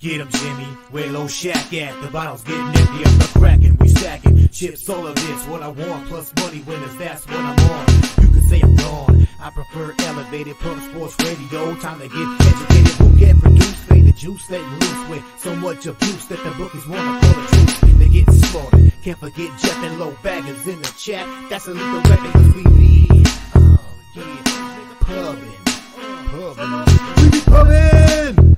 Get 'em, Jimmy, where low shack at? The bottle's getting empty, I'm not cracking, we stacking. Chips, all of this, what I want, plus money winners, that's what I'm on. You could say I'm gone, I prefer elevated pub sports radio. Time to get educated, who get produced, fade the juice, letting loose with so much abuse that the bookies wanna call the truth. They get slaughtered, can't forget Jeff and low baggers in the chat. That's a lethal weapon, cause we need, pubbing. We be pubbing!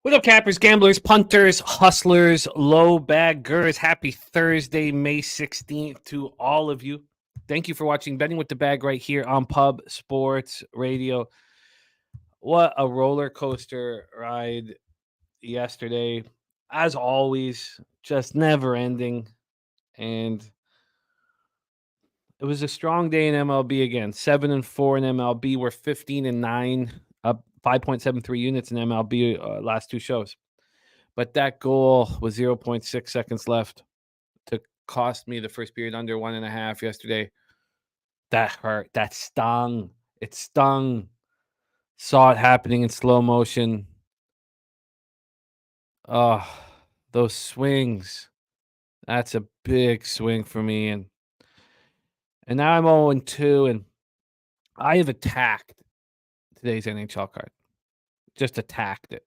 What up, cappers, gamblers, punters, hustlers, low baggers? Happy Thursday, May 16th to all of you. Thank you for watching Betting with the Bag right here on Pub Sports Radio. What a roller coaster ride yesterday. As always, just never ending. And it was a strong day in MLB again. 7-4 in MLB. We're 15-9, up 5.73 units in MLB last two shows. But that goal was 0.6 seconds left to cost me the first period under 1.5 yesterday. That hurt. That stung. It stung. Saw it happening in slow motion. Oh, those swings. That's a big swing for me. And now I'm 0-2, and I have attacked today's NHL card. Just attacked it.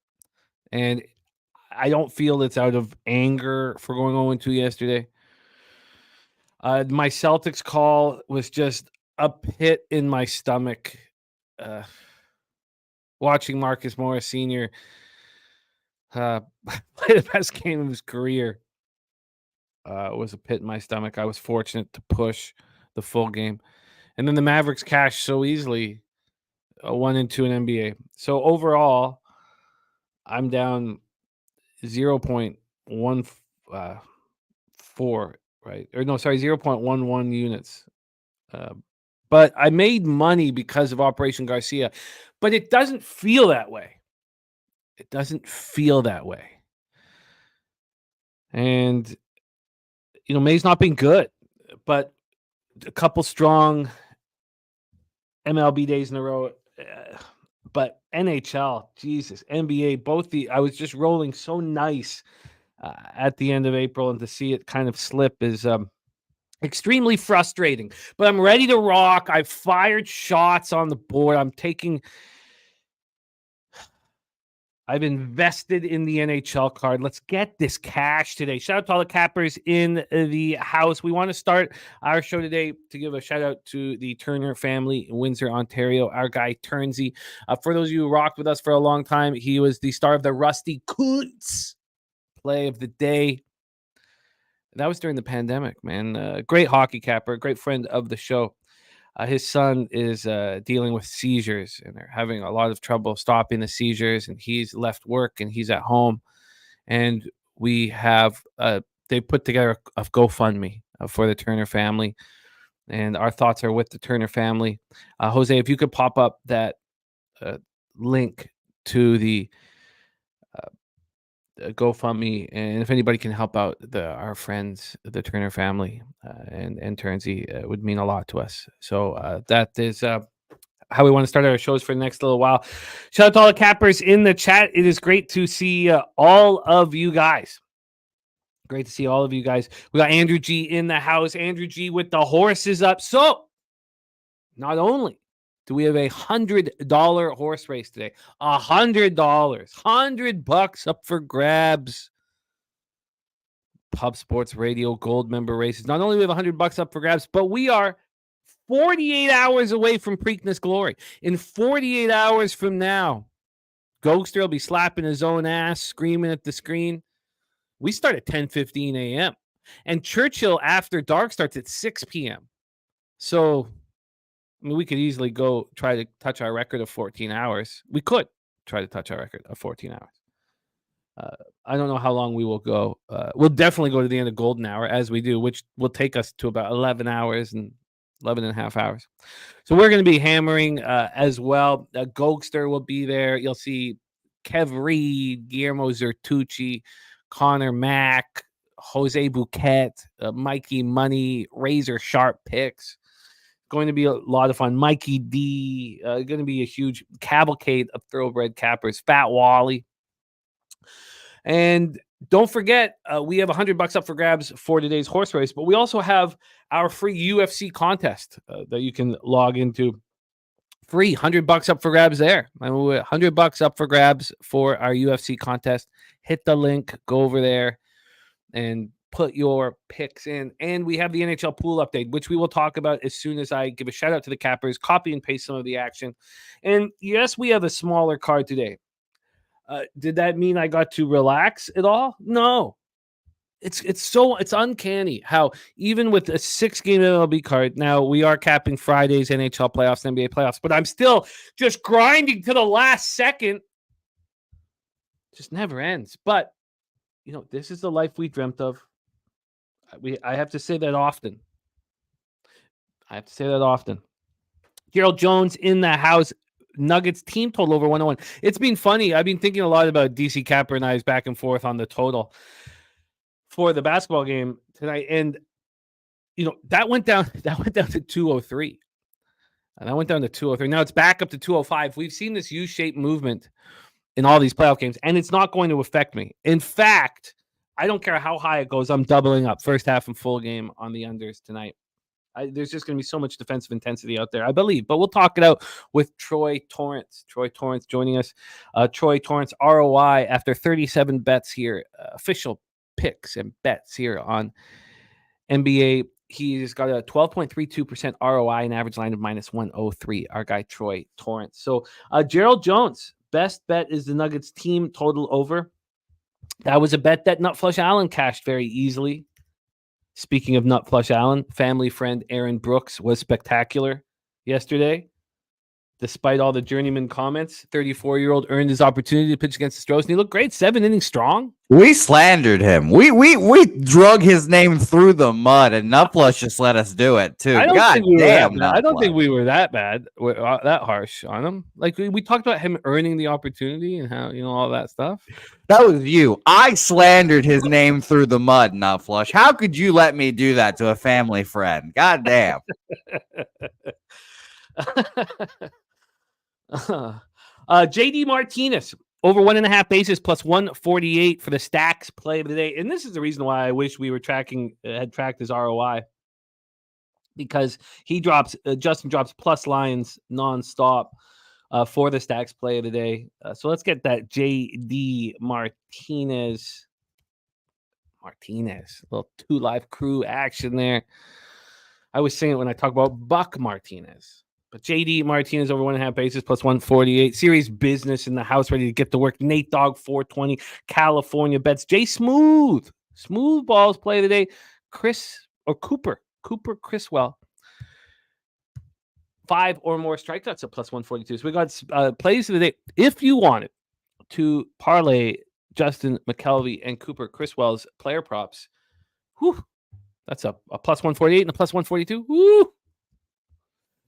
And I don't feel it's out of anger for going 0-2 yesterday. My Celtics call was just a pit in my stomach. Watching Marcus Morris Sr. Play the best game of his career was a pit in my stomach. I was fortunate to push the full game. And then the Mavericks cashed so easily, 1-2 in NBA. So overall, I'm down 0.14, right? Or no, sorry, 0.11 units. But I made money because of Operation Garcia. But it doesn't feel that way. It doesn't feel that way. And, you know, May's not been good. But a couple strong MLB days in a row. But NHL, Jesus, NBA, I was just rolling so nice at the end of April, and to see it kind of slip is extremely frustrating. But I'm ready to rock. I've fired shots on the board. I've invested in the NHL card. Let's get this cash today. Shout out to all the cappers in the house. We want to start our show today to give a shout out to the Turner family in Windsor, Ontario. Our guy, Turnsey. For those of you who rocked with us for a long time, he was the star of the Rusty Kuntz play of the day. That was during the pandemic, man. Great hockey capper, great friend of the show. His son is dealing with seizures, and they're having a lot of trouble stopping the seizures, and he's left work and he's at home. And we have they put together a GoFundMe for the Turner family, and our thoughts are with the Turner family. Jose, if you could pop up that link to the GoFundMe, and if anybody can help out our friends, the Turner family, and Turnsey, would mean a lot to us. So that is how we want to start our shows for the next little while. Shout out to all the cappers in the chat. It is great to see all of you guys. Great to see all of you guys. We got Andrew G in the house. Andrew G with the horses up. So not only do we have $100 horse race today? $100, $100 up for grabs. Pub Sports Radio Gold member races. Not only do we have $100 up for grabs, but we are 48 hours away from Preakness glory. In 48 hours from now, Gogster will be slapping his own ass, screaming at the screen. We start at 10:15 a.m. And Churchill After Dark starts at 6 p.m. So I mean, we could easily go try to touch our record of 14 hours. We could try to touch our record of 14 hours. I don't know how long we will go. We'll definitely go to the end of Golden Hour, as we do, which will take us to about 11 hours and 11 and a half hours. So we're going to be hammering as well. Gogster will be there. You'll see Kev Reed, Guillermo Zertucci, Connor Mack, Jose Bouquet, Mikey Money, Razor Sharp Picks. Going to be a lot of fun. Mikey D, going to be a huge cavalcade of thoroughbred cappers. Fat Wally. And don't forget, we have $100 up for grabs for today's horse race, but we also have our free UFC contest that you can log into. Free $100 up for grabs there. $100 up for grabs for our UFC contest. Hit the link, go over there, and put your picks in. And we have the NHL pool update, which we will talk about as soon as I give a shout out to the cappers, copy and paste some of the action. And yes, we have a smaller card today. Did that mean I got to relax at all? No. It's uncanny how even with a 6-game MLB card, now we are capping Friday's NHL playoffs, NBA playoffs, but I'm still just grinding to the last second. Just never ends. But this is the life we dreamt of. I have to say that often. Gerald Jones in the house. Nuggets team total over 101. It's been funny. I've been thinking a lot about DC Capper and I's back and forth on the total for the basketball game tonight. And that went down to 203. And that went down to 203. Now it's back up to 205. We've seen this U-shaped movement in all these playoff games, and it's not going to affect me. In fact, I don't care how high it goes. I'm doubling up first half and full game on the unders tonight. There's just going to be so much defensive intensity out there, I believe. But we'll talk it out with Troy Torrence. Troy Torrence joining us. Troy Torrence, ROI after 37 bets here. Official picks and bets here on NBA. He's got a 12.32% ROI and average line of -103. Our guy, Troy Torrence. So Gerald Jones, best bet is the Nuggets team total over. That was a bet that Nutflush Allen cashed very easily. Speaking of Nutflush Allen, family friend Aaron Brooks was spectacular yesterday. Despite all the journeyman comments, 34-year-old earned his opportunity to pitch against the Astros, and he looked great. 7 innings strong. We slandered him. We drug his name through the mud, and Nutflush just let us do it too. I don't think we were that bad, that harsh on him. Like we talked about him earning the opportunity and how all that stuff. That was you. I slandered his name through the mud, Nutflush. How could you let me do that to a family friend? God damn. JD Martinez over 1.5 bases plus 148 for the stacks play of the day. And this is the reason why I wish we were had tracked his ROI, because Justin drops plus lines nonstop for the stacks play of the day. So let's get that JD Martinez, little 2 Live Crew action there. I was saying it when I talk about Buck Martinez. But JD Martinez over 1.5 bases plus 148. Series business in the house, ready to get to work. Nate Dogg 420. California bets. Jay Smooth balls play of the day. Cooper Criswell. 5 or more strikeouts at plus 142. So we got plays of the day. If you wanted to parlay Justin McKelvey and Cooper Criswell's player props, that's a plus 148 and a plus 142. Woo!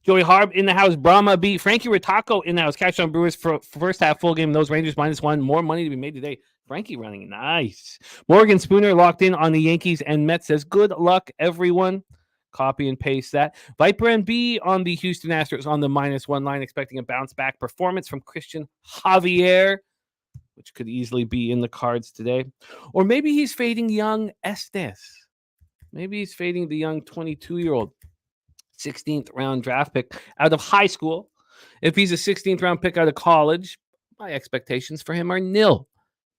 Joey Harb in the house. Brahma beat Frankie Ritako in the house. Cash on Brewers for first half full game. Those Rangers -1. More money to be made today. Frankie running nice. Morgan Spooner locked in on the Yankees and Mets. Says good luck, everyone. Copy and paste that. Viper NB on the Houston Astros on the -1 line, expecting a bounce back performance from Christian Javier, which could easily be in the cards today. Or maybe he's fading young Estes. Maybe he's fading the young 22-year-old. 16th round draft pick out of high school. If he's a 16th round pick out of college, my expectations for him are nil.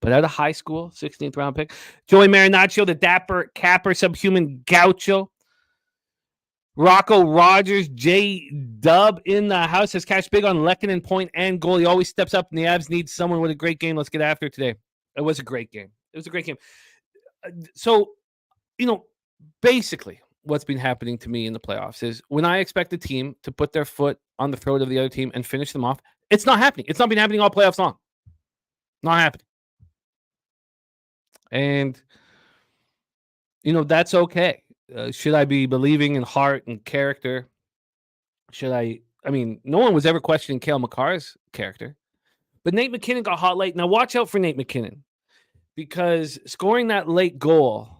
But out of high school, 16th round pick. Joey Marinaccio, the dapper capper, subhuman gaucho. Rocco Rogers, J Dub in the house, has cash big on Lehkonen, point and goal. He always steps up, and the Avs need someone with a great game. Let's get after it today. It was a great game. So, basically, what's been happening to me in the playoffs is when I expect a team to put their foot on the throat of the other team and finish them off, it's not happening. It's not been happening all playoffs long. Not happening. And, that's okay. Should I be believing in heart and character? No one was ever questioning Cale Makar's character. But Nate McKinnon got hot late. Now watch out for Nate McKinnon, because scoring that late goal,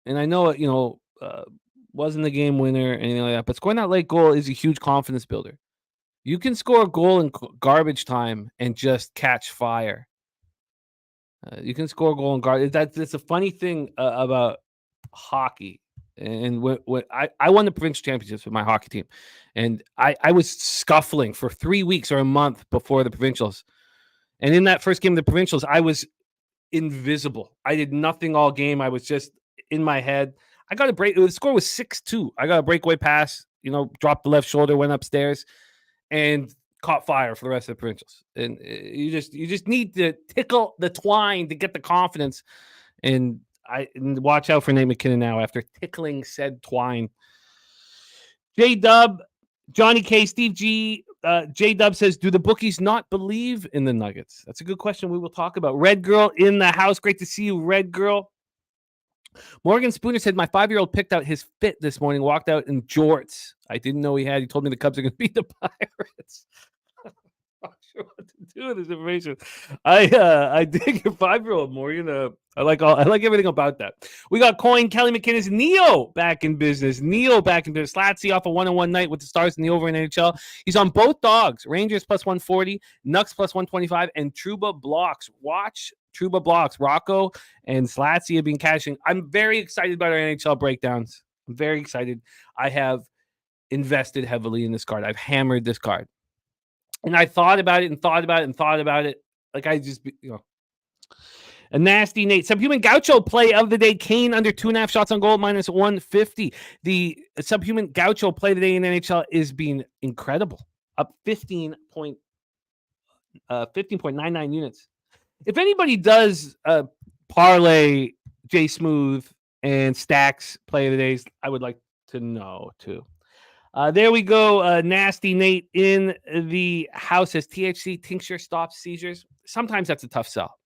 and I know, Wasn't the game winner, anything like that. But scoring that late goal is a huge confidence builder. You can score a goal in garbage time and just catch fire. You can score a goal in garbage. That's a funny thing about hockey. And when I won the provincial championships with my hockey team, and I was scuffling for 3 weeks or a month before the provincials. And in that first game of the provincials, I was invisible. I did nothing all game. I was just in my head. I got a break. The score was 6-2. I got a breakaway pass, dropped the left shoulder, went upstairs, and caught fire for the rest of the provincials. And you just need to tickle the twine to get the confidence. And watch out for Nate McKinnon now after tickling said twine. J-Dub, Johnny K, Steve G, J-Dub says, do the bookies not believe in the Nuggets? That's a good question we will talk about. Red Girl in the house. Great to see you, Red Girl. Morgan Spooner said, my 5-year-old picked out his fit this morning, walked out in jorts. I didn't know he had. He told me the Cubs are going to beat the Pirates. I'm not sure what to do with this information. I dig your 5-year-old, Morgan. I like everything about that. We got Coin, Kelly McKinnon, Neo back in business. Slatsy off a 1-on-1 night with the Stars in the over in NHL. He's on both dogs. Rangers plus 140, Nucks plus 125, and Trouba blocks. Watch Trouba blocks. Rocco and Slatsy have been cashing. I'm very excited about our NHL breakdowns. I'm very excited. I have invested heavily in this card. I've hammered this card. And I thought about it. Like I just, A nasty Nate. Subhuman Gaucho play of the day. Kane under 2.5 shots on goal, minus 150. The Subhuman Gaucho play of the day in NHL is being incredible. Up 15.99 units. If anybody does parlay J Smooth and Stacks play of the days, I would like to know too. There we go. Nasty Nate in the house says THC tincture stops seizures. Sometimes that's a tough sell.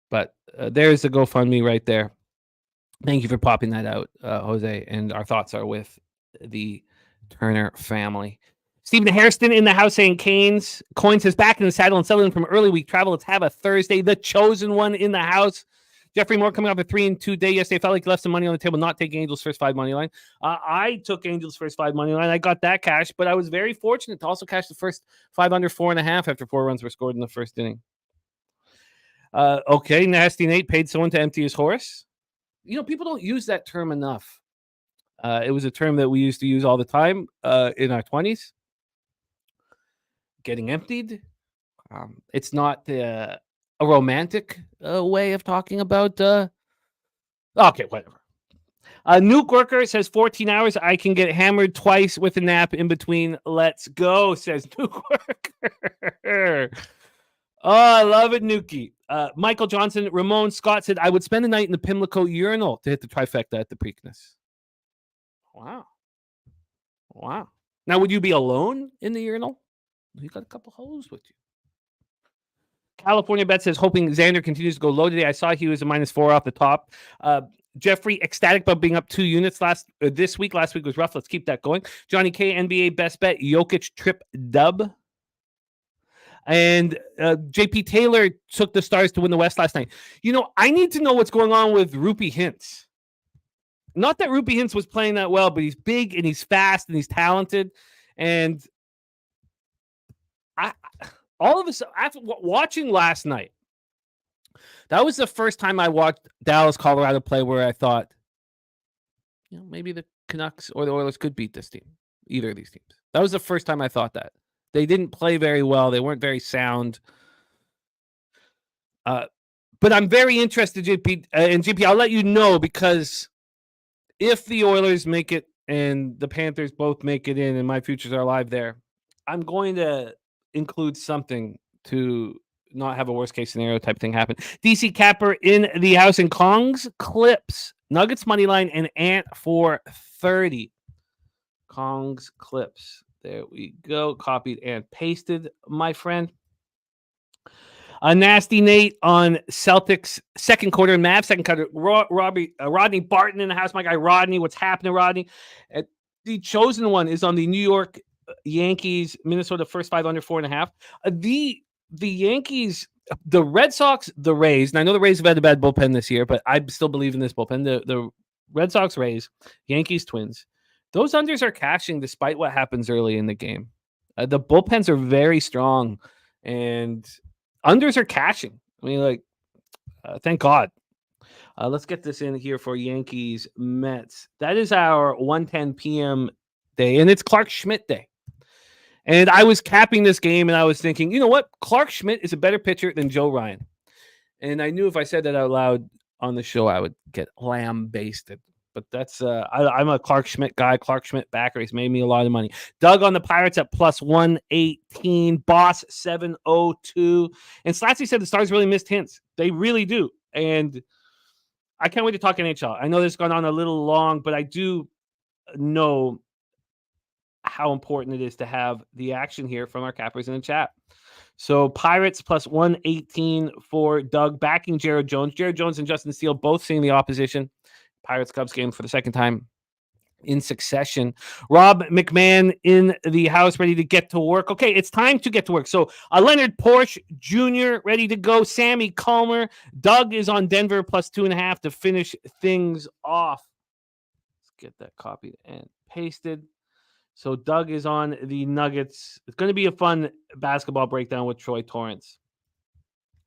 But there's the GoFundMe right there. Thank you for popping that out, Jose. And our thoughts are with the Turner family. Stephen Hairston in the house saying Canes. Coin says back in the saddle and settling from early week travel. Let's have a Thursday. The chosen one in the house. Jeffrey Moore coming off a 3-2 day yesterday. Felt like he left some money on the table, not taking Angels first 5 money line. I took Angels first 5 money line. I got that cash, but I was very fortunate to also cash the first 5 under 4.5 after 4 runs were scored in the first inning. Okay, Nasty Nate paid someone to empty his horse. People don't use that term enough. It was a term that we used to use all the time in our 20s. Getting emptied. It's not a romantic way of talking about. Okay, whatever. Nuke Worker says 14 hours. I can get hammered twice with a nap in between. Let's go, says Nuke Worker. Oh, I love it, Nuki. Michael Johnson, Ramon Scott said, I would spend the night in the Pimlico urinal to hit the trifecta at the Preakness. Wow. Now, would you be alone in the urinal? You got a couple hoes with you. California Bet says, hoping Xander continues to go low today. I saw he was a -4 off the top. Jeffrey, ecstatic about being up 2 units this week. Last week was rough. Let's keep that going. Johnny K, NBA best bet, Jokic trip dub. And JP Taylor took the Stars to win the West last night. I need to know what's going on with Rupee Hintz. Not that Rupee Hintz was playing that well, but he's big and he's fast and he's talented. And all of a sudden, after watching last night, that was the first time I watched Dallas, Colorado play where I thought, maybe the Canucks or the Oilers could beat this team, either of these teams. That was the first time I thought that. They didn't play very well. They weren't very sound. But I'm very interested, JP. And JP, I'll let you know, because if the Oilers make it and the Panthers both make it in and my futures are live there, I'm going to include something to not have a worst case scenario type thing happen. DC Capper in the house, and Kong's Clips, Nuggets money line, and Ant for 30. Kong's Clips. There we go. Copied and pasted, my friend. A Nasty Nate on Celtics second quarter, Mavs second quarter. Rodney Barton in the house. My guy Rodney. What's happening, Rodney? The chosen one is on the New York Yankees, Minnesota first 5 under 4.5. The Yankees The Red Sox, the Rays, and I know the Rays have had a bad bullpen this year, but I still believe in this bullpen. The Red Sox, Rays, Yankees, Twins. Those unders are cashing despite what happens early in the game. The bullpens are very strong, and unders are cashing. I mean, thank God. Let's get this in here for Yankees, Mets. That is our 1:10 p.m. day, and it's Clark Schmidt day. And I was capping this game, and I was thinking, you know what? Clark Schmidt is a better pitcher than Joe Ryan. And I knew if I said that out loud on the show, I would get lambasted. But that's I'm a Clark Schmidt guy, Clark Schmidt backer. He's made me a lot of money. Doug on the Pirates at plus 118. Boss 702. And Slatsy said the Stars really missed hints. They really do. And I can't wait to talk NHL. I know this has gone on a little long, but I do know how important it is to have the action here from our cappers in the chat. So Pirates plus 118 for Doug, backing Jared Jones. Jared Jones and Justin Steele both seeing the opposition. Pirates Cubs game for the second time in succession. Rob McMahon in the house, ready to get to work. Okay, it's time to get to work. So Leonard Porsche Jr. ready to go. Sammy Calmer. Doug is on Denver plus 2.5 to finish things off. Let's get that copied and pasted. So Doug is on the Nuggets. It's going to be a fun basketball breakdown with Troy Torrence.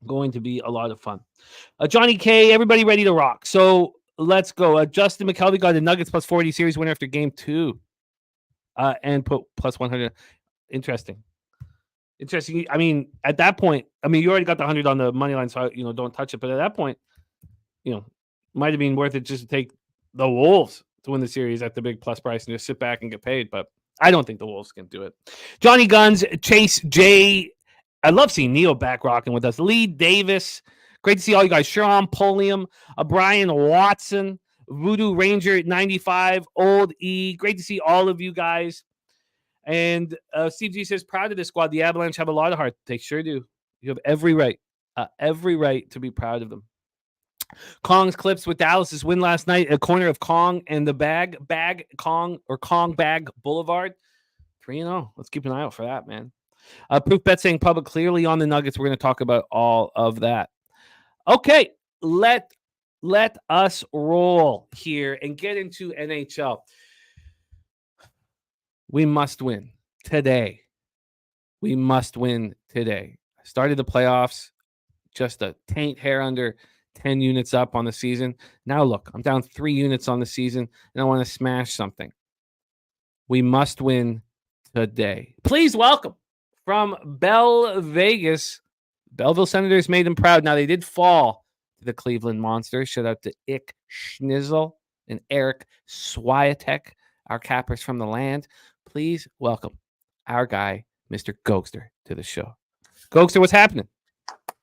Going to be a lot of fun. Johnny K, everybody ready to rock. So let's go. Justin McKelvey got the Nuggets plus 40 series winner after game 2. And put plus 100. Interesting. I mean, at that point, you already got the 100 on the money line, so don't touch it. But at that point, might have been worth it just to take the Wolves to win the series at the big plus price and just sit back and get paid. But I don't think the Wolves can do it. Johnny Guns, Chase J. I love seeing Neo back rocking with us. Lee Davis. Great to see all you guys. Sean Polium, Brian Watson, Voodoo Ranger 95, Old E. Great to see all of you guys. And Steve G says, proud of this squad. The Avalanche have a lot of heart. They sure do. You have every right to be proud of them. Kong's clips with Dallas's win last night, a corner of Kong and the bag Kong or Kong Bag Boulevard. 3-0. Let's keep an eye out for that, man. Proof bet saying public clearly on the Nuggets. We're going to talk about all of that. Okay, let us roll here and get into NHL. We must win today. We must win today. I started the playoffs just a taint hair under 10 units up on the season. Now look, I'm down 3 units on the season, and I want to smash something. We must win today. Please welcome from Bell Vegas. Belleville Senators made them proud. Now, they did fall to the Cleveland Monsters. Shout out to Ick Schnizzle and Eric Swiatek, our cappers from the land. Please welcome our guy, Mr. Gogster, to the show. Gogster, what's happening?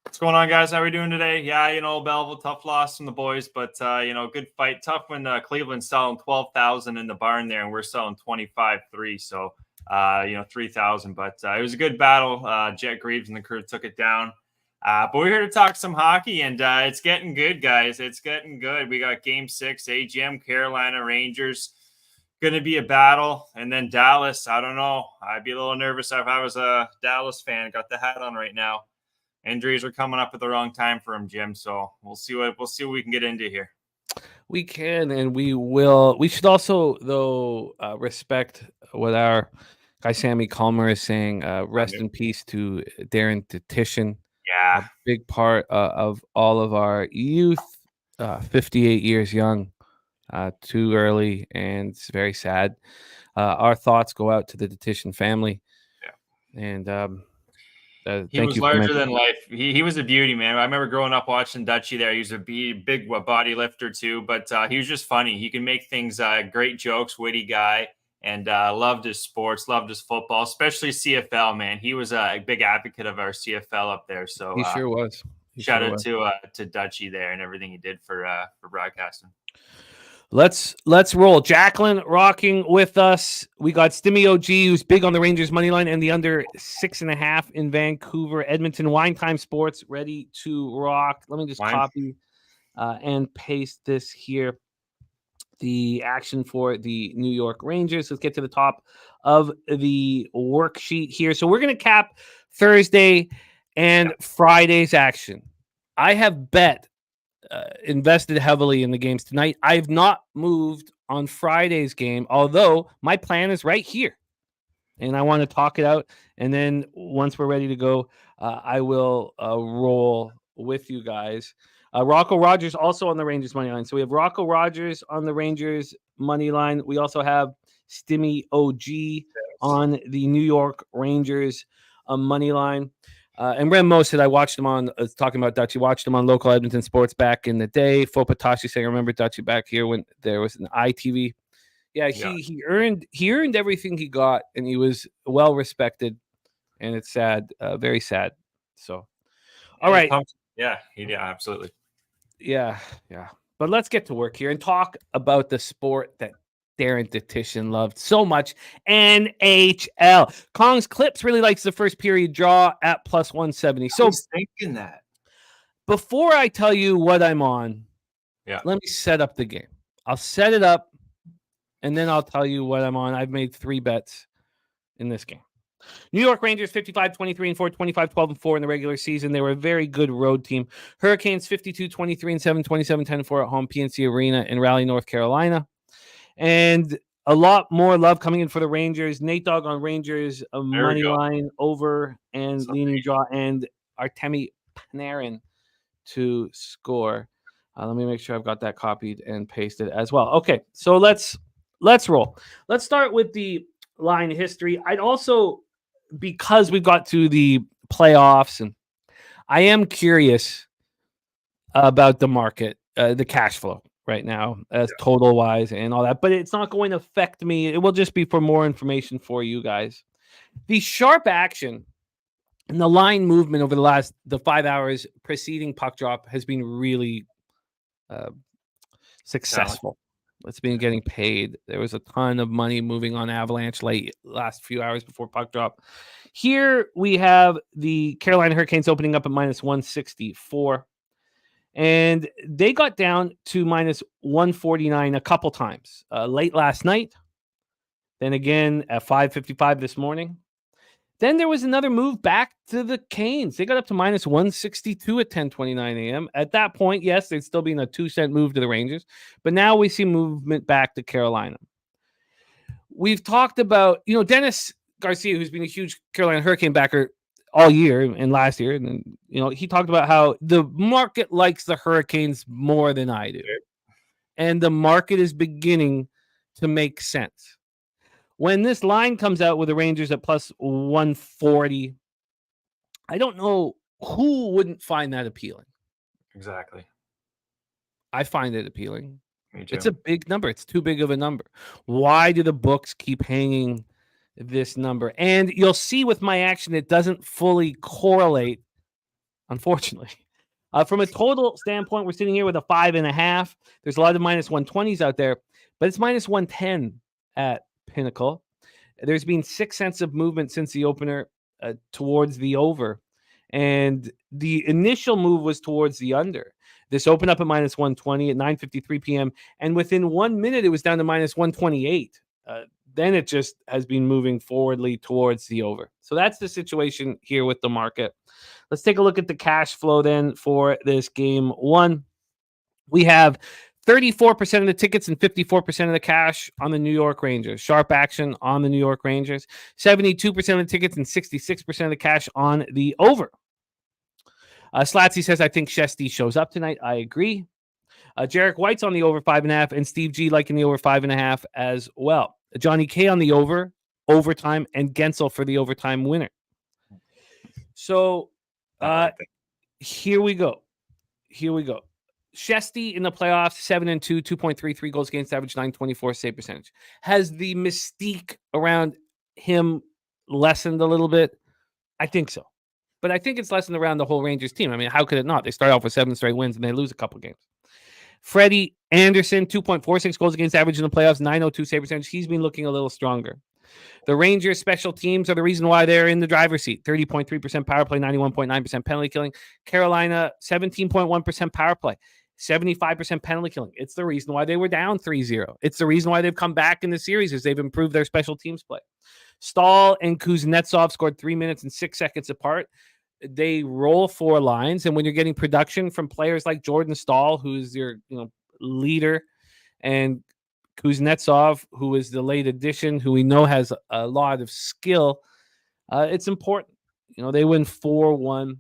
What's going on, guys? How are we doing today? Yeah, Belleville, tough loss from the boys, but, good fight. Tough when Cleveland's selling 12,000 in the barn there, and we're selling 25,300. So, 3,000. But it was a good battle. Jet Greaves and the crew took it down. But we're here to talk some hockey, and it's getting good, guys. It's getting good. We got Game 6, AGM, Carolina Rangers. Going to be a battle. And then Dallas, I don't know. I'd be a little nervous if I was a Dallas fan. Got the hat on right now. Injuries are coming up at the wrong time for him, Jim. So we'll see what we can get into here. We can, and we will. We should also, though, respect what our guy Sammy Calmer is saying. Rest in peace to Darren Titian. Yeah, a big part of all of our youth. 58 years young, too early, and it's very sad. Our thoughts go out to the Titian family. Yeah, and. He was larger than life. He was a beauty, man. I remember growing up watching Dutchie there. He was a big body lifter too, but he was just funny. He can make things great jokes, witty guy, and loved his sports, loved his football, especially CFL, man. He was a big advocate of our CFL up there. So he sure was. Shout out to Dutchie there and everything he did for broadcasting. Let's roll. Jacqueline rocking with us. We got Stimmy OG, who's big on the Rangers money line and the under 6.5 in Vancouver. Edmonton Wine Time Sports ready to rock. Let me just copy and paste this here. The action for the New York Rangers. Let's get to the top of the worksheet here. So we're going to cap Thursday and Friday's action. I have invested heavily in the games tonight. I've not moved on Friday's game, although my plan is right here. And I want to talk it out. And then once we're ready to go, I will roll with you guys. Rocco Rogers also on the Rangers money line. So we have Rocco Rogers on the Rangers money line. We also have Stimmy OG on the New York Rangers money line. And Rem Mo said I watched him on talking about Dutchie. Watched him on local Edmonton sports back in the day. Fopatashi saying I remember Dutchie back here when there was an ITV. Yeah, he earned everything he got, and he was well respected. And it's sad, very sad. So, all right, absolutely. Yeah. But let's get to work here and talk about the sport that Darren Detition loved so much, NHL. Kong's Clips really likes the first period draw at plus 170. So I was thinking that. Before I tell you what I'm on, let me set up the game. I'll set it up, and then I'll tell you what I'm on. I've made 3 bets in this game. New York Rangers 55-23-4, 25-12-4 in the regular season. They were a very good road team. Hurricanes 52-23-7, 27-10-4 at home, PNC Arena in Raleigh, North Carolina. And a lot more love coming in for the Rangers. Nate Dogg on Rangers money line over and leaning draw, and Artemi Panarin to score. Let me make sure I've got that copied and pasted as well. Okay, so let's roll. Let's start with the line history. I'd also, because we've got to the playoffs, and I am curious about the market, the cash flow right now, as total wise and all that, but it's not going to affect me. It will just be for more information for you guys. The sharp action and the line movement over the 5 hours preceding puck drop has been really successful. It's been getting paid. There was a ton of money moving on Avalanche last few hours before puck drop. Here we have the Carolina Hurricanes opening up at minus 164. And they got down to minus 149 a couple times. Late last night. Then again at 5:55 this morning. Then there was another move back to the Canes. They got up to minus 162 at 10:29 a.m. At that point, yes, there's still been a 2-cent move to the Rangers. But now we see movement back to Carolina. We've talked about, Dennis Garcia, who's been a huge Carolina Hurricane backer all year and last year. And, he talked about how the market likes the Hurricanes more than I do. And the market is beginning to make sense. When this line comes out with the Rangers at plus 140, I don't know who wouldn't find that appealing. Exactly. I find it appealing. Me too. It's a big number. It's too big of a number. Why do the books keep hanging this number? And you'll see with my action, it doesn't fully correlate, unfortunately. From a total standpoint, we're sitting here with a 5.5. There's a lot of minus 120s out there, but it's minus 110 at Pinnacle. There's been 6 cents of movement since the opener towards the over. And the initial move was towards the under. This opened up at minus 120 at 9:53 p.m. And within 1 minute, it was down to minus 128. Then it just has been moving forwardly towards the over. So that's the situation here with the market. Let's take a look at the cash flow then for this game one. We have 34% of the tickets and 54% of the cash on the New York Rangers. Sharp action on the New York Rangers. 72% of the tickets and 66% of the cash on the over. Slatsy says, I think Shesty shows up tonight. I agree. Jarek White's on the over 5.5, and Steve G liking the over 5.5 as well. Johnny K on the over, overtime, and Gensel for the overtime winner. So here we go. Shesty in the playoffs, 7-2, 2.33 goals against average, 924 save percentage. Has the mystique around him lessened a little bit? I think so. But I think it's lessened around the whole Rangers team. I mean, how could it not? They start off with 7 straight wins and they lose a couple games. Freddie Anderson, 2.46 goals against average in the playoffs, 902 save percentage. He's been looking a little stronger. The Rangers special teams are the reason why they're in the driver's seat. 30.3% power play, 91.9% penalty killing. Carolina, 17.1% power play, 75% penalty killing. It's the reason why they were down 3-0. It's the reason why they've come back in the series is they've improved their special teams play. Stahl and Kuznetsov scored 3 minutes and 6 seconds apart. they roll 4 lines, and when you're getting production from players like Jordan Staal, who's your leader, and Kuznetsov, who is the late addition, who we know has a lot of skill, it's important. They win 4-1.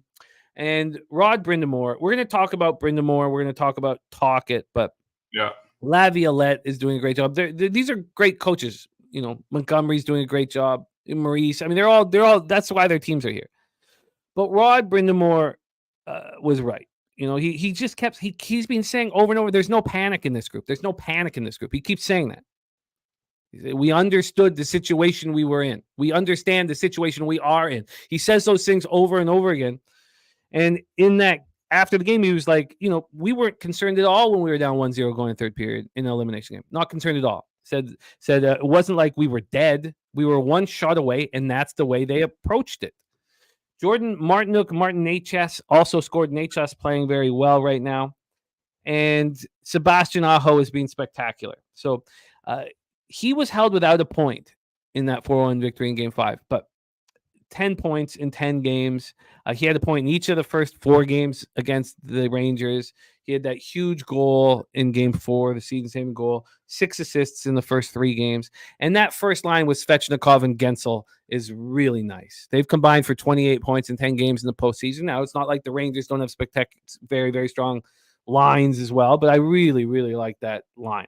And Rod Brind'Amour, we're going to talk about Brind'Amour. We're going to talk about Tocchet, but Laviolette is doing a great job. These are great coaches. Montgomery's doing a great job. Maurice. I mean, they're all. That's why their teams are here. But Rod Brind'Amour was right. He just kept. He's been saying over and over. There's no panic in this group. There's no panic in this group. He keeps saying that. We understood the situation we were in. We understand the situation we are in. He says those things over and over again. And in that, after the game, he was like, we weren't concerned at all when we were down 1-0 going in third period in an elimination game. Not concerned at all. Said it wasn't like we were dead. We were one shot away, and that's the way they approached it. Jordan Martin Necas also scored. Necas playing very well right now. And Sebastian Aho is being spectacular. So he was held without a point in that 4-1 victory in Game 5. But 10 points in 10 games. He had a point in each of the first 4 games against the Rangers. He had that huge goal in Game 4, the season-saving goal. 6 assists in the first 3 games. And that first line with Svechnikov and Gensel is really nice. They've combined for 28 points in 10 games in the postseason. Now, it's not like the Rangers don't have very, very strong lines as well, but I really, really like that line.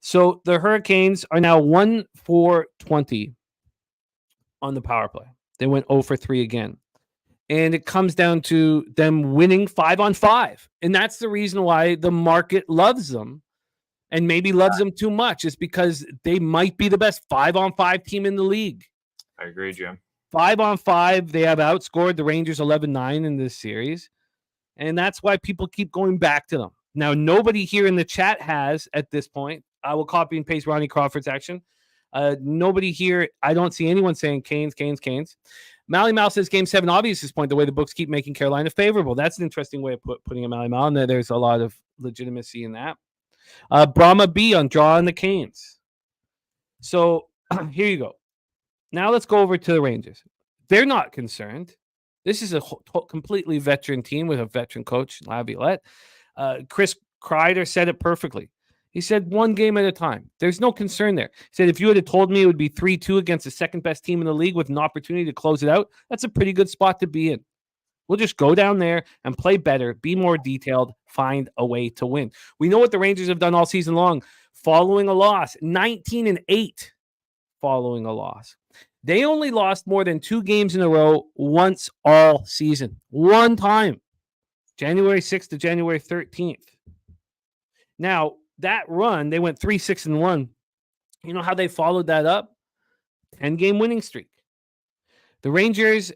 So the Hurricanes are now 1-for-20 on the power play. They went 0-for-3 again. And it comes down to them winning 5-on-5. And that's the reason why the market loves them and maybe loves them too much, is because they might be the best 5-on-5 team in the league. I agree, Jim. 5-on-5, they have outscored the Rangers 11-9 in this series. And that's why people keep going back to them. Now, nobody here in the chat has at this point. I will copy and paste Ronnie Crawford's action. Nobody here, I don't see anyone saying Canes. Mally Mal says Game 7 obvious at this point, the way the books keep making Carolina favorable. That's an interesting way of putting a Mally Mal, and there's a lot of legitimacy in that. Brahma B on drawing the Canes. So here you go. Now let's go over to the Rangers. They're not concerned. This is a completely veteran team with a veteran coach, Laviolette. Chris Kreider said it perfectly. He said 1 game at a time. There's no concern there. He said, if you had told me it would be 3-2 against the second-best team in the league with an opportunity to close it out, that's a pretty good spot to be in. We'll just go down there and play better, be more detailed, find a way to win. We know what the Rangers have done all season long following a loss, 19-8 following a loss. They only lost more than 2 games in a row once all season. 1 time, January 6th to January 13th. Now, that run, they went 3-6-1. You know how they followed that up? 10-game winning streak. The Rangers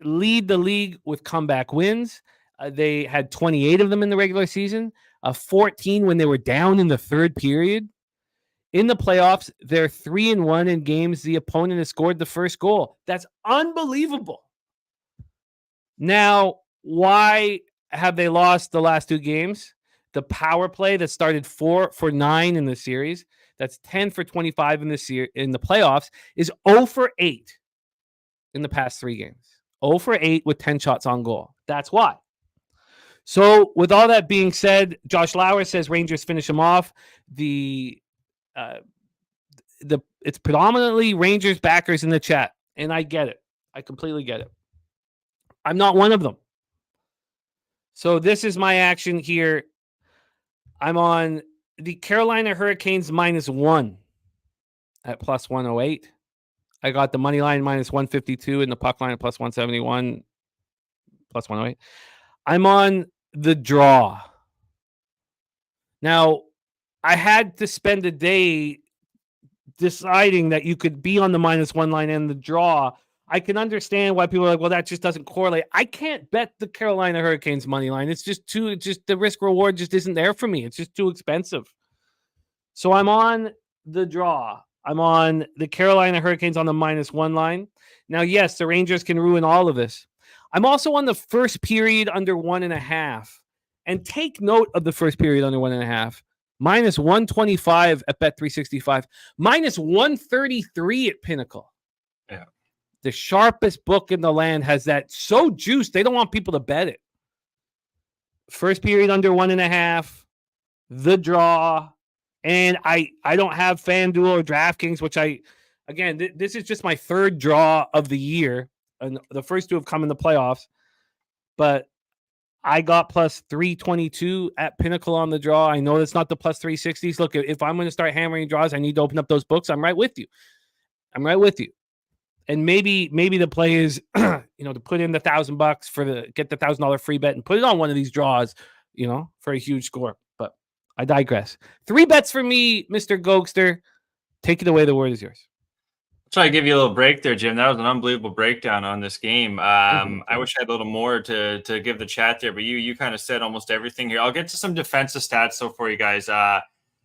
lead the league with comeback wins. They had 28 of them in the regular season, 14 when they were down in the third period. In the playoffs, they're 3-1 in games the opponent has scored the first goal. That's unbelievable. Now, why have they lost the last 2 games? The power play that started 4-for-9 in the series, that's 10-for-25 in this year in the playoffs, is 0-for-8 in the past 3 games. 0-for-8 with 10 shots on goal. That's why. So, with all that being said, Josh Lauer says Rangers finish them off. It's predominantly Rangers backers in the chat, and I get it. I completely get it. I'm not one of them. So this is my action here. I'm on the Carolina Hurricanes -1 at +108. I got the money line -152 and the puck line at +171, +108. I'm on the draw. Now, I had to spend a day deciding that you could be on the -1 line and the draw. I can understand why people are like, well, that just doesn't correlate. I can't bet the Carolina Hurricanes money line. It's just the risk reward just isn't there for me. It's just too expensive. So I'm on the draw. I'm on the Carolina Hurricanes on the -1 line. Now, yes, the Rangers can ruin all of this. I'm also on the first period under 1.5. And take note of the first period under 1.5. -125 at Bet365. -133 at Pinnacle. Yeah. The sharpest book in the land has that so juiced, they don't want people to bet it. First period under 1.5, the draw. And I don't have FanDuel or DraftKings, which this is just my third draw of the year. And the first two have come in the playoffs. But I got plus 322 at Pinnacle on the draw. I know it's not the plus 360s. Look, if I'm going to start hammering draws, I need to open up those books. I'm right with you. And maybe the play is, to put in the $1,000 get the $1,000 free bet and put it on one of these draws, for a huge score. But I digress. 3 bets for me, Mr. Gogster. Take it away. The word is yours. Try to give you a little break there, Jim. That was an unbelievable breakdown on this game. I wish I had a little more to give the chat there, but you kind of said almost everything here. I'll get to some defensive stats for you guys.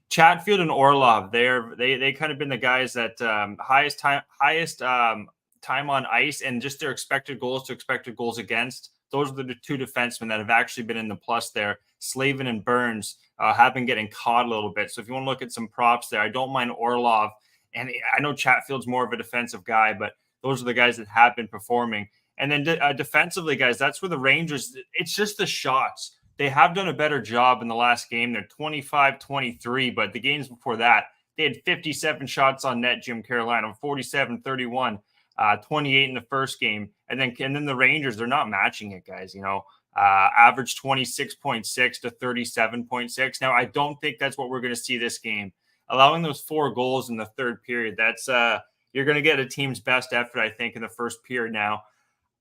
Chatfield and Orlov, they kind of been the guys that highest time on ice and just their expected goals to expected goals against. Those are the 2 defensemen that have actually been in the plus there. Slavin and Burns have been getting caught a little bit. So if you want to look at some props there, I don't mind Orlov. And I know Chatfield's more of a defensive guy, but those are the guys that have been performing. And then defensively, guys, that's where the Rangers, it's just the shots. They have done a better job in the last game. They're 25-23, but the games before that, they had 57 shots on net, Jim, Carolina, 47-31, 28 in the first game. And then the Rangers, they're not matching it, guys, average 26.6 to 37.6. Now, I don't think that's what we're going to see this game. Allowing those 4 goals in the third period, that's you're going to get a team's best effort, I think, in the first period. Now,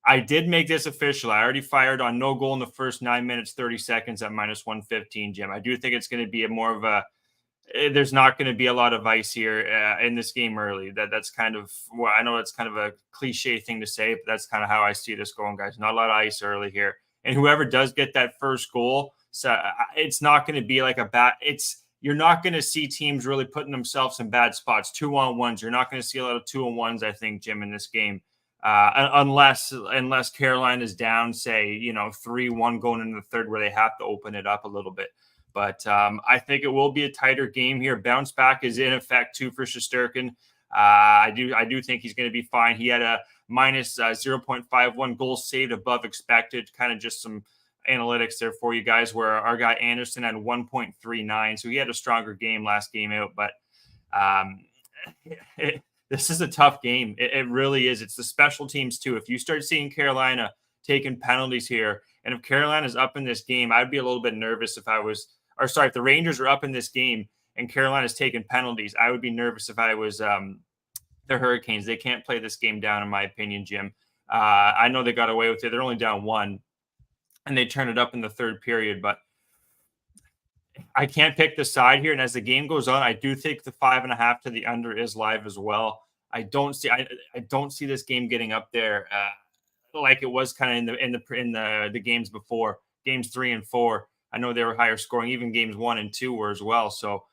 I did make this official. I already fired on no goal in the first 9 minutes, 30 seconds at minus 115, Jim. I do think it's going to be there's not going to be a lot of ice here in this game early. That's kind of, well, I know that's kind of a cliche thing to say, but that's kind of how I see this going, guys. Not a lot of ice early here. And whoever does get that first goal, so it's not going to be like you're not going to see teams really putting themselves in bad spots. 2-on-1s. You're not going to see a lot of 2-on-1s, I think, Jim, in this game. Unless Carolina is down, say, 3-1 going into the third where they have to open it up a little bit. But I think it will be a tighter game here. Bounce back is in effect, too, for Shesterkin. I do think he's going to be fine. He had a minus 0.51 goals saved above expected, kind of just some analytics there for you guys, where our guy Anderson had 1.39, so he had a stronger game last game out. But this is a tough game. It really is. It's the special teams too. If you start seeing Carolina taking penalties here, and if Carolina's up in this game, I'd be a little bit nervous if the Rangers are up in this game and Carolina's taking penalties, I would be nervous if I was the Hurricanes. They can't play this game down, in my opinion, Jim. I know they got away with it. They're only down 1. And they turn it up in the third period, but I can't pick the side here. And as the game goes on, I do think the 5.5 to the under is live as well. I don't see this game getting up there like it was kind of in the games before, games 3 and 4. I know they were higher scoring. Even games 1 and 2 were as well. So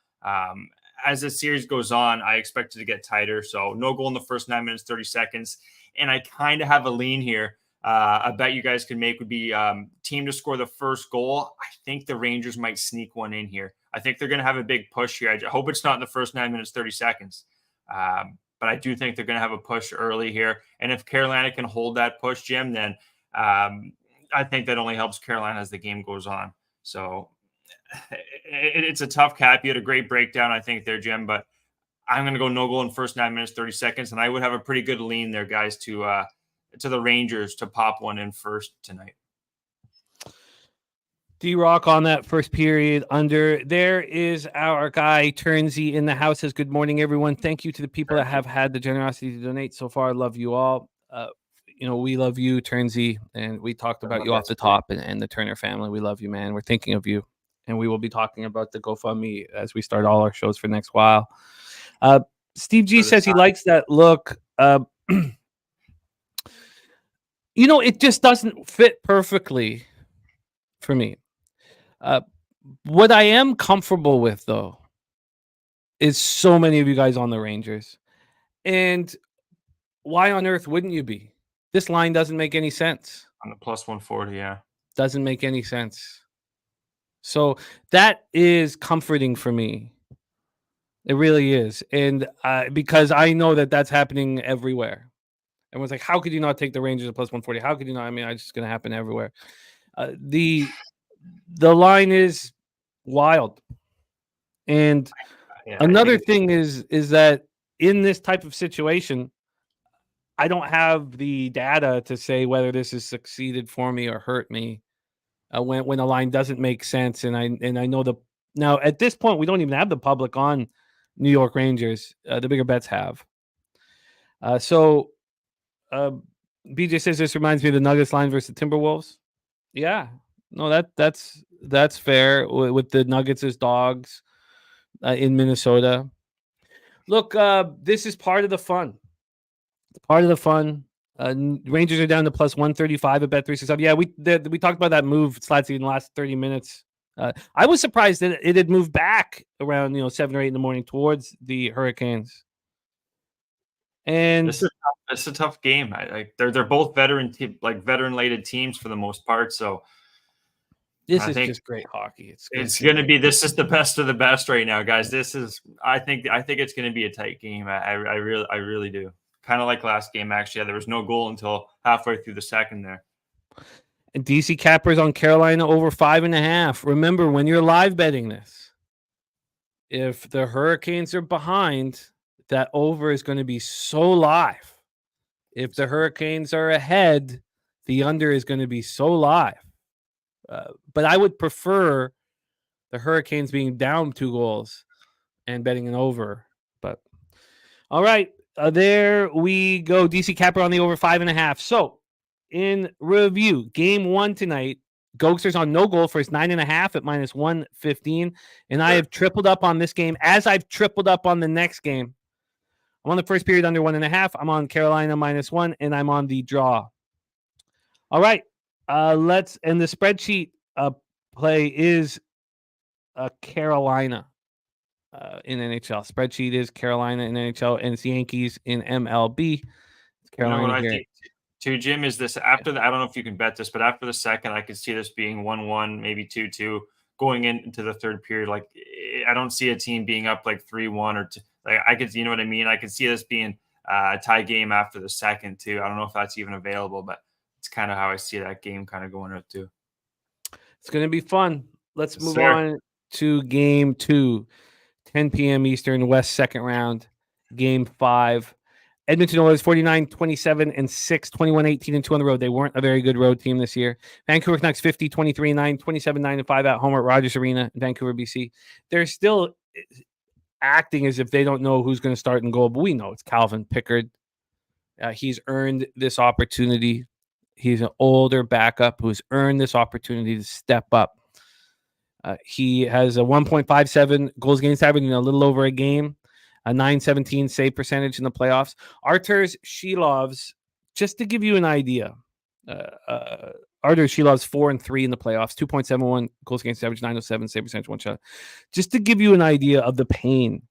as the series goes on, I expect it to get tighter. So no goal in the first 9 minutes, 30 seconds. And I kind of have a lean here. I bet you guys can make would be team to score the first goal. I think the Rangers might sneak one in here. I think they're going to have a big push here. I hope it's not in the first 9 minutes, 30 seconds. But I do think they're going to have a push early here. And if Carolina can hold that push, Jim, then I think that only helps Carolina as the game goes on. So it's a tough cap. You had a great breakdown, I think, there, Jim. But I'm going to go no goal in the first 9 minutes, 30 seconds. And I would have a pretty good lean there, guys, to the Rangers to pop one in first tonight. D-Rock on that first period under. There is our guy Turnsy in the house. Says good morning, everyone. Thank you to the people that have had the generosity to donate so far. I love you all. We love you, Turnsy, and we talked about you off the top and the Turner family. We love you, man. We're thinking of you, and we will be talking about the GoFundMe as we start all our shows for next while. Steve G says he likes that look. It just doesn't fit perfectly for me. What I am comfortable with, though, is so many of you guys on the Rangers. And why on earth wouldn't you be? This line doesn't make any sense. On the plus 140, yeah. Doesn't make any sense. So that is comforting for me. It really is. And because I know that that's happening everywhere. Everyone's like, how could you not take the Rangers at plus 140? How could you not? I mean, it's just going to happen everywhere. The line is wild. And another thing is that in this type of situation, I don't have the data to say whether this has succeeded for me or hurt me when a line doesn't make sense. And I know now at this point, we don't even have the public on New York Rangers. The bigger bets have. BJ says this reminds me of the Nuggets line versus the Timberwolves. Yeah, no, that's fair with the Nuggets as dogs in Minnesota. Look, this is part of the fun. Part of the fun. Rangers are down to plus 135 at Bet365. Yeah, we talked about that move, Slatsy, in the last 30 minutes. I was surprised that it had moved back around 7 or 8 in the morning towards the Hurricanes. And this is a tough game. They're both veteran-laden teams for the most part. So this is just great hockey. It's going to be. This is the best of the best right now, guys. I think it's going to be a tight game. I really do. Kind of like last game, actually. Yeah, there was no goal until halfway through the second there. And DC Cappers on Carolina over 5.5. Remember, when you're live betting this, if the Hurricanes are behind, that over is going to be so live. If the Hurricanes are ahead, the under is going to be so live. But I would prefer the Hurricanes being down 2 goals and betting an over. But all right. There we go. DC Capper on the over 5.5. So, in review, game 1 tonight, Gogster's on no goal for his 9.5 at minus 115. And I have tripled up on this game as I've tripled up on the next game. I'm on the first period under 1.5. I'm on Carolina -1, and I'm on the draw. All right. And the spreadsheet play is Carolina. In NHL. Spreadsheet is Carolina in NHL, and it's Yankees in MLB. It's Carolina. What I think too, Jim, is this after the, I don't know if you can bet this, but after the second, I could see this being 1-1, maybe 2-2 going into the third period. Like, I don't see a team being up like 3-1 or 2. Like, I could, you know what I mean? I could see this being a tie game after the second too. I don't know if that's even available, but it's kind of how I see that game kind of going out too. It's going to be fun. Let's move on to game 2. 10 p.m. Eastern, West second round, game 5. Edmonton Oilers 49-27-6, 21-18-2 on the road. They weren't a very good road team this year. Vancouver Canucks 50-23-9, 27-9-5 at home at Rogers Arena in Vancouver, BC. They're still acting as if they don't know who's going to start in goal, but we know it's Calvin Pickard. He's earned this opportunity. He's an older backup who's earned this opportunity to step up. He has a 1.57 goals against average in a little over a game, a .917 save percentage in the playoffs. Arturs Shilovs, just to give you an idea, Arturs Shilovs 4-3 in the playoffs, 2.71 goals against average, .907 save percentage, 1 shot. Just to give you an idea of the pain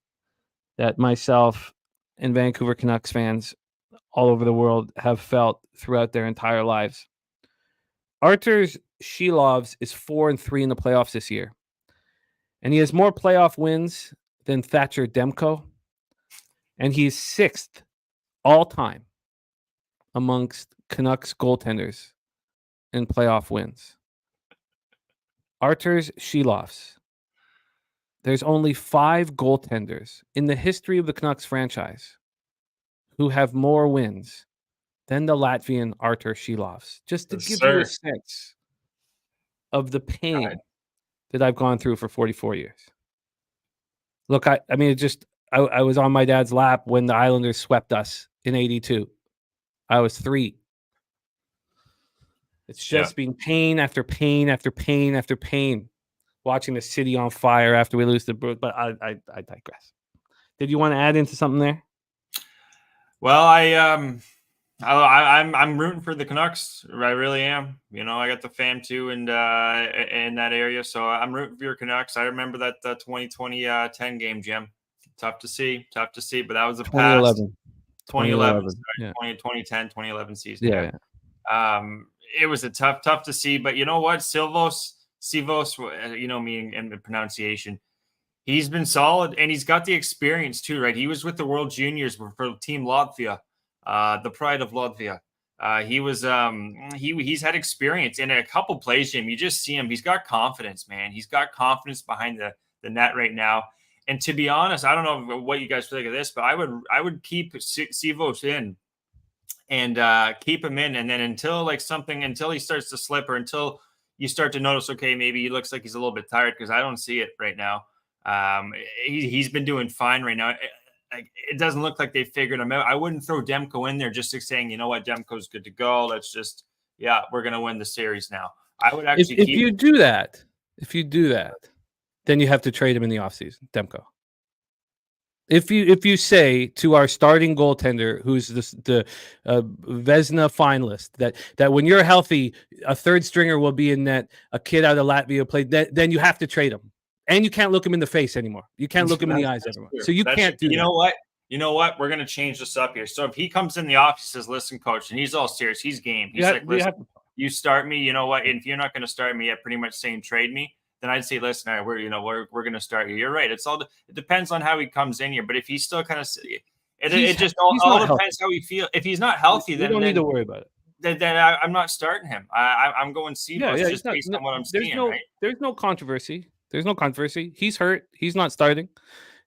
that myself and Vancouver Canucks fans all over the world have felt throughout their entire lives. Arturs Shilovs is 4-3 in the playoffs this year. And he has more playoff wins than Thatcher Demko. And he's 6th all-time amongst Canucks goaltenders in playoff wins. Arturs Shilovs. There's only 5 goaltenders in the history of the Canucks franchise who have more wins than the Latvian Arturs Shilovs. Just to give you a sense of the pain that I've gone through for 44 years. Look, I mean, I was on my dad's lap when the Islanders swept us in 82. I was 3. It's just been pain after pain after pain after pain, watching the city on fire after we lose the Bruins. But I digress. Did you want to add into something there? Well, I'm rooting for the Canucks. I really am. You know, I got the fam too, and in that area, so I'm rooting for your Canucks. I remember that 2010 game, Jim. Tough to see, but that was a 2011. 2011, yeah. 2010, 2011 season. Yeah. It was a tough to see, but you know what? Sivos, you know me in pronunciation. He's been solid, and he's got the experience too, right? He was with the World Juniors for Team Latvia the pride of Latvia. He's had experience in a couple plays, Jim. You just see him. He's got confidence, man. He's got confidence behind the net right now. And to be honest, I don't know what you guys think of this, but I would keep Sivos in and keep him in. And then until he starts to slip, or until you start to notice, okay, maybe he looks like he's a little bit tired, because I don't see it right now. He's been doing fine right now. It doesn't look like they figured him out. I wouldn't throw Demko in there just saying, you know what, Demko's good to go. Let's just, we're going to win the series now. I would actually if you do that, then you have to trade him in the offseason, Demko. If you say to our starting goaltender, who's the Vezina finalist, that when you're healthy, a third stringer will be in net, a kid out of Latvia played, then you have to trade him. And you can't look him in the face anymore. You can't look him in the eyes anymore. So you can't do that. You know what? We're going to change this up here. So if he comes in the office, he says, listen, coach, and he's all serious, he's game. He's listen, you start me, you know what? And if you're not going to start me, pretty much saying trade me, then I'd say, listen, all right, we're going to start you. You're right. It depends on how he comes in here. But if he's still kind of, it just all depends how he feels. If he's not healthy, then you don't need to worry about it. Then I'm not starting him. I'm going Seabus just based on what I'm seeing. Right? There's no controversy. He's hurt. He's not starting.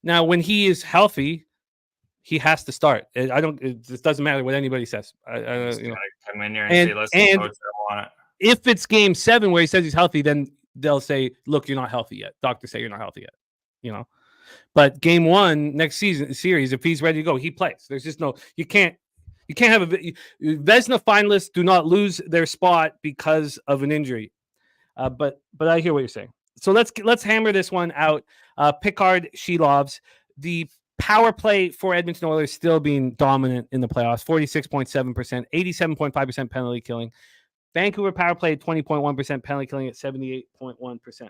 Now, when he is healthy, he has to start. It doesn't matter what anybody says. Come in there and say, listen, coach, I want it. If it's game 7 where he says he's healthy, then they'll say, look, you're not healthy yet. Doctors say you're not healthy yet. But game 1 next series, if he's ready to go, he plays. There's just you can't have Vezina finalists do not lose their spot because of an injury. But I hear what you're saying. So let's hammer this one out. Picard Shilovs, the power play for Edmonton Oilers still being dominant in the playoffs, 46.7%, 87.5% penalty killing. Vancouver power play at 20.1%, penalty killing at 78.1%.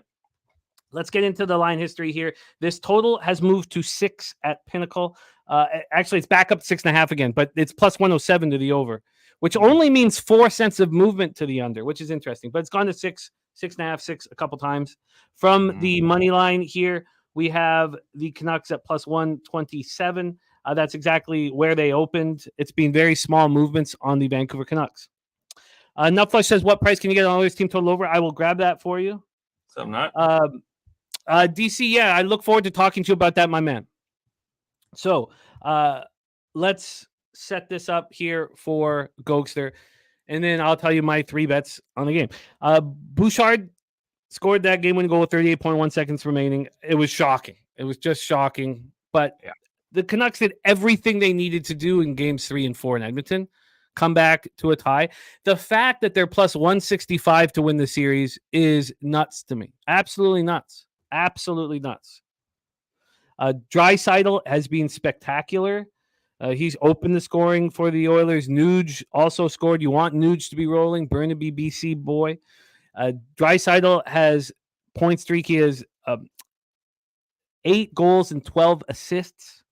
Let's get into the line history here. This total has moved to 6 at Pinnacle. Actually, it's back up to 6.5 again, but it's plus 107 to the over, which only means 4 cents of movement to the under, which is interesting. But it's gone to 6.5, 6 a couple times. From the money line here, we have the Canucks at plus 127. That's exactly where they opened. It's been very small movements on the Vancouver Canucks. Nutflush says, what price can you get on Oilers team total over? I will grab that for you. So I'm not. DC, I look forward to talking to you about that, my man. So let's set this up here for Gogster, and then I'll tell you my 3 bets on the game. Bouchard scored that game-winning goal with 38.1 seconds remaining. It was shocking. It was just shocking. But the Canucks did everything they needed to do in games 3 and 4 in Edmonton. Come back to a tie. The fact that they're plus 165 to win the series is nuts to me. Absolutely nuts. Absolutely nuts. Draisaitl has been spectacular. He's opened the scoring for the Oilers. Nuge also scored. You want Nuge to be rolling. Burnaby, BC boy. Draisaitl has point streak. He has 8 goals and 12 assists.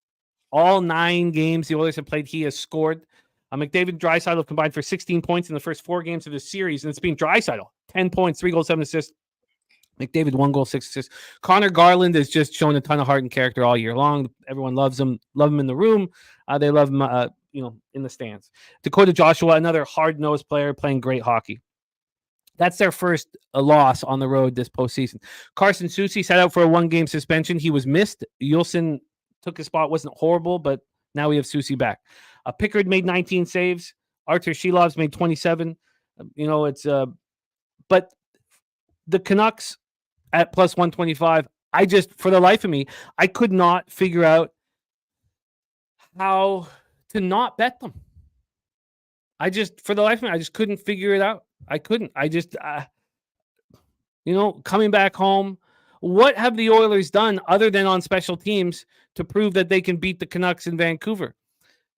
All 9 games the Oilers have played, he has scored. McDavid and Draisaitl have combined for 16 points in the first 4 games of the series, and it's been Draisaitl, 10 points, 3 goals, 7 assists. McDavid, 1 goal, 6 assists. Connor Garland has just shown a ton of heart and character all year long. Everyone loves him in the room. They love him, in the stands. Dakota Joshua, another hard-nosed player playing great hockey. That's their first loss on the road this postseason. Carson Soucy sat out for a 1-game suspension. He was missed. Yulson took his spot. Wasn't horrible, but now we have Soucy back. Pickard made 19 saves. Artur Shilovs made 27. But the Canucks at plus 125, for the life of me, I could not figure out how to not bet them. For the life of me, I just couldn't figure it out. I couldn't. Coming back home, what have the Oilers done other than on special teams to prove that they can beat the Canucks in Vancouver?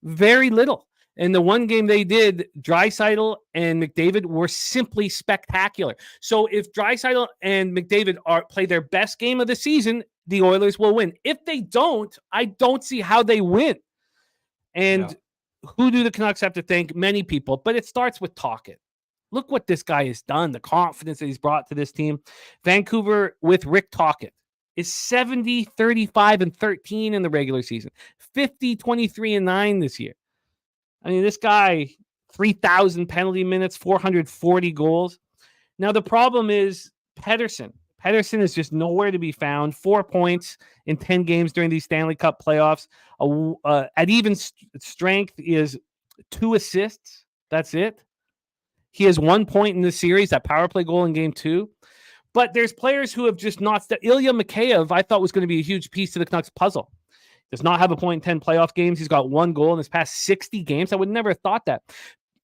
Very little. In the 1 game they did, Draisaitl and McDavid were simply spectacular. So if Draisaitl and McDavid play their best game of the season, the Oilers will win. If they don't, I don't see how they win. And who do the Canucks have to thank? Many people, but it starts with Tocchet. Look what this guy has done, the confidence that he's brought to this team. Vancouver with Rick Tocchet is 70, 35, and 13 in the regular season. 50, 23, and 9 this year. I mean, this guy, 3,000 penalty minutes, 440 goals. Now, the problem is Pettersson. Pettersson is just nowhere to be found. 4 points in 10 games during these Stanley Cup playoffs. At even strength is 2 assists. That's it. He has 1 point in the series, that power play goal in game 2. But there's players who have just not. Ilya Mikheyev, I thought was going to be a huge piece to the Canucks puzzle. Does not have a point in 10 playoff games. He's got 1 goal in his past 60 games. I would never have thought that.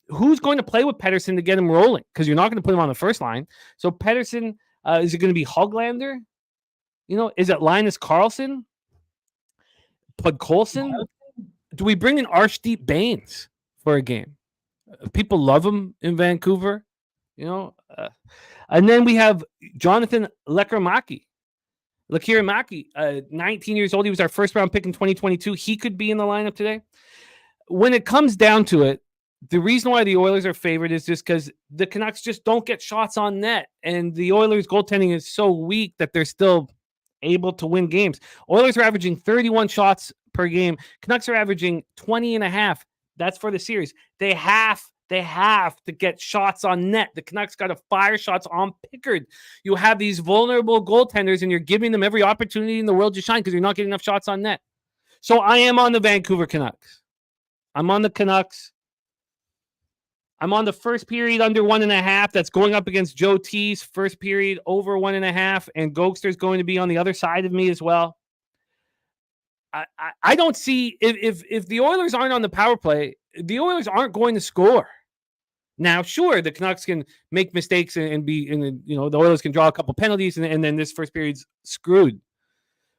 Who's going to play with Pettersson to get him rolling? Because you're not going to put him on the first line. So Pettersson, is it going to be Höglander? Is it Linus Karlsson? Podkolsson? Do we bring in Arshdeep Bains for a game? People love him in Vancouver, and then we have Jonathan Lekkerimäki, 19 years old. He was our first round pick in 2022. He could be in the lineup today. When it comes down to it, the reason why the Oilers are favored is just because the Canucks just don't get shots on net, and the Oilers goaltending is so weak that they're still able to win games. Oilers are averaging 31 shots per game. Canucks are averaging 20 and a half. That's for the series. They have to get shots on net. The Canucks got to fire shots on Pickard. You have these vulnerable goaltenders, and you're giving them every opportunity in the world to shine because you're not getting enough shots on net. So I am on the Vancouver Canucks. I'm on the Canucks. I'm on the first period under 1.5. That's going up against Joe T's first period over 1.5, and Gogster's going to be on the other side of me as well. I don't see if the Oilers aren't on the power play, the Oilers aren't going to score. Now, sure, the Canucks can make mistakes and the Oilers can draw a couple penalties and then this first period's screwed.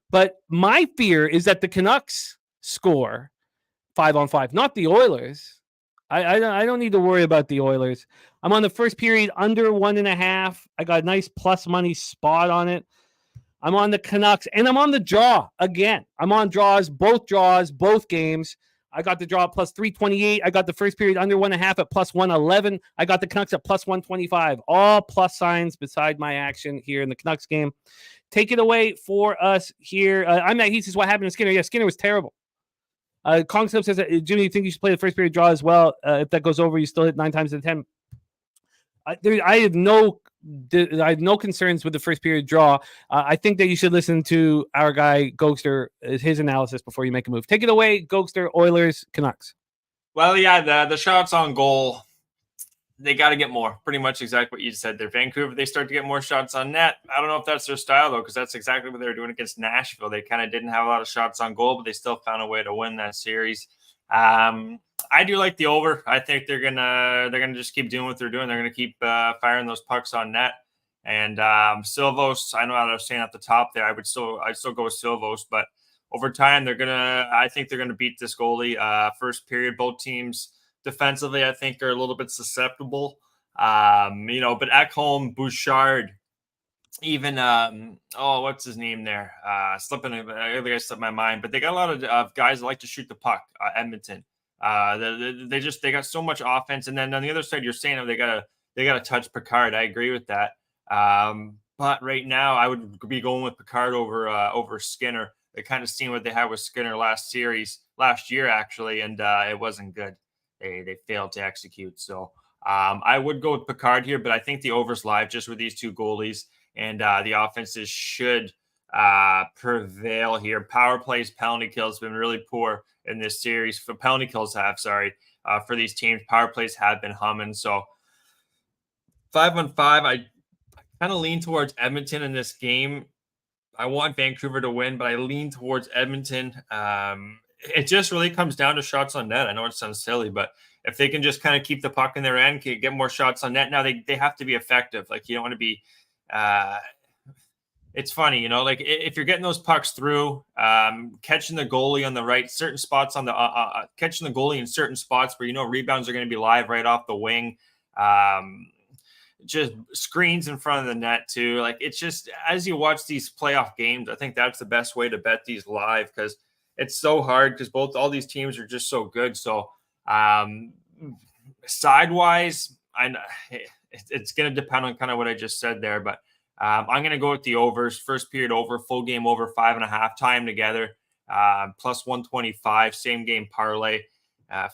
But my fear is that the Canucks score 5-on-5, not the Oilers. I don't need to worry about the Oilers. I'm on the first period under 1.5. I got a nice plus money spot on it. I'm on the Canucks, and I'm on the draw again. I'm on draws, both games. I got the draw at plus 328. I got the first period under 1.5 at plus 111. I got the Canucks at plus 125. All plus signs beside my action here in the Canucks game. Take it away for us here. I'm at He says, what happened to Skinner? Yeah, Skinner was terrible. Kongstub says, Jimmy, you think you should play the first period draw as well? If that goes over, you still hit 9 times out of 10. I have no concerns with the first period draw. I think that you should listen to our guy Gogster, his analysis before you make a move. Take it away, Gogster. Oilers, Canucks. Well, yeah, the shots on goal, they got to get more. Pretty much exactly what you said there. Vancouver, they start to get more shots on net. I don't know if that's their style, though, because that's exactly what they were doing against Nashville. They kind of didn't have a lot of shots on goal, but they still found a way to win that series. I do like the over. I think they're gonna just keep doing what they're doing. They're gonna keep firing those pucks on net. And Silvos, I know I was saying at the top there, I'd still go with Silvos, but over time I think they're gonna beat this goalie. First period, both teams defensively, I think, are a little bit susceptible. But at home, Bouchard, even what's his name there? I slipped my mind, but they got a lot of guys that like to shoot the puck. Edmonton, they got so much offense, and then on the other side, you're saying they gotta touch Picard. I agree with that. But right now, I would be going with Picard over Skinner. They kind of seen what they had with Skinner last year actually, and it wasn't good. They failed to execute. So I would go with Picard here, but I think the over's live just with these two goalies. And the offenses should prevail here. Power plays, penalty kills have been really poor in this series. For penalty kills for these teams. Power plays have been humming. So 5-on-5, I kind of lean towards Edmonton in this game. I want Vancouver to win, but I lean towards Edmonton. It just really comes down to shots on net. I know it sounds silly, but if they can just kind of keep the puck in their end, get more shots on net. Now they have to be effective. Like, you don't want to be it's funny, like if you're getting those pucks through, catching the goalie on the right, certain spots on the catching the goalie in certain spots where rebounds are going to be live right off the wing, just screens in front of the net too. Like, it's just, as you watch these playoff games, I think that's the best way to bet these live, because it's so hard because all these teams are just so good. So sidewise, it's going to depend on kind of what I just said there, but I'm going to go with the overs. First period over, full game over, 5.5, tie them together, plus 125, same game parlay.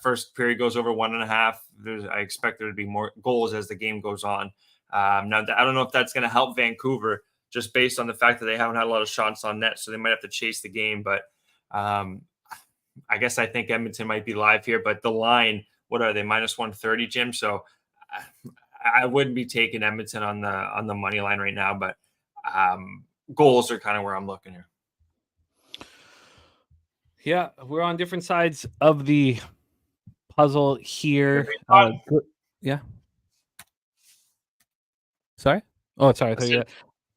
First period goes over 1.5. I expect there to be more goals as the game goes on. Now, I don't know if that's going to help Vancouver just based on the fact that they haven't had a lot of shots on net, so they might have to chase the game. But I guess I think Edmonton might be live here. But the line, what are they, minus 130, Jim? So I wouldn't be taking Edmonton on the money line right now, but goals are kind of where I'm looking here. Yeah, we're on different sides of the puzzle here. Yeah. Sorry? Oh, sorry.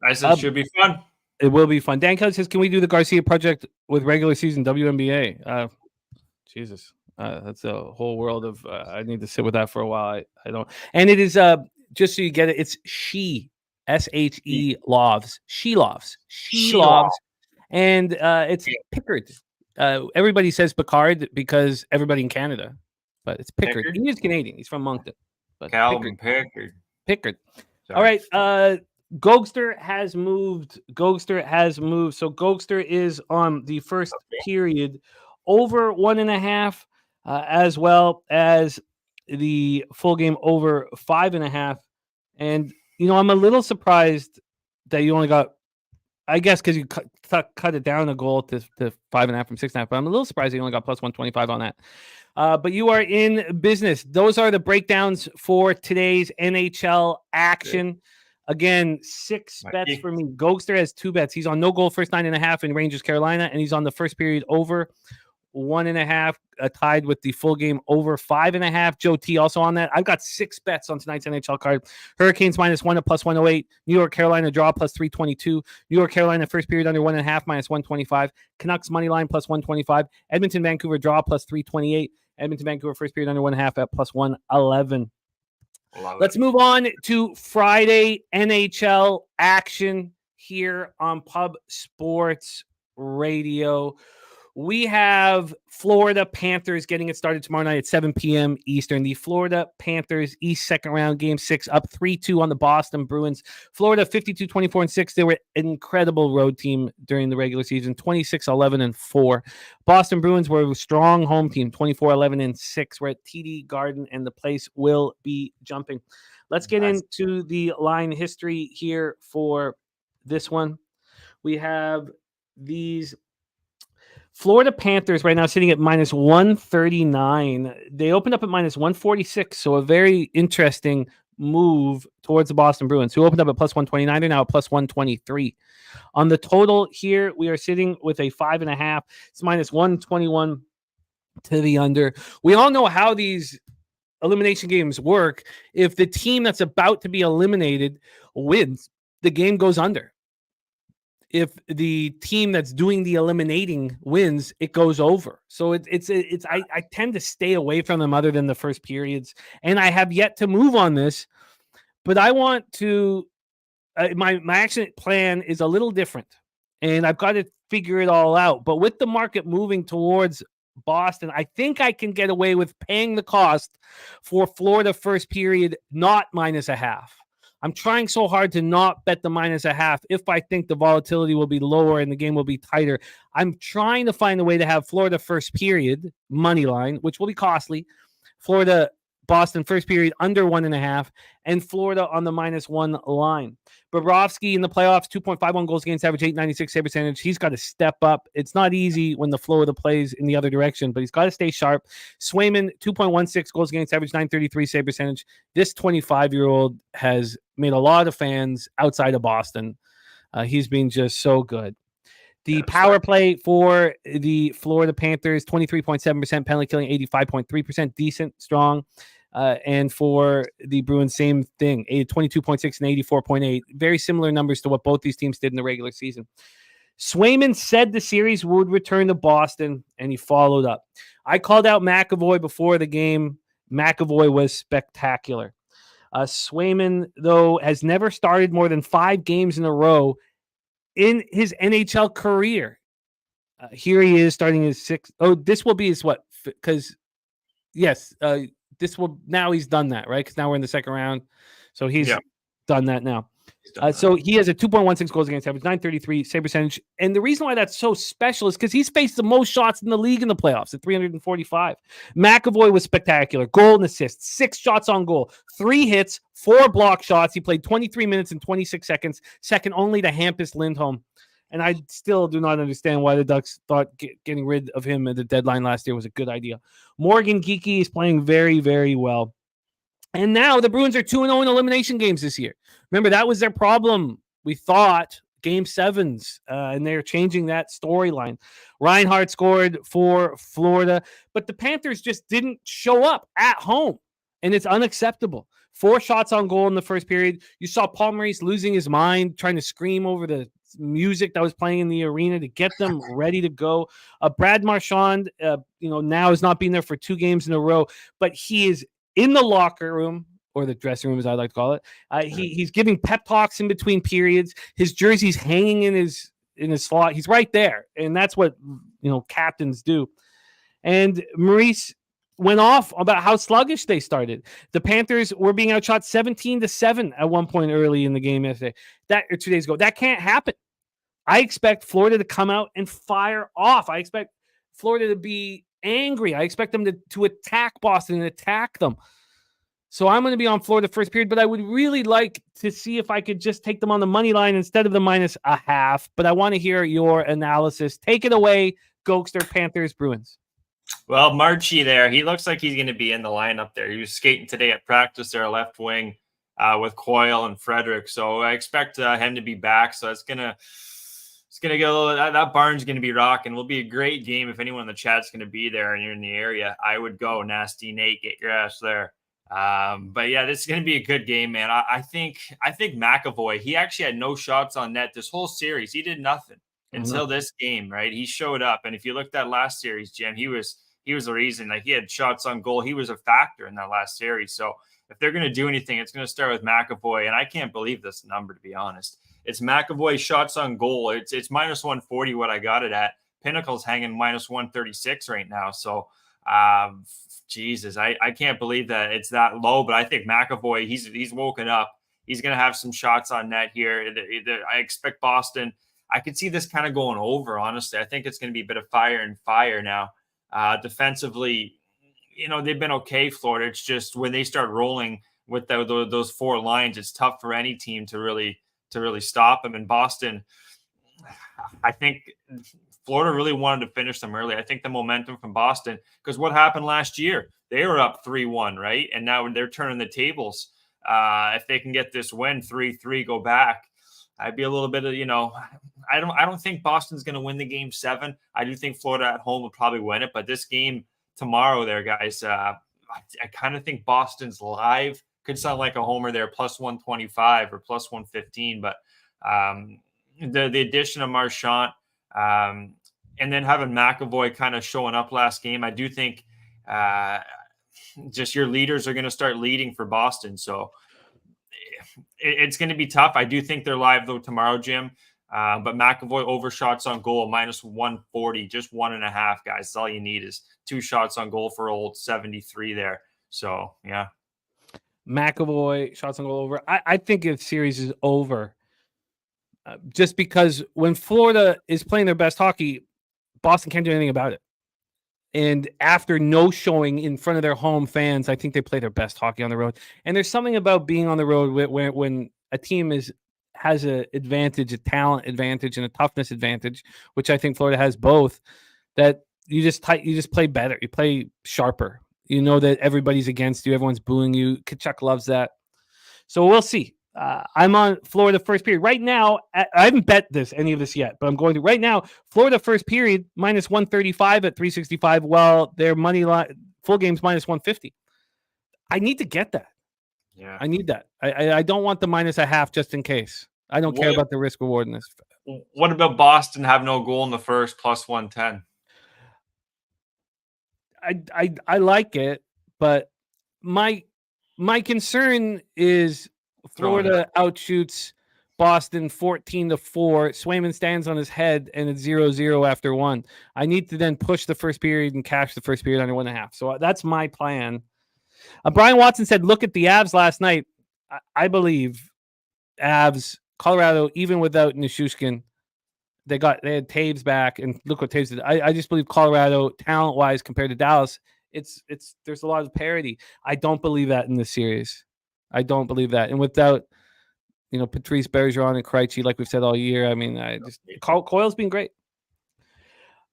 I said it should be fun. It will be fun. Dan Kelly says, can we do the Garcia project with regular season WNBA? Jesus. That's a whole world of I need to sit with that for a while. I don't. And it is just so you get it, it's she SHE Loves. She Loves. She Loves. And it's Pickard. Everybody says Picard because everybody in Canada, but it's Pickard. He is Canadian. He's from Moncton. But Calvin Pickard. All right. Gogster has moved. So Gogster is on the first period over 1.5, as well as the full game over 5.5. And, I'm a little surprised that you only got, I guess, because you cut it down a goal to 5.5 from 6.5. But I'm a little surprised you only got plus 125 on that. But you are in business. Those are the breakdowns for today's NHL action. Again, 6 bets for me. Gogster has 2 bets. He's on no goal first 9.5 in Rangers Carolina, and he's on the first period over 1.5, tied with the full game over 5.5. Joe T also on that. I've got 6 bets on tonight's NHL card. Hurricanes -1 at plus 108. New York Carolina draw plus 322. New York Carolina first period under 1.5 minus 125. Canucks money line plus 125. Edmonton Vancouver draw plus 328. Edmonton Vancouver first period under 1.5 at plus 111. Let's move on to Friday NHL action here on Pub Sports Radio. We have Florida Panthers getting it started tomorrow night at 7 p.m. Eastern. The Florida Panthers East second round game 6 up 3-2 on the Boston Bruins. Florida 52-24-6. They were an incredible road team during the regular season, 26-11-4. Boston Bruins were a strong home team, 24-11-6. We're at TD Garden, and the place will be jumping. Let's get into the line history here for this one. We have these Florida Panthers right now sitting at minus 139. They opened up at minus 146, so a very interesting move towards the Boston Bruins, who opened up at plus 129. They're now at plus 123. On the total here, we are sitting with a 5.5. It's minus 121 to the under. We all know how these elimination games work. If the team that's about to be eliminated wins, the game goes under. If the team that's doing the eliminating wins, it goes over. So I tend to stay away from them other than the first periods. And I have yet to move on this, but I want to, my action plan is a little different and I've got to figure it all out. But with the market moving towards Boston, I think I can get away with paying the cost for Florida first period, not minus a half. I'm trying so hard to not bet the minus a half if I think the volatility will be lower and the game will be tighter. I'm trying to find a way to have Florida first period money line, which will be costly. Florida Boston first period under 1.5, and Florida on the -1 line. Bobrovsky in the playoffs, 2.51 goals against average, 896 save percentage. He's got to step up. It's not easy when the flow of the plays in the other direction, but he's got to stay sharp. Swayman, 2.16 goals against average, 933 save percentage. This 25-year-old has made a lot of fans outside of Boston. He's been just so good. The power play for the Florida Panthers, 23.7%, penalty killing, 85.3%, decent, strong. And for the Bruins, same thing, 22.6 and 84.8. Very similar numbers to what both these teams did in the regular season. Swayman said the series would return to Boston, and he followed up. I called out McAvoy before the game. McAvoy was spectacular. Swayman, though, has never started more than 5 games in a row in his NHL career. Here he is starting his 6th. Oh, this will be his what? Because, yes, this will, now he's done that, right? Because now we're in the second round. So he's done that now. So he has a 2.16 goals against average, 933 save percentage. And the reason why that's so special is because he's faced the most shots in the league in the playoffs at 345. McAvoy was spectacular. Goal and assist, 6 shots on goal, 3 hits, 4 block shots. He played 23 minutes and 26 seconds, second only to Hampus Lindholm. And I still do not understand why the Ducks thought getting rid of him at the deadline last year was a good idea. Morgan Geekie is playing very, very well. And now the Bruins are 2-0 in elimination games this year. Remember, that was their problem. We thought game 7s, and they're changing that storyline. Reinhart scored for Florida, but the Panthers just didn't show up at home, and it's unacceptable. 4 shots on goal in the first period. You saw Paul Maurice losing his mind, trying to scream over the music that was playing in the arena to get them ready to go. Brad Marchand, now has not been there for 2 games in a row, but he is in the locker room, or the dressing room, as I like to call it. He's giving pep talks in between periods. His jersey's hanging in his slot. He's right there, and that's what captains do. And Maurice went off about how sluggish they started. The Panthers were being outshot 17-7 at one point early in the game yesterday. 2 days ago. That can't happen. I expect Florida to come out and fire off. I expect Florida to be angry. I expect them to attack Boston and attack them. So I'm going to be on Florida first period, but I would really like to see if I could just take them on the money line instead of the -0.5. But I want to hear your analysis. Take it away, Gogster, Panthers, Bruins. Well, Marchie there, he looks like he's going to be in the lineup there. He was skating today at practice there, left wing with Coyle and Frederick. So I expect him to be back. So it's going to get a little, that barn's going to be rocking. It'll be a great game if anyone in the chat's going to be there and you're in the area. I would go. Nasty Nate, get your ass there. But yeah, this is going to be a good game, man. I think McAvoy, he actually had no shots on net this whole series. He did nothing until this game, right? He showed up. And if you looked at last series, Jim, he was the reason. Like, he had shots on goal. He was a factor in that last series. So if they're going to do anything, it's going to start with McAvoy. And I can't believe this number, to be honest. It's McAvoy shots on goal. It's -140 what I got it at. Pinnacle's hanging -136 right now. So, Jesus, I can't believe that it's that low. But I think McAvoy, he's woken up. He's going to have some shots on net here. I expect Boston. I could see this kind of going over, honestly. I think it's going to be a bit of fire and fire now. Defensively, they've been okay, Florida. It's just when they start rolling with those 4 lines, it's tough for any team to really stop them. In Boston, I think Florida really wanted to finish them early. I think the momentum from Boston, because what happened last year, they were up 3-1, right? And now they're turning the tables. If they can get this win, 3-3, go back, I'd be a little bit of, I don't think Boston's going to win the game 7. I do think Florida at home will probably win it, but this game tomorrow there, guys, I kind of think Boston's live. Could sound like a homer there, +125 or +115, but the addition of Marchand and then having McAvoy kind of showing up last game, I do think just your leaders are going to start leading for Boston. So it's going to be tough. I do think they're live though tomorrow, Jim. But McAvoy overshots on goal, -140, just 1.5, guys. That's all you need is 2 shots on goal for old 73 there. So, yeah. McAvoy, shots on goal over. I think the series is over just because when Florida is playing their best hockey, Boston can't do anything about it. And after no showing in front of their home fans, I think they play their best hockey on the road. And there's something about being on the road when a team has an advantage, a talent advantage, and a toughness advantage, which I think Florida has both, that you just play better. You play sharper. You know that everybody's against you. Everyone's booing you. Kachuk loves that. So we'll see. I'm on Florida first period. Right now, I haven't bet any of this yet, but I'm going to. Right now, Florida first period, -135 at 365, while their money line, full game's -150. I need to get that. Yeah, I need that. I don't want the -0.5 just in case. I don't care about the risk reward in this. What about Boston have no goal in the first, +110? I like it, but my concern is Florida outshoots Boston 14-4. Swayman stands on his head and it's 0-0 after 1. I need to then push the first period and cash the first period under 1.5. So that's my plan. Brian Watson said, look at the Avs last night. I believe Avs, Colorado, even without Nichushkin, they had Taves back, and look what Taves did. I just believe Colorado, talent wise, compared to Dallas, there's a lot of parity. I don't believe that in this series. I don't believe that, and without Patrice Bergeron and Krejci, like we've said all year, I mean, Coyle's been great.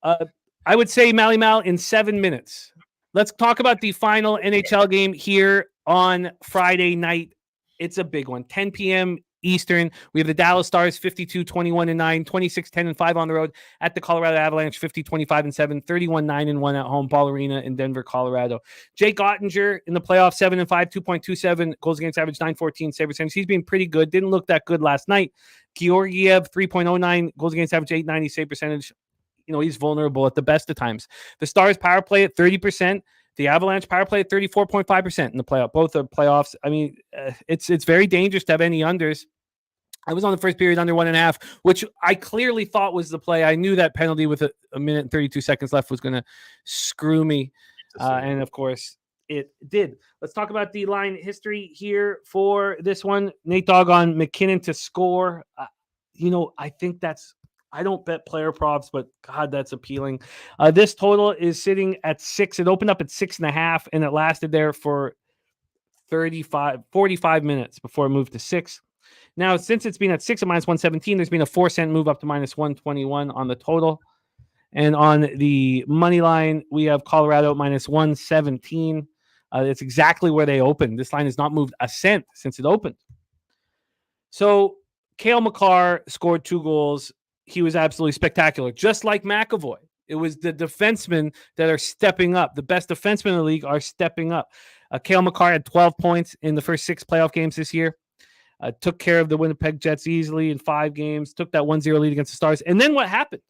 I would say Mally Mal in 7 minutes. Let's talk about the final NHL game here on Friday night. It's a big one. 10 p.m. Eastern. We have the Dallas Stars 52-21-9, 26-10-5 on the road at the Colorado Avalanche 50-25-7, 31-9-1 at home, Ball Arena in Denver, Colorado. Jake Ottinger in the playoffs 7-5, 2.27 goals against average, 9.14 save percentage. He's been pretty good. Didn't look that good last night. Georgiev 3.09 goals against average, 8.90 save percentage. He's vulnerable at the best of times. The Stars power play at 30%. The Avalanche power play at 34.5% in the playoff. Both are playoffs. I mean, it's very dangerous to have any unders. I was on the first period under 1.5, which I clearly thought was the play. I knew that penalty with a minute and 32 seconds left was going to screw me. And of course, it did. Let's talk about the line history here for this one. Nate Dogg on McKinnon to score. I think I don't bet player props, but God, that's appealing. This total is sitting at 6. It opened up at 6.5, and it lasted there for 45 minutes before it moved to 6. Now, since it's been at 6 at -117, there's been a 4-cent move up to -121 on the total. And on the money line, we have Colorado -117. It's exactly where they opened. This line has not moved a cent since it opened. So, Cale Makar scored 2 goals. He was absolutely spectacular, just like McAvoy. It was the defensemen that are stepping up. The best defensemen in the league are stepping up. Cale Makar had 12 points in the first 6 playoff games this year. Took care of the Winnipeg Jets easily in 5 games. Took that 1-0 lead against the Stars. And then what happened?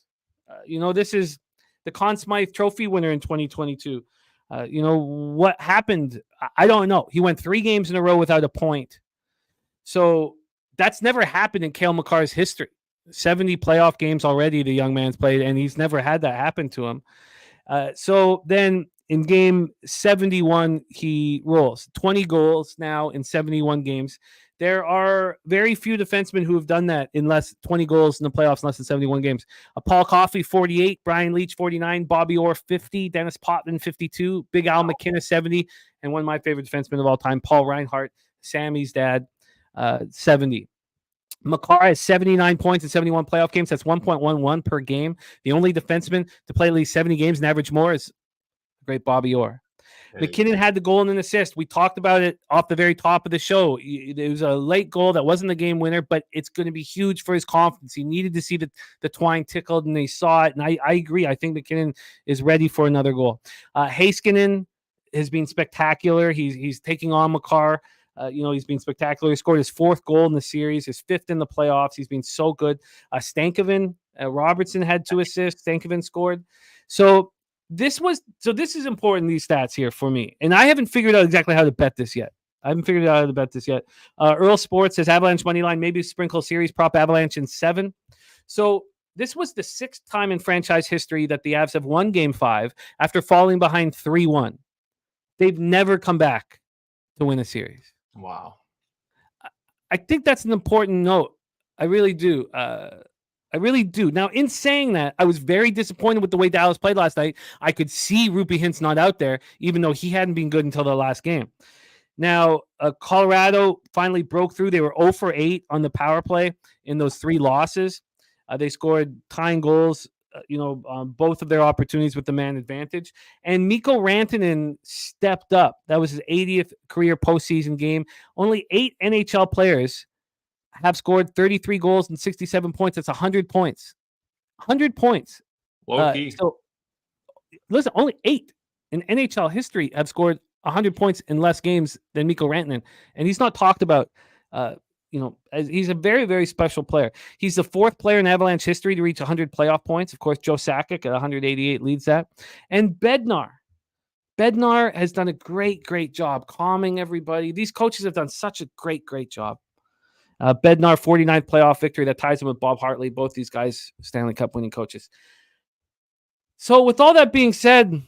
This is the Conn Smythe Trophy winner in 2022. What happened? I don't know. He went 3 games in a row without a point. So that's never happened in Cale Makar's history. 70 playoff games already the young man's played, and he's never had that happen to him. So then in game 71, he rolls 20 goals now in 71 games. There are very few defensemen who have done that in 20 goals in the playoffs in less than 71 games. Paul Coffey, 48, Brian Leetch, 49, Bobby Orr, 50, Dennis Potvin, 52, Big Al McKinnon, 70, and one of my favorite defensemen of all time, Paul Reinhart, Sammy's dad, 70. Makar has 79 points in 71 playoff games. That's 1.11 per game. The only defenseman to play at least 70 games and average more is the great Bobby Orr. McKinnon had the goal and an assist. We talked about it off the very top of the show. It was a late goal that wasn't the game winner, but it's going to be huge for his confidence. He needed to see the twine tickled, and he saw it. And I agree. I think McKinnon is ready for another goal. Heiskanen has been spectacular. He's taking on Makar. He's been spectacular. He scored his 4th goal in the series, his 5th in the playoffs. He's been so good. Stankoven, Robertson had 2 assists. Stankoven scored. So this is important, these stats here for me. And I haven't figured out exactly how to bet this yet. Earl Sports says Avalanche money line, maybe sprinkle series prop Avalanche in 7. So this was the 6th time in franchise history that the Avs have won Game 5 after falling behind 3-1. They've never come back to win a series. Wow. I think that's an important note. I really do. Now, in saying that, I was very disappointed with the way Dallas played last night. I could see Rupee Hintz not out there, even though he hadn't been good until the last game. Now, Colorado finally broke through. They were 0 for 8 on the power play in those 3 losses. They scored tying goals, both of their opportunities with the man advantage. And Mikko Rantanen stepped up. That was his 80th career postseason game. Only 8 NHL players have scored 33 goals and 67 points. That's 100 points. 100 points. So, listen, only 8 in NHL history have scored 100 points in less games than Mikko Rantanen. And he's not talked about, as he's a very, very special player. He's the 4th player in Avalanche history to reach 100 playoff points. Of course, Joe Sakic at 188 leads that. And Bednar has done a great, great job calming everybody. These coaches have done such a great, great job. Bednar, 49th playoff victory that ties him with Bob Hartley. Both these guys, Stanley Cup winning coaches. So with all that being said,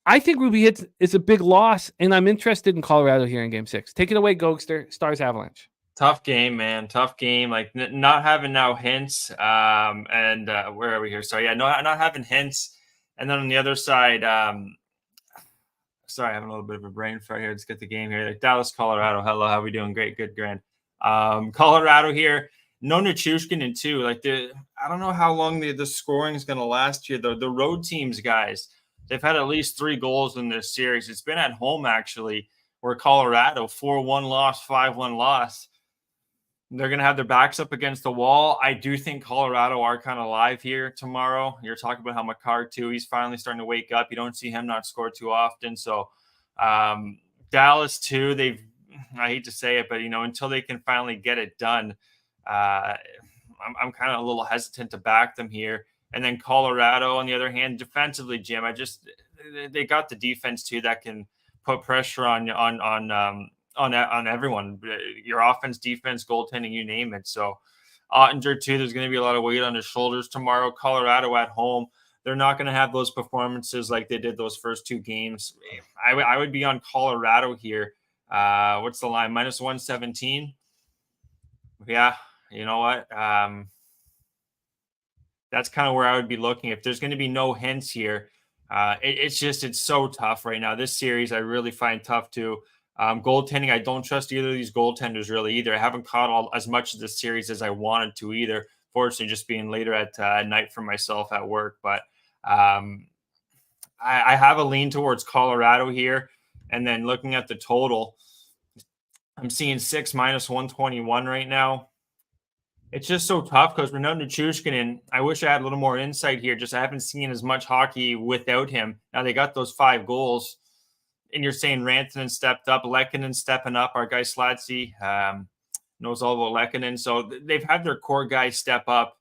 I think Ruby Hits is a big loss, and I'm interested in Colorado here in Game 6. Take it away, Gogster. Stars Avalanche. Tough game, man. Tough game. Like not having now Hints. And where are we here? Sorry, yeah, not having Hints. And then on the other side, sorry, having a little bit of a brain fart here. Let's get the game here. Like Dallas, Colorado. Hello, how we doing? Great, good, grand. Colorado here. No Nichushkin in two. Like I don't know how long the scoring is going to last here. The road teams, guys, they've had at least 3 goals in this series. It's been at home actually, where Colorado 4-1 loss, 5-1 loss. They're going to have their backs up against the wall. I do think Colorado are kind of live here tomorrow. You're talking about how McCarr, too, he's finally starting to wake up. You don't see him not score too often. So Dallas, too, I hate to say it, but, until they can finally get it done, I'm kind of a little hesitant to back them here. And then Colorado, on the other hand, defensively, Jim, they got the defense, too, that can put pressure on everyone, your offense, defense, goaltending, you name it. So Ottinger too, there's going to be a lot of weight on his shoulders tomorrow. Colorado at home, they're not going to have those performances like they did those first 2 games. I would be on Colorado here. What's the line? -117. Yeah, you know what? That's kind of where I would be looking. If there's going to be no Hints here, it's so tough right now. This series I really find tough too. Goaltending, I don't trust either of these goaltenders really either. I haven't caught as much of the series as I wanted to either. Fortunately, just being later at night for myself at work. But I have a lean towards Colorado here. And then looking at the total, I'm seeing 6 -121 right now. It's just so tough because Renaud Nichushkin, I wish I had a little more insight here. Just I haven't seen as much hockey without him. Now they got those 5 goals. And you're saying Rantanen stepped up, Lehkonen stepping up. Our guy Slatsy knows all about Lehkonen. So they've had their core guys step up.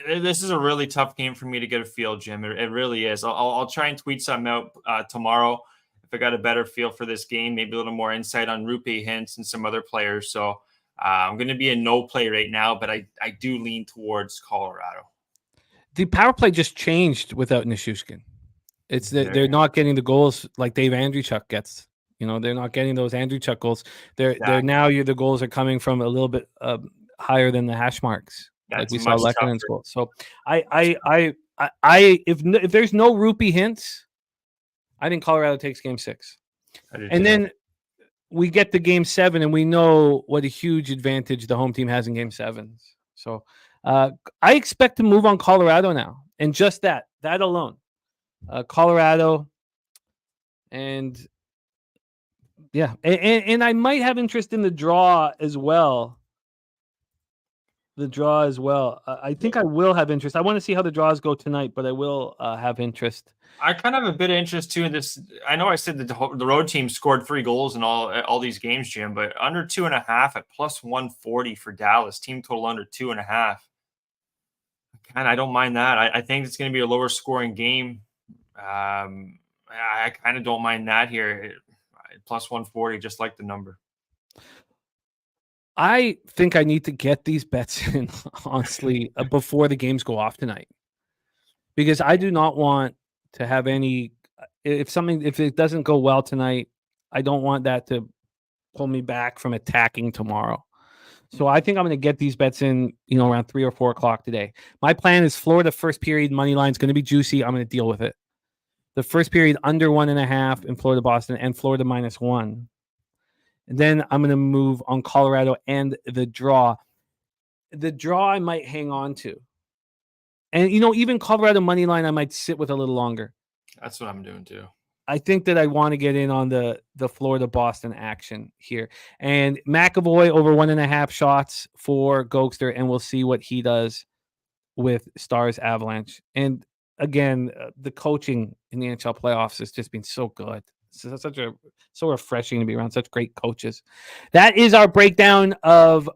This is a really tough game for me to get a feel, Jim. It really is. I'll try and tweet something out tomorrow if I got a better feel for this game, maybe a little more insight on Rupe Hintz and some other players. So I'm going to be a no play right now, but I do lean towards Colorado. The power play just changed without Nichushkin. It's that they're not getting the goals like Dave Andreychuk gets. They're not getting those Andreychuk goals. They're now the goals are coming from a little bit higher than the hash marks, like we saw Lehkonen's goals. So if there's no Rupe Hintz, I think Colorado takes Game 6, and then we get to Game 7, and we know what a huge advantage the home team has in Game 7s. So I expect to move on Colorado now, and just that alone. Colorado, and yeah, and I might have interest in the draw as well. I think I will have interest. I want to see how the draws go tonight, but I will have interest. I kind of have a bit of interest too in this. I know I said that the road team scored 3 goals in all these games, Jim, but under 2.5 at +140 for Dallas. Team total under 2.5. I don't mind that. I think it's going to be a lower scoring game. I kind of don't mind that here. +140, just like the number. I think I need to get these bets in, honestly, before the games go off tonight, because I do not want to have any. If it doesn't go well tonight, I don't want that to pull me back from attacking tomorrow. So I think I'm going to get these bets in, around 3 or 4 o'clock today. My plan is Florida first period money line is going to be juicy. I'm going to deal with it. The first period under 1.5 in Florida, Boston, and Florida -1. And then I'm going to move on Colorado and the draw. The draw I might hang on to. And, even Colorado money line, I might sit with a little longer. That's what I'm doing too. I think that I want to get in on the Florida Boston action here. And McAvoy over 1.5 shots for Gogster, and we'll see what he does with Stars Avalanche. And again, the coaching in the NHL playoffs has just been so good. So refreshing to be around such great coaches. That is our breakdown of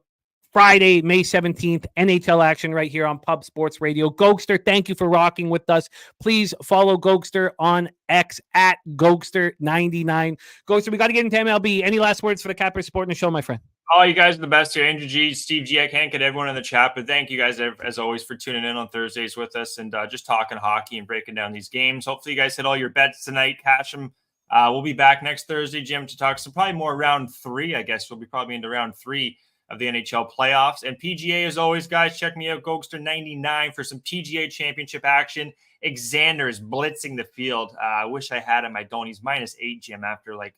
Friday, May 17th, NHL action right here on Pub Sports Radio. Gogster, thank you for rocking with us. Please follow Gogster on X at Gogster99. Gogster, we got to get into MLB. Any last words for the Cappers supporting the show, my friend? Oh, you guys are the best here. Andrew G, Steve G. I can't get everyone in the chat, but thank you guys, as always, for tuning in on Thursdays with us and just talking hockey and breaking down these games. Hopefully, you guys hit all your bets tonight, cash them. We'll be back next Thursday, Jim, to talk some probably more round 3. I guess we'll be probably into round 3 of the NHL playoffs. And PGA, as always, guys, check me out, Gogster99, for some PGA championship action. Xander is blitzing the field. I wish I had him. I don't. He's -8, Jim, after like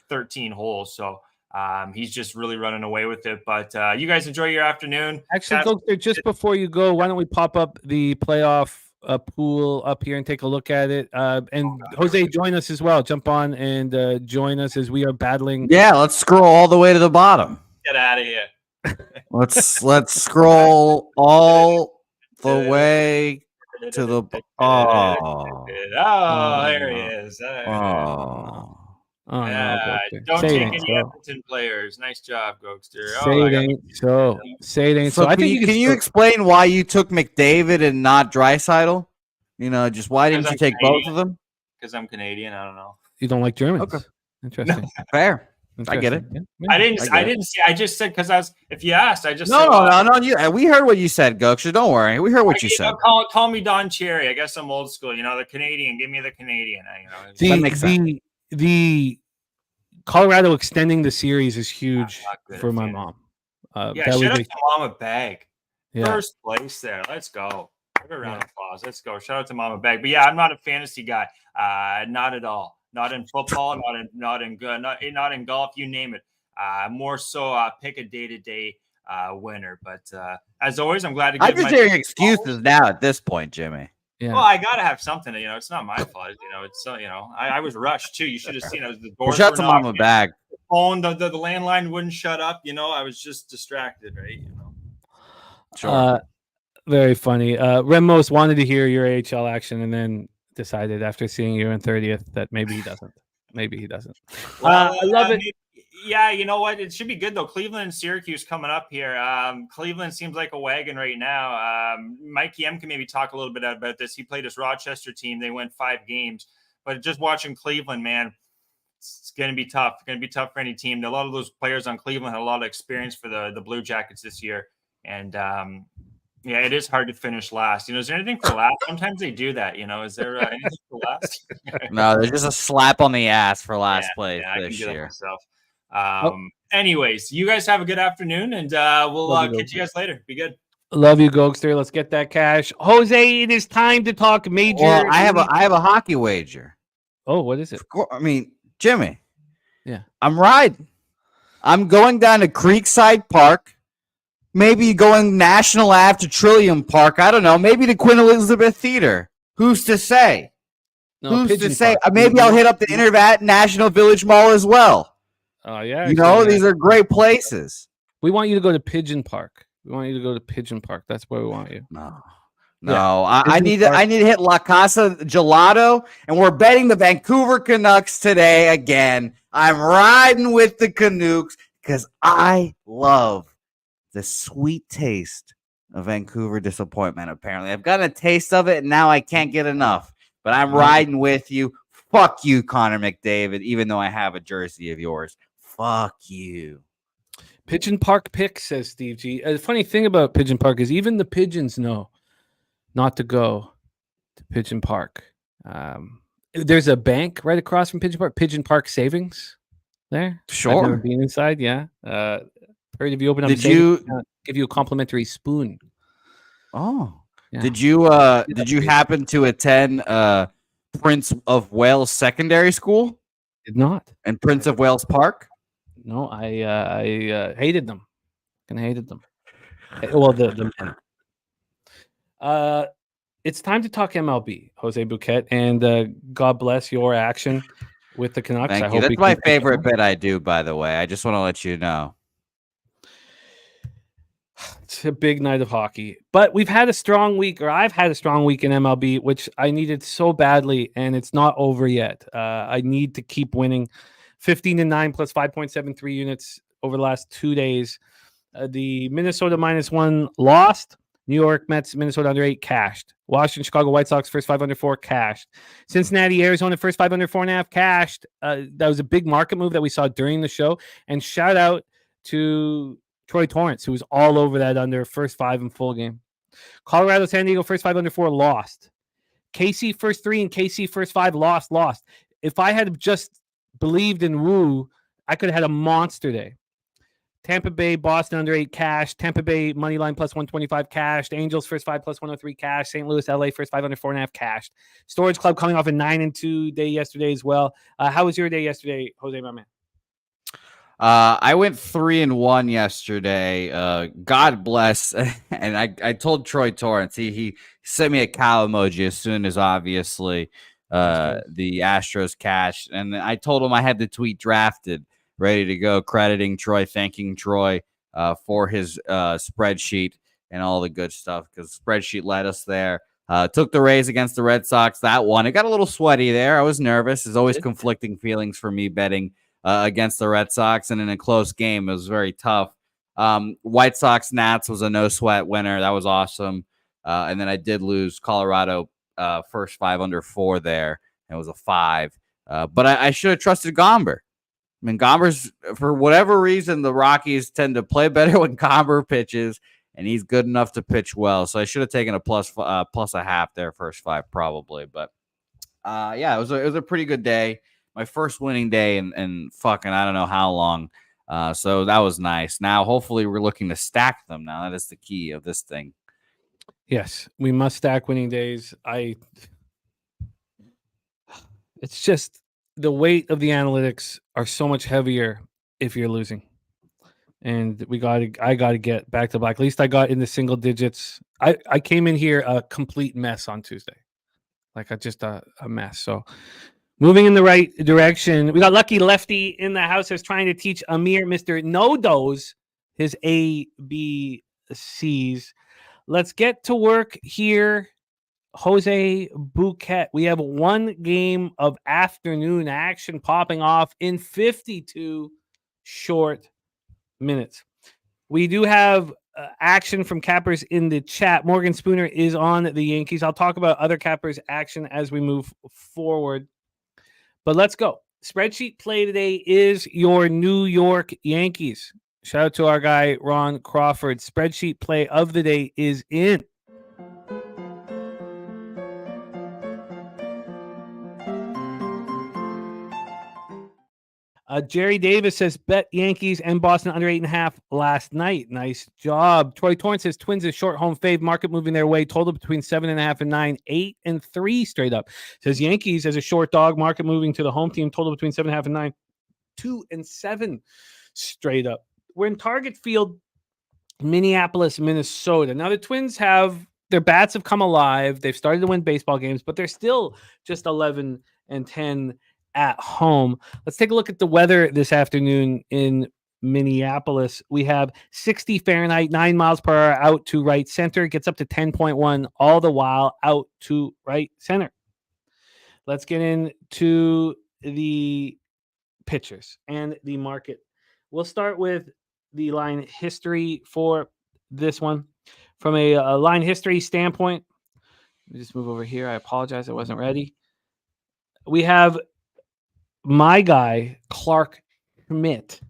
13 holes. So he's just really running away with it. But you guys enjoy your afternoon. Actually, Gogster, just before you go, why don't we pop up the playoff pool up here and take a look at it? And Jose, join us as well. Jump on and join us as we are battling. Yeah, let's scroll all the way to the bottom. Get out of here. Let's scroll all the way to the there he is. Oh, yeah, no, don't say take it any ain't Edmonton players. Nice job, Gogster. so. Say it ain't so. Say it ain't so. So I can think you explain why you took McDavid and not Draisaitl? You know, just why didn't you take both of them? Because I'm Canadian. I don't know. You don't like Germans. Okay. Interesting. Fair. I get it. Yeah. I didn't see. I just said because I was. If you asked, I just No. said, We heard what you said, Gokster. Don't worry. We heard what you said. Call me Don Cherry. I guess I'm old school. You know, the Canadian. Give me the Canadian. That makes sense. The Colorado extending the series is huge for my mom. Yeah, shout out to Mama Bag. Yeah. First place there. Let's go. Give a round of applause. Let's go. Shout out to Mama Bag. But yeah, I'm not a fantasy guy. Not at all. Not in football. not in golf. You name it. More so pick a day-to-day winner. But as always, I'm glad to give I'm just hearing excuses now at this point, Jimmy. Yeah. Well, I gotta have something. You know, it's not my fault. You know, it's I was rushed too. You should have seen. The doors Shut were to knocking. Mama Bag. The phone, the landline wouldn't shut up. You know, I was just distracted, right? You know. Sure. Very funny. Remos wanted to hear your AHL action and then decided after seeing you in 30th that maybe he doesn't. Well, I love it. Yeah, you know what? It should be good though. Cleveland and Syracuse coming up here. Cleveland seems like a wagon right now. Mikey M can maybe talk a little bit about this. He played his Rochester team. They went 5 games. But just watching Cleveland, man, it's going to be tough. It's going to be tough for any team. A lot of those players on Cleveland had a lot of experience for the Blue Jackets this year. And, yeah, it is hard to finish last. You know, is there anything for last? Sometimes they do that. You know, is there anything for last? No, there's just a slap on the ass for last place this year. Anyways, you guys have a good afternoon, and we'll catch you guys later. Be good. Love you, Gogster. Let's get that cash. Jose, it is time to talk major. Well, I have a hockey wager. Oh, what is it? I mean, Jimmy. Yeah. I'm riding. I'm going down to Creekside Park. Maybe going National Ave to Trillium Park. I don't know. Maybe to Queen Elizabeth Theater. Who's to say? Who's to say? Maybe I'll hit up the Intervat National Village Mall as well. Oh, yeah. You know, these are great places. We want you to go to Pigeon Park. That's where we want you. No. I need to hit La Casa Gelato, and we're betting the Vancouver Canucks today again. I'm riding with the Canucks because I love the sweet taste of Vancouver disappointment. Apparently, I've gotten a taste of it, and now I can't get enough. But I'm riding with you. Fuck you, Connor McDavid. Even though I have a jersey of yours, fuck you. Pigeon Park pick, says Steve G. The funny thing about Pigeon Park is even the pigeons know not to go to Pigeon Park. There's a bank right across from Pigeon Park Savings. There, sure. I've never been inside. Yeah, heard if you open up, give you a complimentary spoon. Oh, yeah. Did you happen to attend Prince of Wales Secondary School? Did not. And Prince of Wales Park? No, I hated them. I hated them. Well, the men. It's time to talk MLB, Jose Bouquet, and God bless your action with the Canucks. Thank you. That's my favorite bit I do, by the way. I just want to let you know. It's a big night of hockey, but we've had a strong week, or I've had a strong week in MLB, which I needed so badly, and it's not over yet. I need to keep winning. 15-9 plus 5.73 units over the last 2 days. The Minnesota -1 lost. New York Mets, Minnesota under 8 cashed. Washington, Chicago White Sox first 5 under 4 cashed. Cincinnati, Arizona first 5 under 4.5 cashed. That was a big market move that we saw during the show. And shout out to Troy Torrence, who was all over that under first 5 in full game. Colorado, San Diego, first 5 under 4 lost. KC first 3 and KC first 5 lost. If I had just believed in Woo, I could have had a monster day. Tampa Bay, Boston under 8 cash. Tampa Bay money line plus 125 cashed. Angels first 5 plus 103 cash. St. Louis, LA first 5 under 4.5 cashed. Storage Club coming off a 9-2 day yesterday as well. How was your day yesterday, Jose, my man? I went 3-1 yesterday. God bless. And I told Troy Torrence, he sent me a cow emoji as soon as obviously the Astros cashed. And I told him I had the tweet drafted, ready to go, crediting Troy, thanking Troy for his spreadsheet and all the good stuff, because spreadsheet led us there. Took the Rays against the Red Sox. That one, it got a little sweaty there. I was nervous. There's always conflicting feelings for me betting against the Red Sox, and in a close game, it was very tough. White Sox Nats was a no sweat winner. That was awesome. And then I did lose Colorado first 5 under 4 there. It was a 5. But I should have trusted Gomber. I mean, Gomber's, for whatever reason, the Rockies tend to play better when Gomber pitches, and he's good enough to pitch well. So I should have taken a plus a half there, first 5 probably. But yeah, it was a pretty good day. My first winning day in fucking I don't know how long. So that was nice. Now, hopefully, we're looking to stack them. Now, that is the key of this thing. Yes, we must stack winning days. It's just the weight of the analytics are so much heavier if you're losing. And I got to get back to black. At least I got in the single digits. I came in here a complete mess on Tuesday. Like just a mess. So moving in the right direction. We got Lucky Lefty in the house who's trying to teach Amir, Mr. No-Dos, his ABCs. Let's get to work here. Jose Bouquet. We have one game of afternoon action popping off in 52 short minutes. We do have action from cappers in the chat. Morgan Spooner is on the Yankees. I'll talk about other cappers action as we move forward. But let's go. Spreadsheet play today is your New York Yankees. Shout out to our guy, Ron Crawford. Spreadsheet play of the day is in. Jerry Davis says, bet Yankees and Boston under 8.5 last night. Nice job. Troy Torrence says, Twins is short home fave. Market moving their way. Total between 7.5 and 9. 8-3 straight up. Says Yankees as a short dog. Market moving to the home team. Total between 7.5 and 9. 2-7 straight up. We're in Target Field, Minneapolis, Minnesota. Now the Twins their bats have come alive. They've started to win baseball games, but they're still just 11-10 at home. Let's take a look at the weather this afternoon in Minneapolis. We have 60 Fahrenheit, 9 miles per hour out to right center. It gets up to 10.1 all the while out to right center. Let's get into the pitchers and the market. We'll start with the line history for this one. From a line history standpoint, let me just move over here. I apologize. I wasn't ready. We have my guy, Clark Schmidt.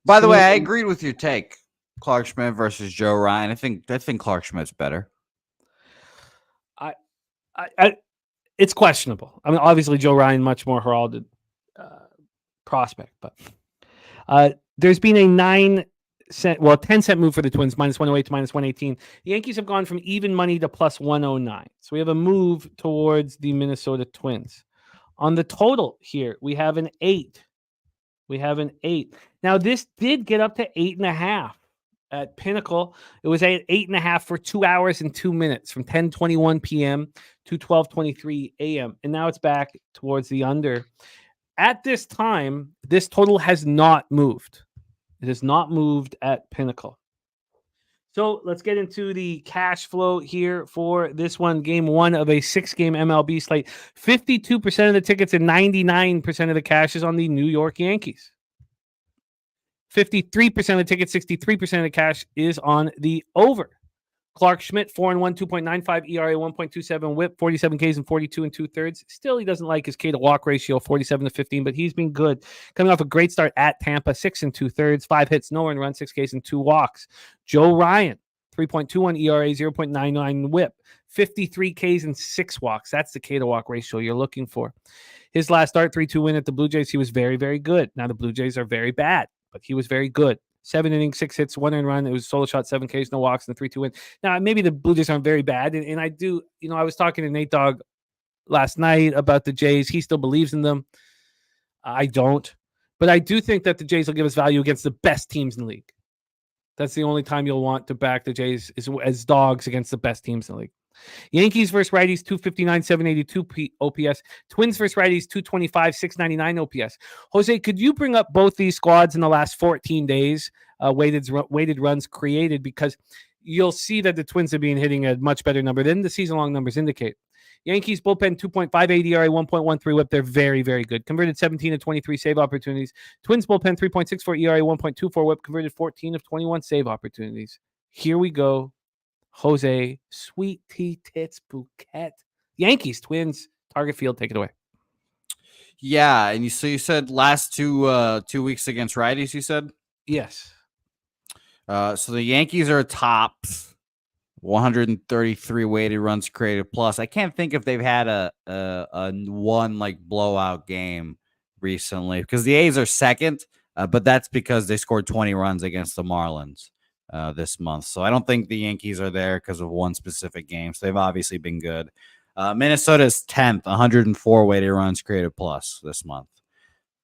By the way, I agreed with your take. Clark Schmidt versus Joe Ryan. I think Clark Schmidt's better. It's questionable. I mean, obviously Joe Ryan, much more heralded prospect, but there's been a 10-cent move for the Twins, -108 to -118. The Yankees have gone from even money to +109. So we have a move towards the Minnesota Twins. On the total here, we have an 8. Now, this did get up to 8.5 at Pinnacle. It was at 8.5 for 2 hours and 2 minutes from 10:21 p.m. to 12:23 a.m. And now it's back towards the under. At this time, this total has not moved. It has not moved at Pinnacle. So let's get into the cash flow here for this one. Game 1 of a 6-game MLB slate. 52% of the tickets and 99% of the cash is on the New York Yankees. 53% of the tickets, 63% of the cash is on the over. Clark Schmidt, 4-1, 2.95 ERA, 1.27 WHIP, 47 Ks and 42 2/3. Still, he doesn't like his K to walk ratio, 47-15, but he's been good. Coming off a great start at Tampa, 6 2/3, 5 hits, no run, 6 Ks and 2 walks. Joe Ryan, 3.21 ERA, 0.99 WHIP, 53 Ks and 6 walks. That's the K to walk ratio you're looking for. His last start, 3-2 win at the Blue Jays. He was very, very good. Now the Blue Jays are very bad, but he was very good. 7 innings, 6 hits, 1 earned run. It was solo shot, 7 Ks, no walks, and 3-2 win. Now, maybe the Blue Jays aren't very bad. And I do, I was talking to Nate Dogg last night about the Jays. He still believes in them. I don't. But I do think that the Jays will give us value against the best teams in the league. That's the only time you'll want to back the Jays is as dogs against the best teams in the league. Yankees versus righties, 259, 782 OPS. Twins versus righties, 225, 699 OPS. Jose, could you bring up both these squads in the last 14 days, weighted runs created? Because you'll see that the Twins have been hitting a much better number than the season-long numbers indicate. Yankees bullpen, 2.58 ERA, 1.13 WHIP. They're very, very good. Converted 17 of 23 save opportunities. Twins bullpen, 3.64 ERA, 1.24 WHIP. Converted 14 of 21 save opportunities. Here we go. Jose, Sweet Tea Tits Bouquet. Yankees, Twins, Target Field, take it away. Yeah, and you said last 2 weeks against righties, you said? Yes. So the Yankees are top 133 weighted runs created plus. I can't think if they've had a one like blowout game recently because the A's are second, but that's because they scored 20 runs against the Marlins this month. So I don't think the Yankees are there because of one specific game. So they've obviously been good. Minnesota's 10th, 104 weighted runs created plus this month.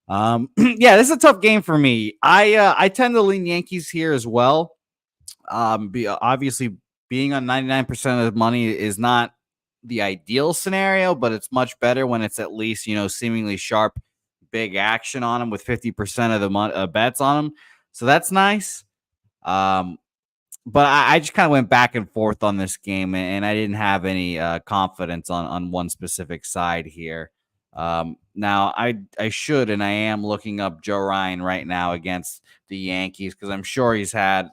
Yeah, this is a tough game for me. I tend to lean Yankees here as well. Obviously being on 99% of the money is not the ideal scenario, but it's much better when it's at least, seemingly sharp, big action on them with 50% of the bets on them. So that's nice. But I just kind of went back and forth on this game, and I didn't have any confidence on one specific side here. Now, I should, and I am looking up Joe Ryan right now against the Yankees because I'm sure he's had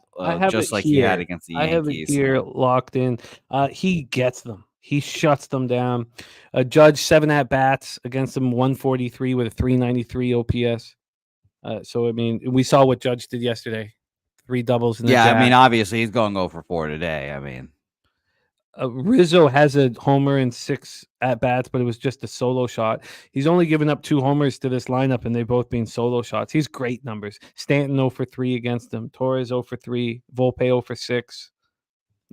just like he had against the Yankees. I have it here locked in. He gets them. He shuts them down. Judge 7 at-bats against them, 143 with a 393 OPS. So, I mean, we saw what Judge did yesterday. 3 doubles in the Yeah, jack. I mean, obviously he's going 0-for-4 today. I mean, Rizzo has a homer in 6 at-bats, but it was just a solo shot. He's only given up 2 homers to this lineup, and they've both been solo shots. He's great numbers. Stanton 0-for-3 against him. Torres 0-for-3. Volpe 0-for-6.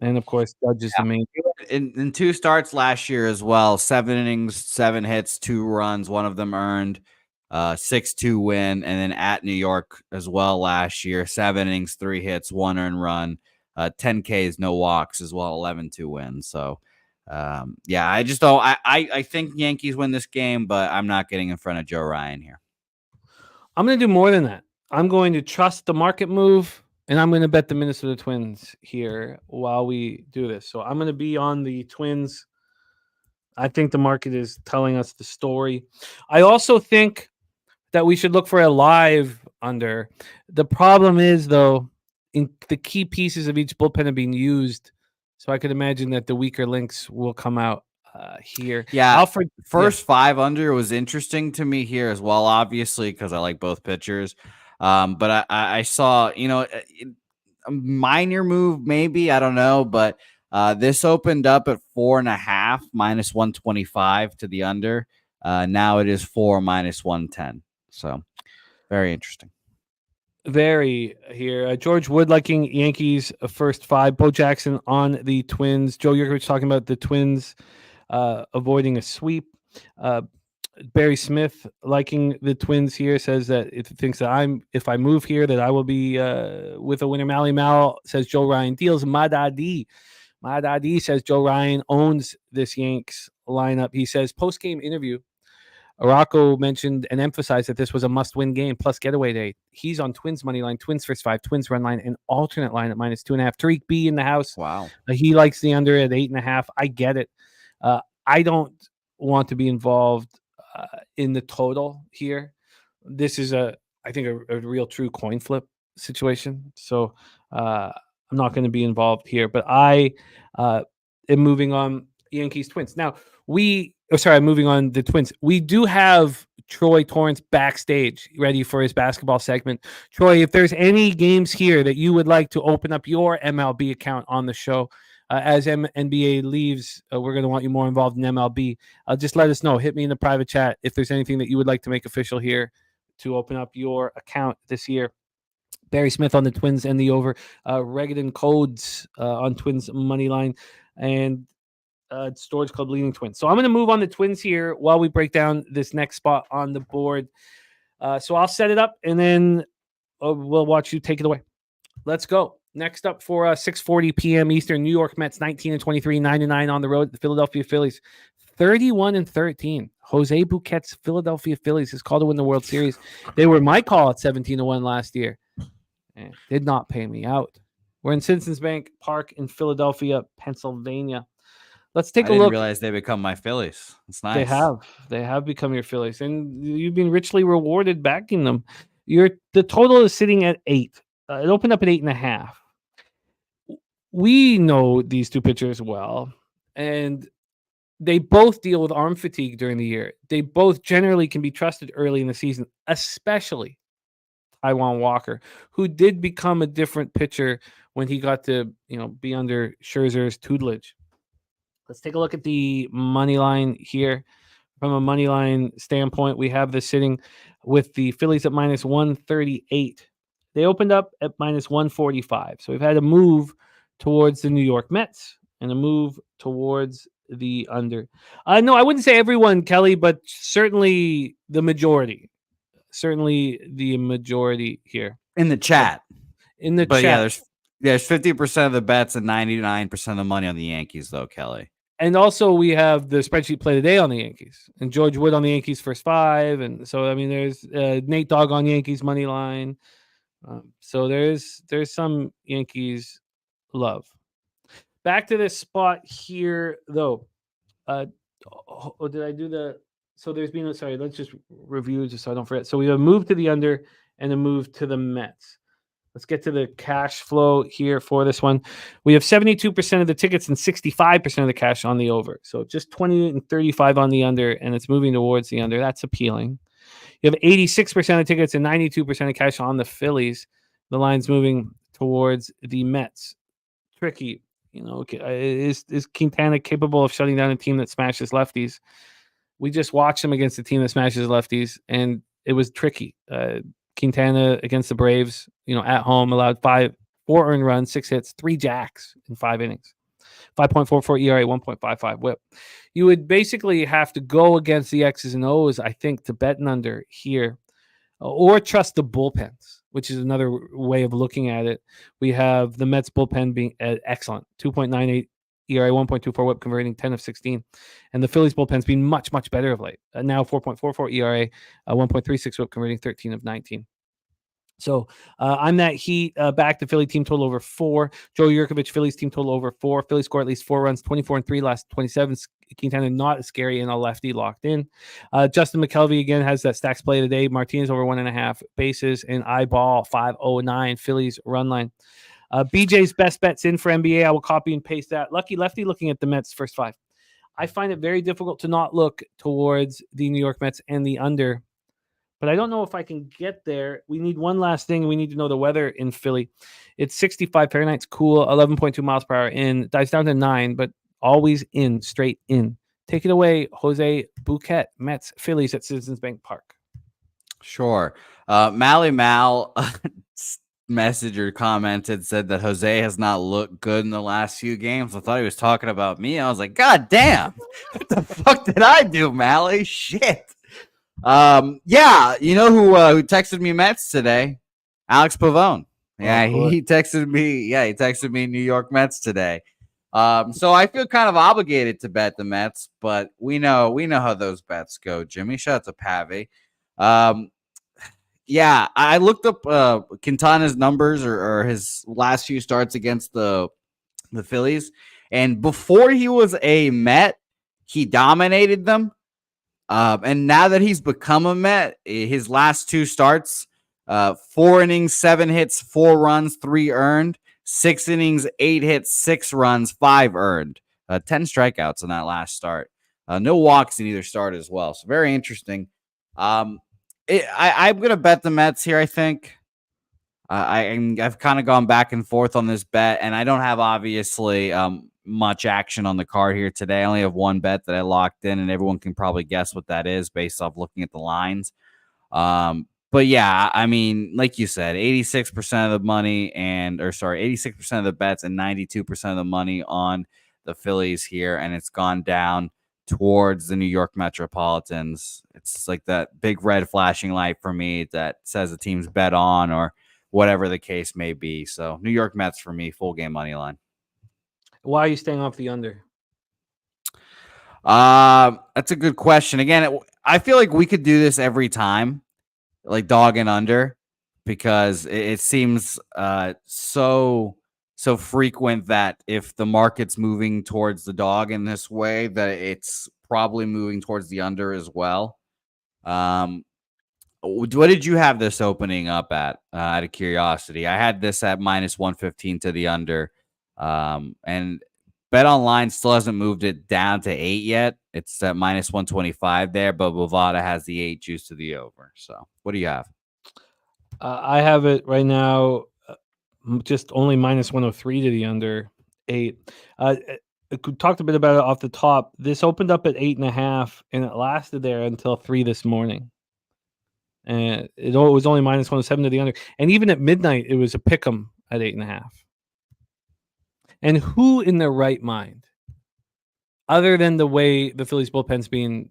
And, of course, Judge is the main. In 2 starts last year as well, 7 innings, 7 hits, 2 runs, 1 of them earned. 6-2 win, and then at New York as well last year, 7 innings, 3 hits, 1 earned run, 10 Ks, no walks as well, 11-2 win. So, yeah, I just don't. I think Yankees win this game, but I'm not getting in front of Joe Ryan here. I'm going to do more than that. I'm going to trust the market move, and I'm going to bet the Minnesota Twins here while we do this. So I'm going to be on the Twins. I think the market is telling us the story. I also think that we should look for a live under. The problem is, though, in the key pieces of each bullpen are being used. So I could imagine that the weaker links will come out here. Yeah. Alfred, first 5 under was interesting to me here as well, obviously, because I like both pitchers. But I saw, a minor move, maybe, I don't know, but this opened up at 4.5 minus 125 to the under. Now it is 4 minus 110. So very interesting. Very here. George Wood liking Yankees first 5. Bo Jackson on the Twins. Joe Yurkovich talking about the Twins avoiding a sweep. Barry Smith liking the Twins here, says that it thinks that if I move here that I will be with a winner. Mally Mal says Joe Ryan deals. Madadi says Joe Ryan owns this Yanks lineup. He says post-game interview, Rocco mentioned and emphasized that this was a must-win game plus getaway day. He's on Twins money line, Twins first 5, Twins run line, and alternate line at minus 2.5. Tariq B in the house. Wow. He likes the under at 8.5. I get it. I don't want to be involved in the total here. This is I think a real true coin flip situation. So I'm not going to be involved here, but I am moving on Yankees Twins. Now, I'm moving on the Twins. We do have Troy Torrence backstage ready for his basketball segment. Troy, if there's any games here that you would like to open up your MLB account on the show, as NBA leaves, we're going to want you more involved in MLB. Just let us know. Hit me in the private chat if there's anything that you would like to make official here to open up your account this year. Barry Smith on the Twins and the over. Regadon Codes on Twins money line. And Storage Club leading Twins. So I'm going to move on the Twins here while we break down this next spot on the board. So I'll set it up, and then we'll watch you take it away. Let's go. Next up for 6:40 p.m. Eastern, New York Mets 19-23, 9-9 on the road. The Philadelphia Phillies 31-13. Jose Bouquet's Philadelphia Phillies is called to win the World Series. They were my call at 17-1 last year. Did not pay me out. We're in Citizens Bank Park in Philadelphia, Pennsylvania. Let's take a look. I didn't realize they become my Phillies. It's nice. They have become your Phillies, and you've been richly rewarded backing them. The total is sitting at 8. It opened up at 8.5. We know these two pitchers well, and they both deal with arm fatigue during the year. They both generally can be trusted early in the season, especially Taijuan Walker, who did become a different pitcher when he got to be under Scherzer's tutelage. Let's take a look at the money line here. From a money line standpoint, we have this sitting with the Phillies at minus 138. They opened up at minus 145. So we've had a move towards the New York Mets and a move towards the under. No, I wouldn't say everyone, Kelly, but certainly the majority. Certainly the majority here. In the chat. But yeah, there's 50% of the bets and 99% of the money on the Yankees, though, Kelly. And also we have the spreadsheet play today on the Yankees and George Wood on the Yankees first 5. And so, I mean, there's Nate Dogg on Yankees money line. So there's some Yankees love. Back to this spot here, though. Did I do the... So there's been... Sorry, let's just review just so I don't forget. So we have a move to the under and a move to the Mets. Let's get to the cash flow here for this one. We have 72% of the tickets and 65% of the cash on the over. So just 20 and 35 on the under, and it's moving towards the under. That's appealing. You have 86% of tickets and 92% of cash on the Phillies. The line's moving towards the Mets. Tricky. Is Quintana capable of shutting down a team that smashes lefties? We just watched him against a team that smashes lefties, and it was tricky. Quintana against the Braves, at home, allowed 4 earned runs, 6 hits, 3 jacks in 5 innings. 5.44 ERA, 1.55 whip. You would basically have to go against the X's and O's, I think, to bet an under here, or trust the bullpens, which is another way of looking at it. We have the Mets bullpen being excellent, 2.98 ERA, 1.24 whip, converting 10 of 16. And the Phillies bullpen's been much, much better of late. Now 4.44 ERA, 1.36 whip, converting 13 of 19. So I'm that Heat back to Philly team total over 4. Joe Yurkovich, Phillies team total over 4. Phillies score at least 4 runs, 24-3 last 27. Quintana not as scary and a lefty locked in. Justin McKelvey again has that stacks play today. Martinez over 1.5 bases and eyeball 509 Phillies run line. BJ's best bets in for NBA. I will copy and paste that. Lucky lefty looking at the Mets first 5. I find it very difficult to not look towards the New York Mets and the under. But I don't know if I can get there. We need one last thing. We need to know the weather in Philly. It's 65 Fahrenheit. It's cool. 11.2 miles per hour in. Dives down to 9, but always in, straight in. Take it away, Jose Bouquet, Mets, Phillies at Citizens Bank Park. Sure. Mally Mal messaged or commented, said that Jose has not looked good in the last few games. I thought he was talking about me. I was like, God damn. What the fuck did I do, Mally? Shit. Yeah, you know who texted me Mets today? Alex Pavone. Yeah, he texted me. Yeah, he texted me New York Mets today. So I feel kind of obligated to bet the Mets, but we know how those bets go. Jimmy, shout out to Pavi. Yeah, I looked up Quintana's numbers or his last few starts against the Phillies, and before he was a Met, he dominated them. And now that he's become a Met, his last 2 starts, 4 innings, 7 hits, 4 runs, 3 earned, 6 innings, 8 hits, 6 runs, 5 earned, 10 strikeouts in that last start. No walks in either start as well. So very interesting. I'm going to bet the Mets here, I think. I've kind of gone back and forth on this bet, and I don't have obviously much action on the card here today. I only have one bet that I locked in, and everyone can probably guess what that is based off looking at the lines. But yeah, I mean, like you said, 86% of the money 86% of the bets and 92% of the money on the Phillies here, and it's gone down towards the New York Metropolitans. It's like that big red flashing light for me that says the team's bet on or whatever the case may be. So New York Mets for me, full game money line. Why are you staying off the under? That's a good question. Again, I feel like we could do this every time, like dog and under, because it seems so frequent that if the market's moving towards the dog in this way, that it's probably moving towards the under as well. What did you have this opening up at? Out of curiosity, I had this at -115 to the under, and Bet Online still hasn't moved it down to 8 yet. It's at -125 there, but Bovada has the 8 juice to the over. So, what do you have? I have it right now, just only -103 to the under 8. We talked a bit about it off the top. This opened up at 8.5, and it lasted there until 3 this morning. And it was only -107 to the under. And even at midnight, it was a pick 'em at 8.5. And who in their right mind, other than the way the Phillies bullpen's being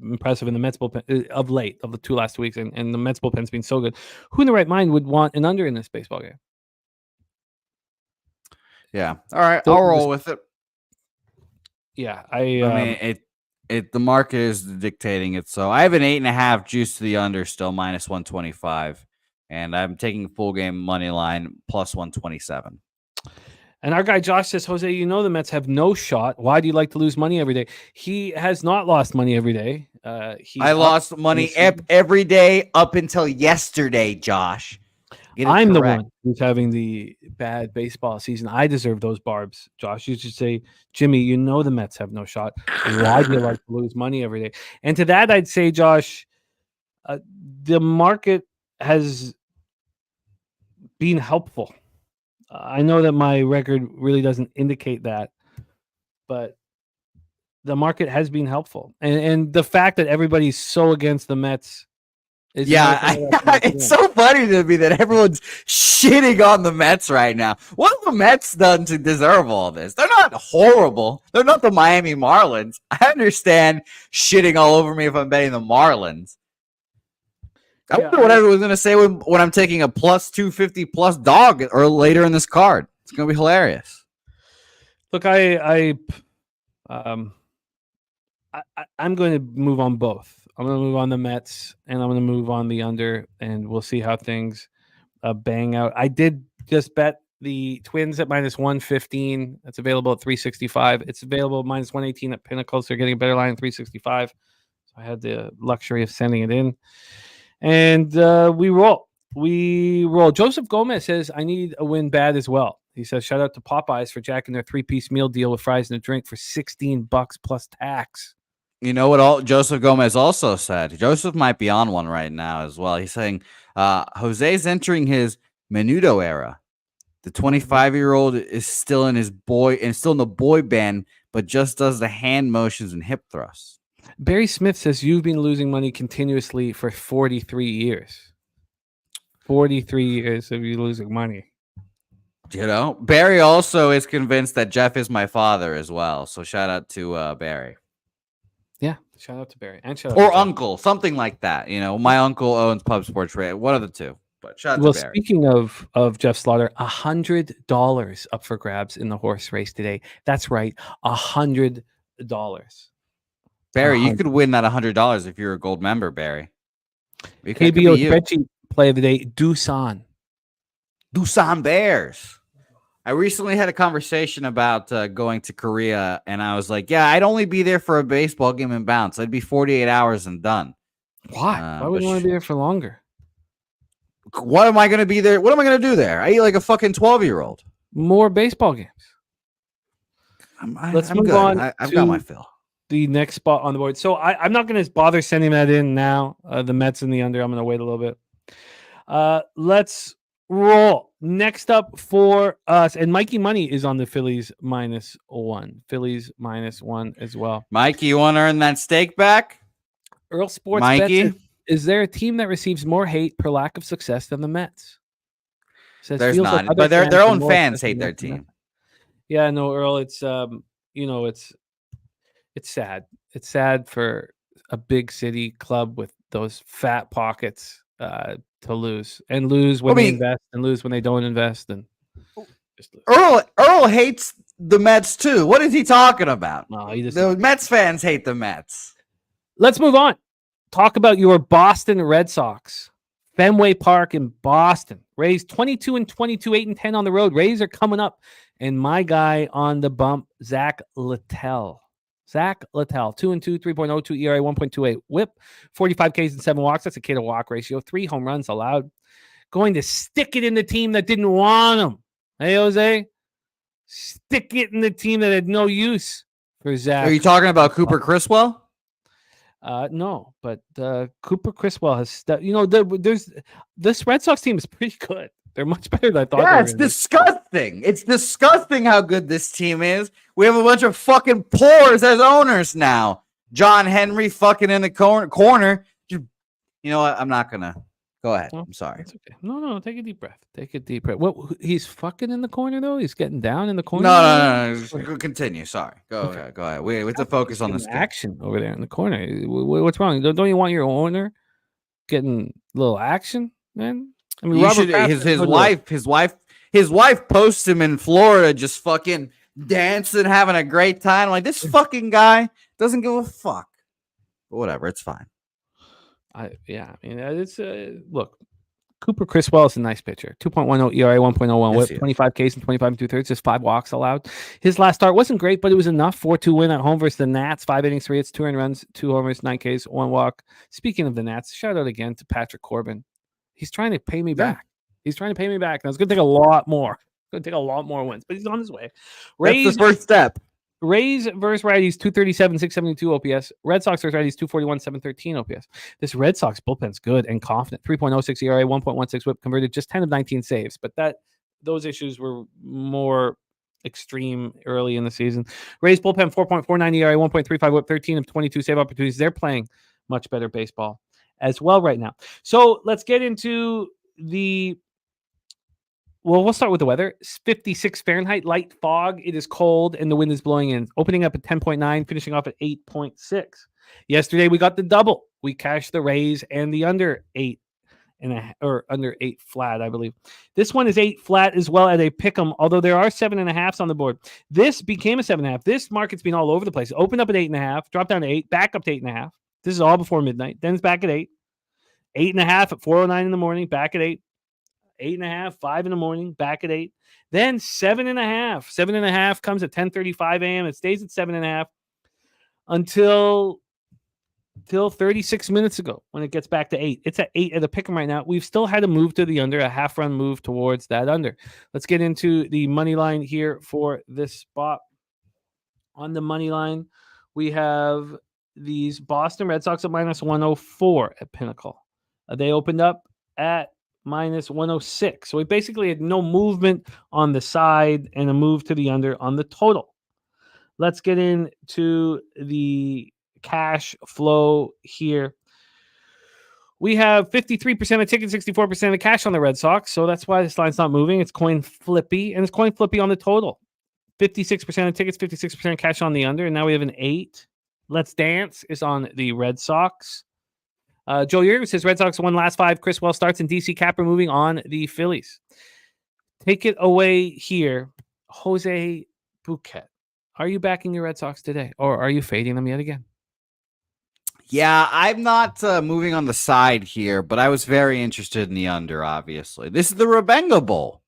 impressive and the Mets bullpen of late, of the 2 last weeks, and the Mets bullpen's been so good, who in the right mind would want an under in this baseball game? Yeah. All right. I'll roll with it. Yeah. I mean, the market is dictating it. So I have an 8.5 juice to the under, still -125. And I'm taking full game money line +127. And our guy Josh says, Jose, you know the Mets have no shot. Why do you like to lose money every day? He has not lost money every day. I lost money every day up until yesterday, Josh. I'm the one who's having the bad baseball season. I deserve those barbs, Josh. You should say, Jimmy, you know the Mets have no shot. Why do you like to lose money every day? And to that, I'd say, Josh, the market has been helpful. I know that my record really doesn't indicate that, but the market has been helpful. And the fact that everybody's so against the Mets. It's so funny to me that everyone's shitting on the Mets right now. What have the Mets done to deserve all this? They're not horrible. They're not the Miami Marlins. I understand shitting all over me if I'm betting the Marlins. I wonder what everyone's going to say when I'm taking a +250 plus dog or later in this card. It's going to be hilarious. Look, I'm going to move on both. I'm going to move on the Mets, and I'm going to move on the under, and we'll see how things bang out. I did just bet the Twins at -115. That's available at 365. It's available at -118 at Pinnacle, so they're getting a better line at 365. So I had the luxury of sending it in. And we roll. Joseph Gomez says, I need a win bad as well. He says, shout out to Popeyes for jacking their 3-piece meal deal with fries and a drink for $16 plus tax. You know what Joseph Gomez also said? Joseph might be on one right now as well. He's saying Jose's entering his Menudo era. The 25-year-old is still in the boy band, but just does the hand motions and hip thrusts. Barry Smith says you've been losing money continuously for 43 years. 43 years of you losing money. You know, Barry also is convinced that Jeff is my father as well. So shout out to Barry. Yeah, shout out to Barry and shout out or to uncle, something like that. You know, my uncle owns Pub Sports Radio. One of the two. But shout out to Barry. Speaking of Jeff Slaughter, $100 up for grabs in the horse race today. That's right, $100. Barry, you could win that $100 if you're a gold member, Barry. KBO spreadsheet play of the day, Doosan Bears. I recently had a conversation about going to Korea, and I was like, yeah, I'd only be there for a baseball game and bounce. I'd be 48 hours and done. Why? Why would you want to be there for longer? What am I going to be there? What am I going to do there? I eat like a fucking 12-year-old. more baseball games. Let's move on. I've got my fill. The next spot on the board. So I'm not going to bother sending that in now. The Mets in the under. I'm going to wait a little bit. Let's roll. Next up for us, and Mikey Money is on the Phillies -1. Phillies -1 as well. Mikey, you want to earn that stake back? Earl Sports Mikey? Bets, is there a team that receives more hate per lack of success than the Mets? Says, There's feels not, like but other their fans are own more fans obsessed hate with their the Mets than the team. Mets. Yeah, no, Earl. It's sad. It's sad for a big city club with those fat pockets to lose when they invest and lose when they don't invest and just lose. Earl hates the Mets too. What is he talking about? No, The Mets fans hate the Mets. Let's move on. Talk about your Boston Red Sox. Fenway Park in Boston. Rays 22-22, 8-10 on the road. Rays are coming up. And my guy on the bump, Zach Littell. 2-2, 3.02 ERA, 1.28 whip, 45 Ks and 7 walks. That's a K to walk ratio. 3 home runs allowed. Going to stick it in the team that didn't want him. Hey, Jose? Stick it in the team that had no use for Zach. Are you talking about Cooper Criswell? No, but Cooper Criswell has there's this Red Sox team is pretty good. They're much better than I thought. Yeah, it's disgusting. It's disgusting how good this team is. We have a bunch of fucking pores as owners now. John Henry fucking in the corner. You know what? I'm not gonna go ahead. I'm sorry. It's okay. No. Take a deep breath. What? He's fucking in the corner though. He's getting down in the corner. No. Continue. Sorry. Go ahead. We have to focus on this action over there in the corner. What's wrong? Don't you want your owner getting a little action, man? I mean, his wife posts him in Florida just fucking dancing, having a great time. Like, this fucking guy doesn't give a fuck. But whatever, it's fine. Look, Cooper Criswell is a nice pitcher. 2.10 ERA, 1.01 whip, 25 Ks and 25 2/3, just 5 walks allowed. His last start wasn't great, but it was enough. 4-2 win at home versus the Nats. 5 innings, 3 hits, 2 earned runs, 2 homers, 9 Ks, 1 walk. Speaking of the Nats, shout out again to Patrick Corbin. He's trying to pay me back. He's trying to pay me back. Now, it's going to take a lot more. It's going to take a lot more wins, but he's on his way. That's the first step. Rays versus righties, 237, 672 OPS. Red Sox versus righties, 241, 713 OPS. This Red Sox bullpen's good and confident. 3.06 ERA, 1.16 whip, converted just 10 of 19 saves. But those issues were more extreme early in the season. Rays bullpen, 4.49 ERA, 1.35 whip, 13 of 22 save opportunities. They're playing much better baseball as well right now. So let's get into we'll start with the weather. It's 56 Fahrenheit, light fog. It is cold and the wind is blowing in. Opening up at 10.9, finishing off at 8.6. Yesterday we got the double. We cashed the Rays and the under 8 or under 8 flat, I believe. This one is 8 flat as well at a pick'em, although there are 7.5s on the board. This became a 7.5. This market's been all over the place. Opened up at 8.5, dropped down to 8, back up to 8.5. This is all before midnight. Then it's back at 8. 8.5 at 4:09 in the morning, back at 8. 8.5, 5 in the morning, back at 8. Then 7.5. 7.5 comes at 10:35 a.m. It stays at 7.5 until 36 minutes ago when it gets back to 8. It's at 8 at a pick'em right now. We've still had a move to the under, a half-run move towards that under. Let's get into the money line here for this spot. On the money line, we have these Boston Red Sox at -104 at Pinnacle. They opened up at -106. So we basically had no movement on the side and a move to the under on the total. Let's get into the cash flow here. We have 53% of tickets, 64% of cash on the Red Sox. So that's why this line's not moving. It's coin flippy, and it's coin flippy on the total. 56% of tickets, 56% cash on the under. And now we have an 8. Let's Dance is on the Red Sox. Joe Yeager says Red Sox won last 5. Criswell starts in DC. Capper moving on the Phillies. Take it away here. Jose Bouquet. Are you backing your Red Sox today, or are you fading them yet again? Yeah, I'm not moving on the side here, but I was very interested in the under, obviously. This is the Rebenga Bowl.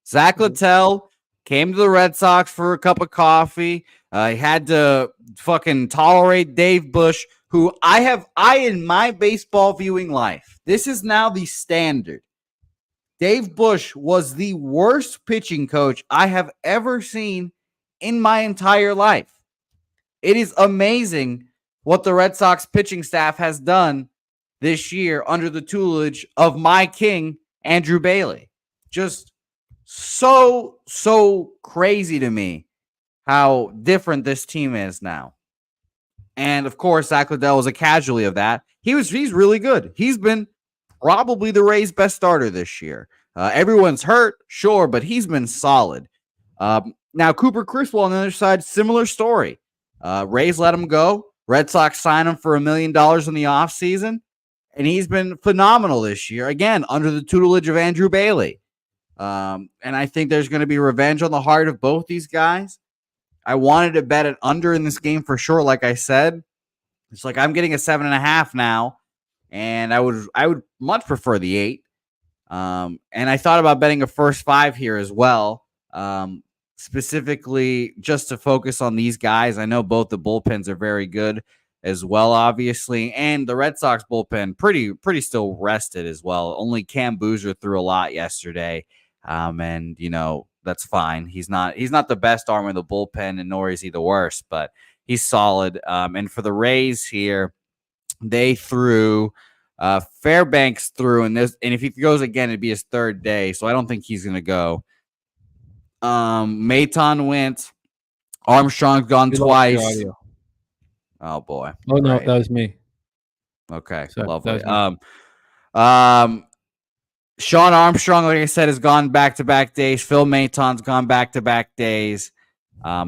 Zach Littell came to the Red Sox for a cup of coffee. He had to fucking tolerate Dave Bush, who I in my baseball viewing life, this is now the standard. Dave Bush was the worst pitching coach I have ever seen in my entire life. It is amazing what the Red Sox pitching staff has done this year under the tutelage of my king, Andrew Bailey. Just so crazy to me how different this team is now. And of course, Zach Liddell was a casualty of that. He's really good. He's been probably the Rays' best starter this year. Everyone's hurt, sure, but he's been solid. Now, Cooper Criswell on the other side, similar story. Rays let him go. Red Sox sign him for $1 million in the offseason, and he's been phenomenal this year, again, under the tutelage of Andrew Bailey. And I think there's going to be revenge on the heart of both these guys. I wanted to bet it under in this game for sure, like I said. It's like I'm getting a 7.5 now, and I would much prefer the 8. And I thought about betting a first 5 here as well, specifically just to focus on these guys. I know both the bullpens are very good as well, obviously, and the Red Sox bullpen pretty still rested as well. Only Cam Boozer threw a lot yesterday, and that's fine. He's not the best arm in the bullpen, and nor is he the worst, but he's solid. And for the Rays here, they threw Fairbanks through, and if he goes again, it'd be his 3rd day, so I don't think he's gonna go. Maton went. Armstrong's gone twice. Oh boy. Oh no, that was me. Okay, sorry, lovely. Sean Armstrong, like I said, has gone back-to-back days. Phil Maton's gone back-to-back days.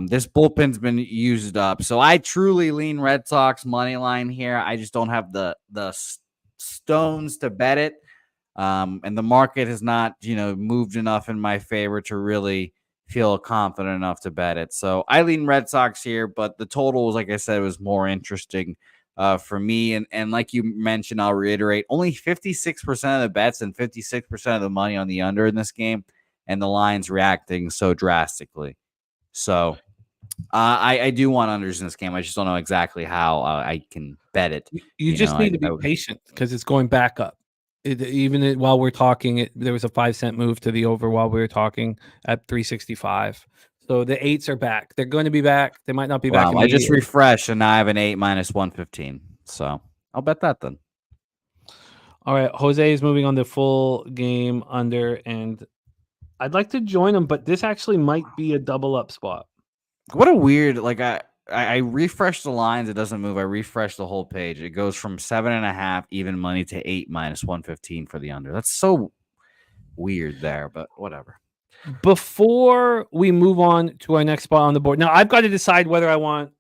This bullpen's been used up, so I truly lean Red Sox money line here. I just don't have the stones to bet it, and the market has not moved enough in my favor to really feel confident enough to bet it. So I lean Red Sox here, but the totals, like I said, was more interesting for me. And like you mentioned, I'll reiterate, only 56% of the bets and 56% of the money on the under in this game, and the line's reacting so drastically. So I do want unders in this game. I just don't know exactly how I can bet it. You just need to be patient because it's going back up. While we're talking, there was a 5-cent move to the over while we were talking at 365. So the 8s are back. They're going to be back. They might not be back. I just refreshed, and now I have an 8 minus 115. So I'll bet that then. All right. Jose is moving on to full game under, and I'd like to join him, but this actually might be a double up spot. What a weird, I refresh the lines. It doesn't move. I refresh the whole page. It goes from 7.5 even money to 8 minus 115 for the under. That's so weird there, but whatever. Before we move on to our next spot on the board, now I've got to decide whether I want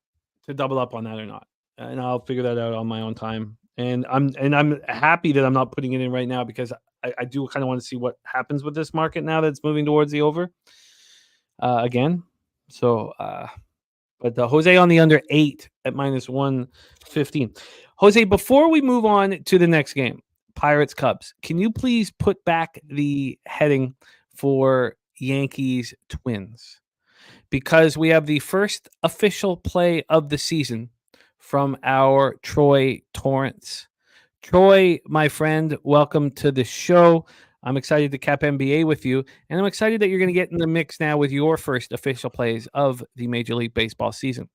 to double up on that or not, and I'll figure that out on my own time. And I'm happy that I'm not putting it in right now because I do kind of want to see what happens with this market now that it's moving towards the over again. So, but Jose on the under 8 at minus 115. Jose, before we move on to the next game, Pirates Cubs, can you please put back the heading for Yankees Twins? Because we have the first official play of the season from our Troy Torrence. Troy, my friend, welcome to the show. I'm excited to cap NBA with you, and I'm excited that you're going to get in the mix now with your first official plays of the Major League Baseball season.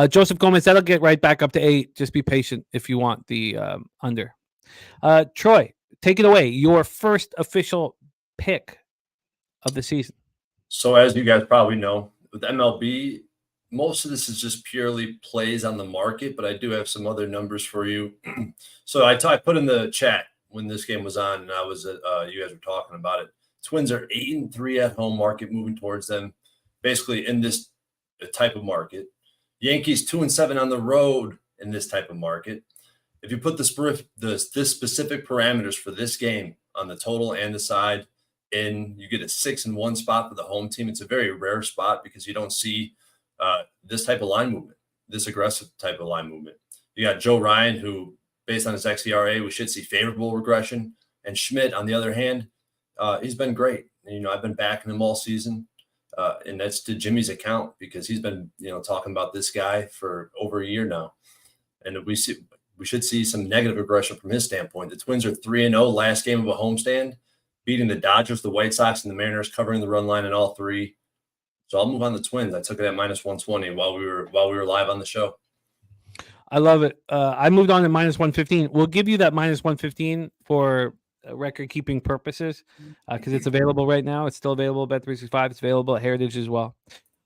Joseph Gomez, that'll get right back up to 8. Just be patient if you want the under. Troy, take it away. Your first official pick of the season. So as you guys probably know, with MLB, most of this is just purely plays on the market, but I do have some other numbers for you. So I put in the chat when this game was on, and you guys were talking about it. Twins are 8-3 at home market, moving towards them, basically in this type of market. Yankees 2-7 on the road in this type of market. If you put this specific parameters for this game on the total and the side, and you get a 6-1 spot for the home team. It's a very rare spot because you don't see this type of line movement, this aggressive type of line movement. You got Joe Ryan, who, based on his xERA, we should see favorable regression. And Schmidt, on the other hand, he's been great. I've been backing him all season, and that's to Jimmy's account because he's been, talking about this guy for over a year now. And we should see some negative aggression from his standpoint. The Twins are 3-0 last game of a homestand. beating the Dodgers, the White Sox, and the Mariners, covering the run line in all three. So I'll move on the Twins. I took it at -120 while we were live on the show. I love it. I moved on to -115. We'll give you that -115 for record-keeping purposes because it's available right now. It's still available at Bet365. It's available at Heritage as well.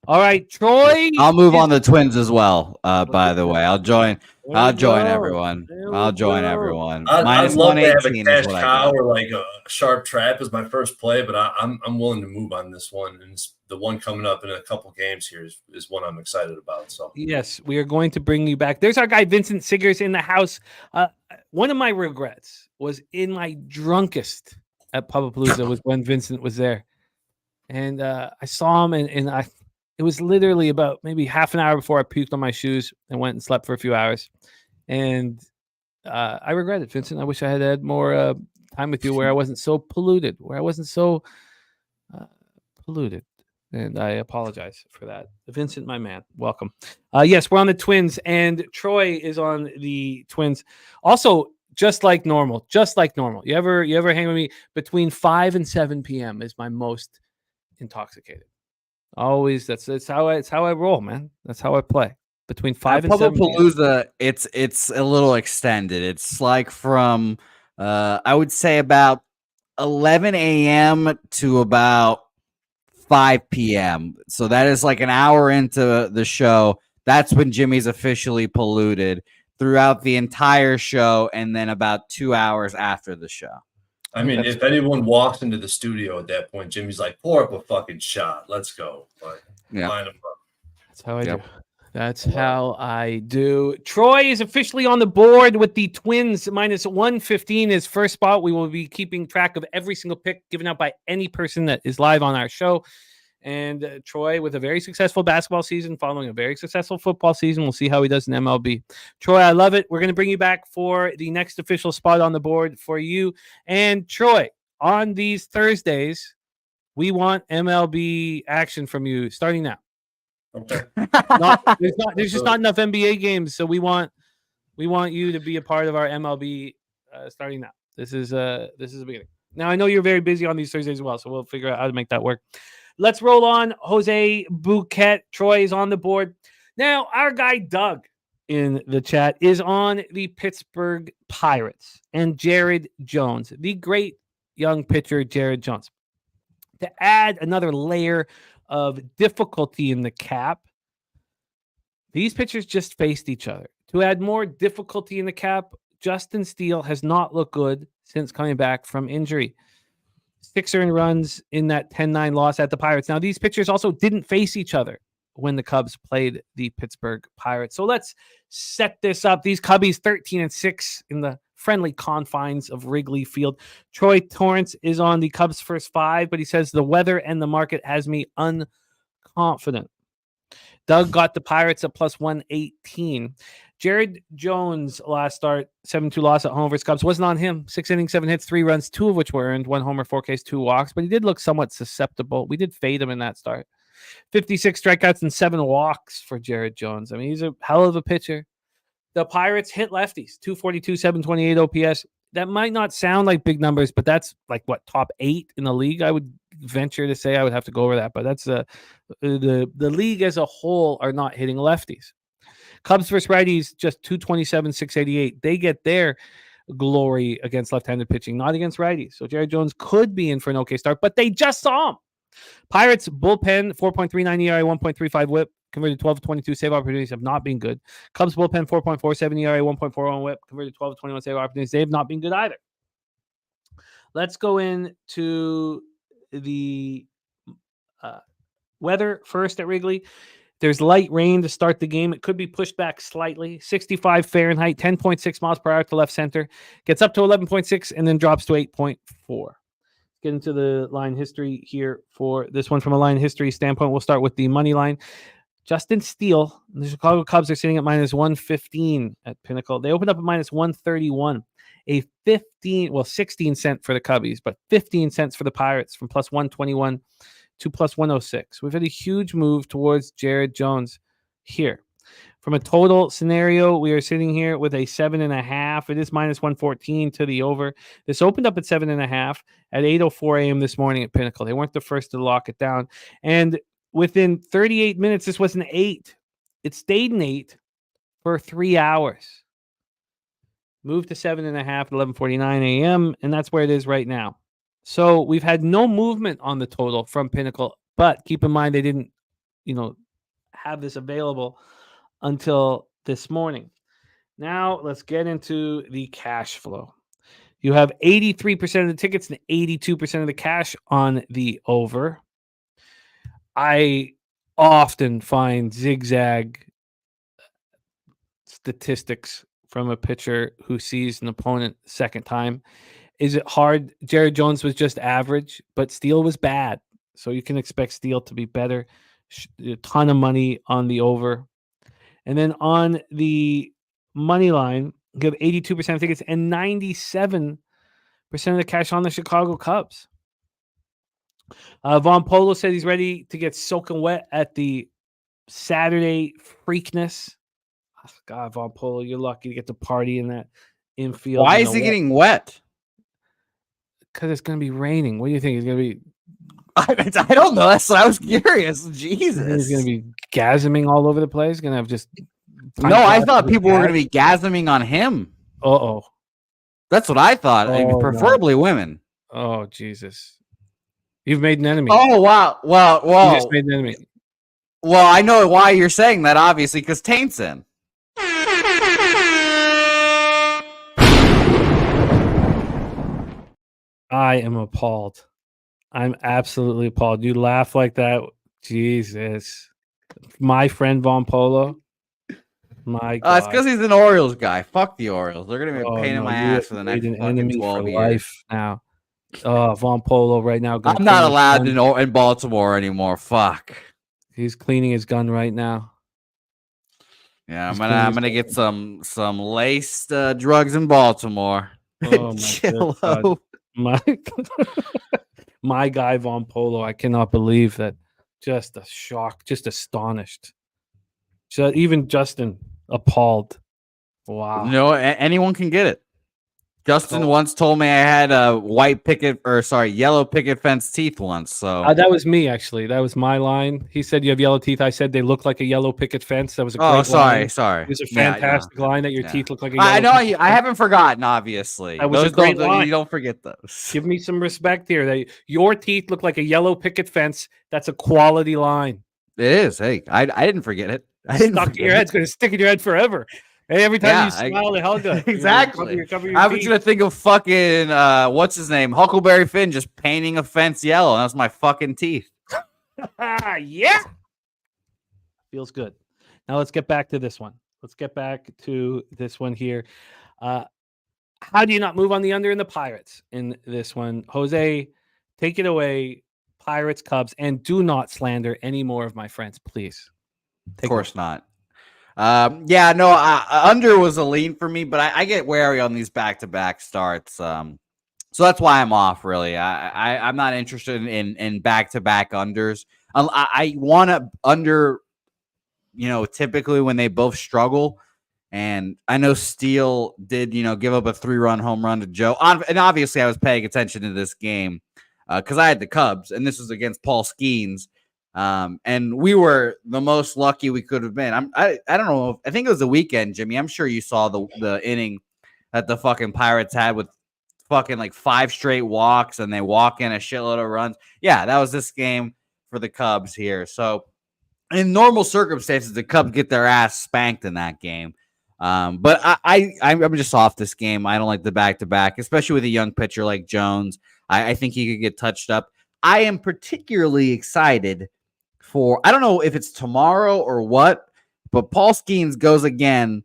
All right, Troy. I'll move on the Twins as well. By the way, I'll join everyone. I'll join everyone. I'd love to have a -118 cash is what I cow got. or like a sharp trap as my first play, but I'm willing to move on this one. And the one coming up in a couple games here is one I'm excited about. So Yes, we are going to bring you back. There's our guy Vincent Siggers in the house. One of my regrets was in my drunkest at Pubapalooza was when Vincent was there, and I saw him, and it was literally about maybe half an hour before I puked on my shoes and went and slept for a few hours, and I regret it, Vincent. I wish I had had more time with you where I wasn't so polluted, and I apologize for that. Vincent, my man, welcome. Yes, we're on the Twins, and Troy is on the Twins. Also, just like normal. You ever hang with me? Between 5 and 7 p.m. is my most intoxicated. Always, that's how I roll, man. That's how I play. Between 5 and 7 p.m. Pubapalooza, it's a little extended. It's like from I would say about 11 a.m. to about 5 p.m. So that is like an hour into the show. That's when Jimmy's officially polluted throughout the entire show, and then about 2 hours after the show. I mean, if anyone walks into the studio at that point, Jimmy's like, pour up a fucking shot. Let's go. But line them up. That's how I do. That's how I do. Troy is officially on the board with the Twins. -115 is first spot. We will be keeping track of every single pick given out by any person that is live on our show. And Troy, with a very successful basketball season, following a very successful football season, we'll see how he does in MLB. Troy, I love it. We're going to bring you back for the next official spot on the board for you. And Troy, on these Thursdays, we want MLB action from you starting now. Okay. There's just not enough NBA games, so we want you to be a part of our MLB starting now. This is the beginning. Now I know you're very busy on these Thursdays as well, so we'll figure out how to make that work. Let's roll on. Jose Bouquet. Troy is on the board. Now, our guy Doug in the chat is on the Pittsburgh Pirates and Jared Jones, the great young pitcher Jared Jones. To add another layer of difficulty in the cap, these pitchers just faced each other. To add more difficulty in the cap, Justin Steele has not looked good since coming back from injury. 6 earned runs in that 10-9 loss at the Pirates. Now, these pitchers also didn't face each other when the Cubs played the Pittsburgh Pirates. So let's set this up. These Cubbies 13-6 in the friendly confines of Wrigley Field. Troy Torrence is on the Cubs' first 5, but he says the weather and the market has me unconfident. Doug got the Pirates at +118. Jared Jones last start, 7-2 loss at home versus Cubs. Wasn't on him. 6 innings, 7 hits, 3 runs, 2 of which were earned, 1 homer, 4 Ks, 2 walks, but he did look somewhat susceptible. We did fade him in that start. 56 strikeouts and 7 walks for Jared Jones. I mean, he's a hell of a pitcher. The Pirates hit lefties, 242, 728 OPS. That might not sound like big numbers, but that's like what, top 8 in the league? I would venture to say. I would have to go over that, but that's the league as a whole are not hitting lefties. Cubs versus righties, just 227, 688. They get their glory against left-handed pitching, not against righties. So Jared Jones could be in for an okay start, but they just saw him. Pirates bullpen, 4.39 ERA, 1.35 whip, converted 12 to 22 save opportunities have not been good. Cubs bullpen, 4.47 ERA, 1.41 whip, converted 12 to 21 save opportunities. They have not been good either. Let's go into the weather first at Wrigley. There's light rain to start the game. It could be pushed back slightly. 65 Fahrenheit, 10.6 miles per hour to left center. Gets up to 11.6 and then drops to 8.4. Get into the line history here for this one. From a line history standpoint, we'll start with the money line. Justin Steele, the Chicago Cubs are sitting at -115 at Pinnacle. They opened up at -131. A 16 cent for the Cubbies, but 15 cents for the Pirates from +121 to +106. We've had a huge move towards Jared Jones here. From a total scenario, we are sitting here with a 7.5. It is minus 114 to the over. This opened up at 7.5 at 8:04 a.m. this morning at Pinnacle. They weren't the first to lock it down. And within 38 minutes, this was an 8. It stayed an 8 for 3 hours. Moved to 7.5 at 11:49 a.m., and that's where it is right now. So we've had no movement on the total from Pinnacle, but keep in mind they didn't, have this available until this morning. Now let's get into the cash flow. You have 83% of the tickets and 82% of the cash on the over. I often find zigzag statistics from a pitcher who sees an opponent second time. Is it hard? Jared Jones was just average, but Steele was bad. So you can expect Steele to be better. A ton of money on the over. And then on the money line, you have 82% of tickets and 97% of the cash on the Chicago Cubs. Von Polo said he's ready to get soaking wet at the Saturday Preakness. Oh, God, Von Polo, you're lucky to get to party in that infield. Why is he getting wet? Because it's going to be raining. What do you think? It's going to be... I don't know. That's what I was curious. Jesus. He's going to be gasming all over the place. Going to have just... No, I thought people were going to be gasming on him. Uh-oh. That's what I thought. Preferably women. Oh, Jesus. You've made an enemy. Oh, wow. Well. You just made an enemy. Well, I know why you're saying that, obviously, because Taint's in. I am appalled. I'm absolutely appalled. You laugh like that. Jesus. My friend Von Polo. My God. It's because he's an Orioles guy. Fuck the Orioles. They're going to be a pain in my ass for the next fucking 12 years. Life now. Von Polo right now. I'm not allowed in Baltimore anymore. Fuck. He's cleaning his gun right now. Yeah, I'm gonna get some laced drugs in Baltimore. Oh my my guy Von Polo. I cannot believe that. Just a shock. Just astonished. Even Justin appalled. Wow. Anyone can get it. Justin once told me I had a yellow picket fence teeth once. So that was me, actually. That was my line. He said you have yellow teeth. I said they look like a yellow picket fence. That was a great line. Sorry. It was a fantastic line that your teeth look like a yellow I know. picket I haven't forgotten, obviously. That was a great line. You don't forget those. Give me some respect here. Your teeth look like a yellow picket fence. That's a quality line. It is. Hey, I didn't forget it. Stuck in your head. It's going to stick in your head forever. Hey, every time you smile, the hell good. Exactly. I was gonna think of fucking what's his name, Huckleberry Finn, just painting a fence yellow. That's my fucking teeth. Yeah, feels good. Now let's get back to this one. Here. How do you not move on the under in the Pirates in this one, Jose? Take it away, Pirates, Cubs, and do not slander any more of my friends, please. Of course not. Under was a lean for me, but I get wary on these back-to-back starts. So that's why I'm off, really. I'm not interested in back-to-back unders. I want to under, typically when they both struggle. And I know Steele did, give up a 3-run home run to Joe. And obviously I was paying attention to this game because I had the Cubs, and this was against Paul Skeens. And we were the most lucky we could have been. I don't know. I think it was the weekend, Jimmy. I'm sure you saw the inning that the fucking Pirates had with fucking like 5 straight walks, and they walk in a shitload of runs. Yeah, that was this game for the Cubs here. So in normal circumstances, the Cubs get their ass spanked in that game. But I'm just off this game. I don't like the back-to-back, especially with a young pitcher like Jones. I think he could get touched up. I am particularly excited for, I don't know if it's tomorrow or what, but Paul Skeens goes again.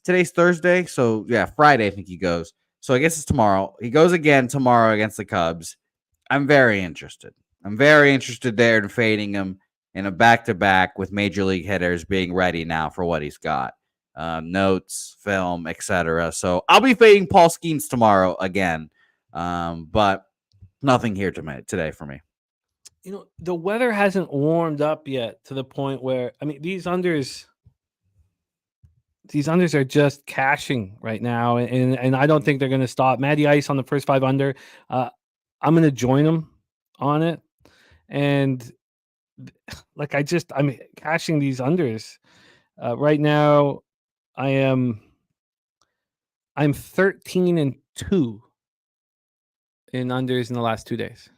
Today's Thursday, so yeah, Friday I think he goes. So I guess it's tomorrow. He goes again tomorrow against the Cubs. I'm very interested. There in fading him in a back-to-back with major league hitters being ready now for what he's got. Notes, film, etc. So I'll be fading Paul Skeens tomorrow again. But nothing here today for me. The weather hasn't warmed up yet to the point where, these unders, these unders are just cashing right now, and I don't think they're going to stop. Matty Ice on the first 5 under. I'm going to join him on it, and like I'm cashing these unders right now. I'm 13-2 in unders in the last 2 days.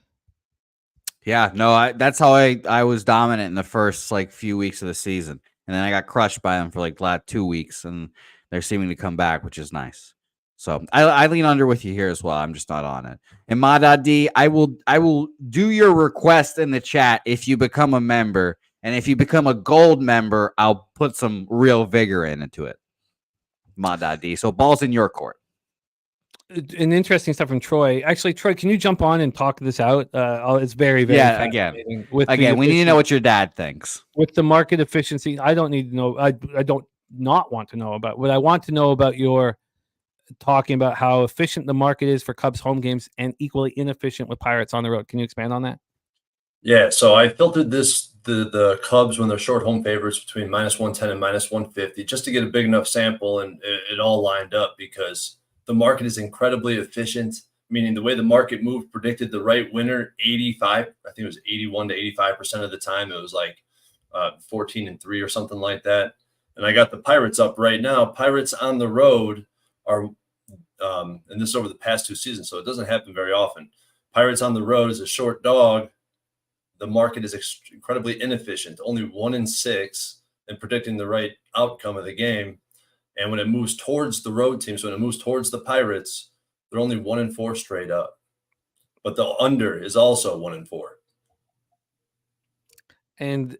Yeah, no, that's how I was dominant in the first like few weeks of the season, and then I got crushed by them for like the last 2 weeks, and they're seeming to come back, which is nice. So I lean under with you here as well. I'm just not on it. And Madadi, I will do your request in the chat if you become a member, and if you become a gold member, I'll put some real vigor into it. Madadi, so ball's in your court. An interesting stuff from Troy. Actually, Troy, can you jump on and talk this out? It's very, very fascinating. Again, we need to know what your dad thinks. With the market efficiency, I don't need to know. I don't not want to know about. What I want to know about your talking about how efficient the market is for Cubs home games and equally inefficient with Pirates on the road. Can you expand on that? Yeah, so I filtered the Cubs when they're short home favorites between -110 and -150 just to get a big enough sample, and it all lined up because the market is incredibly efficient, meaning the way the market moved predicted the right winner 85, I think it was 81 to 85% of the time. It was like 14-3 or something like that. And I got the Pirates up right now. Pirates on the road are, and this is over the past 2 seasons, so it doesn't happen very often. Pirates on the road is a short dog. The market is incredibly inefficient, only 1-6 in predicting the right outcome of the game. And when it moves towards the road teams, when it moves towards the Pirates, they're only 1-4 straight up. But the under is also 1-4. And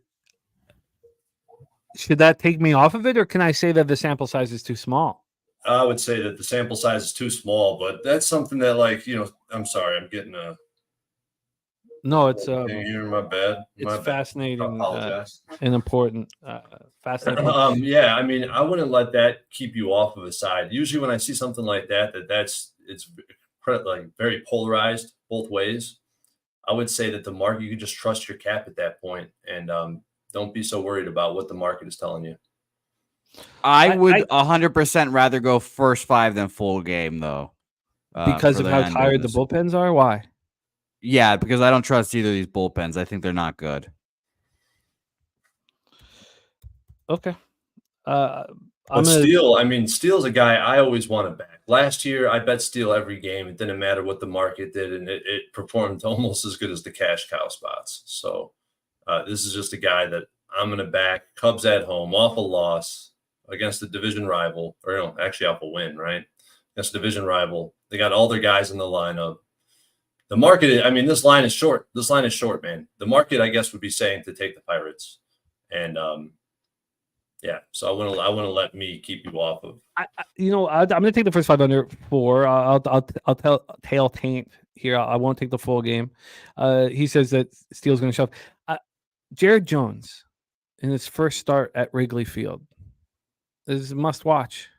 should that take me off of it, or can I say that the sample size is too small? I would say that the sample size is too small, but that's something that, like, I'm sorry, I'm getting a. No, it's my bad. It's fascinating and important. Fascinating. Yeah, I mean, I wouldn't let that keep you off of a side. Usually, when I see something like that, it's like very polarized both ways. I would say that the market, you can just trust your cap at that point, and don't be so worried about what the market is telling you. I would 100% rather go first 5 than full game, though, because of how tired the bullpens are. Why? Yeah, because I don't trust either of these bullpens. I think they're not good. Okay. Steele, Steele's a guy I always want to back. Last year, I bet Steele every game. It didn't matter what the market did, and it performed almost as good as the cash cow spots. So this is just a guy that I'm going to back. Cubs at home, off a loss against the division rival, or actually off a win, right? Against the division rival. They got all their guys in the lineup. The market, this line is short. This line is short, man. The market, I guess, would be saying to take the Pirates. And, yeah, so I want to let me keep you off of. I'm going to take the first 5 under 4. I'll tail taint here. I won't take the full game. He says that Steele's going to shove. Jared Jones in his first start at Wrigley Field is a must watch.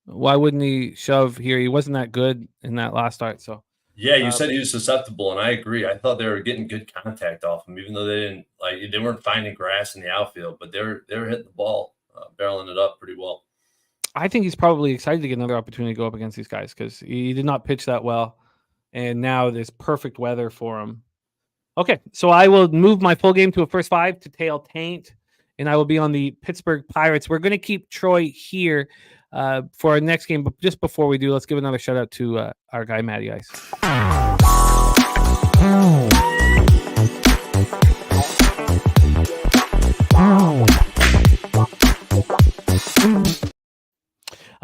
Why wouldn't he shove here? He wasn't that good in that last start, so. Yeah, you said he was susceptible, and I agree. I thought they were getting good contact off him, even though they weren't finding grass in the outfield, but they were hitting the ball, barreling it up pretty well. I think he's probably excited to get another opportunity to go up against these guys because he did not pitch that well, and now there's perfect weather for him. Okay, so I will move my full game to a first 5 to tail taint, and I will be on the Pittsburgh Pirates. We're going to keep Troy here for our next game, but just before we do, let's give another shout out to our guy Matty Ice.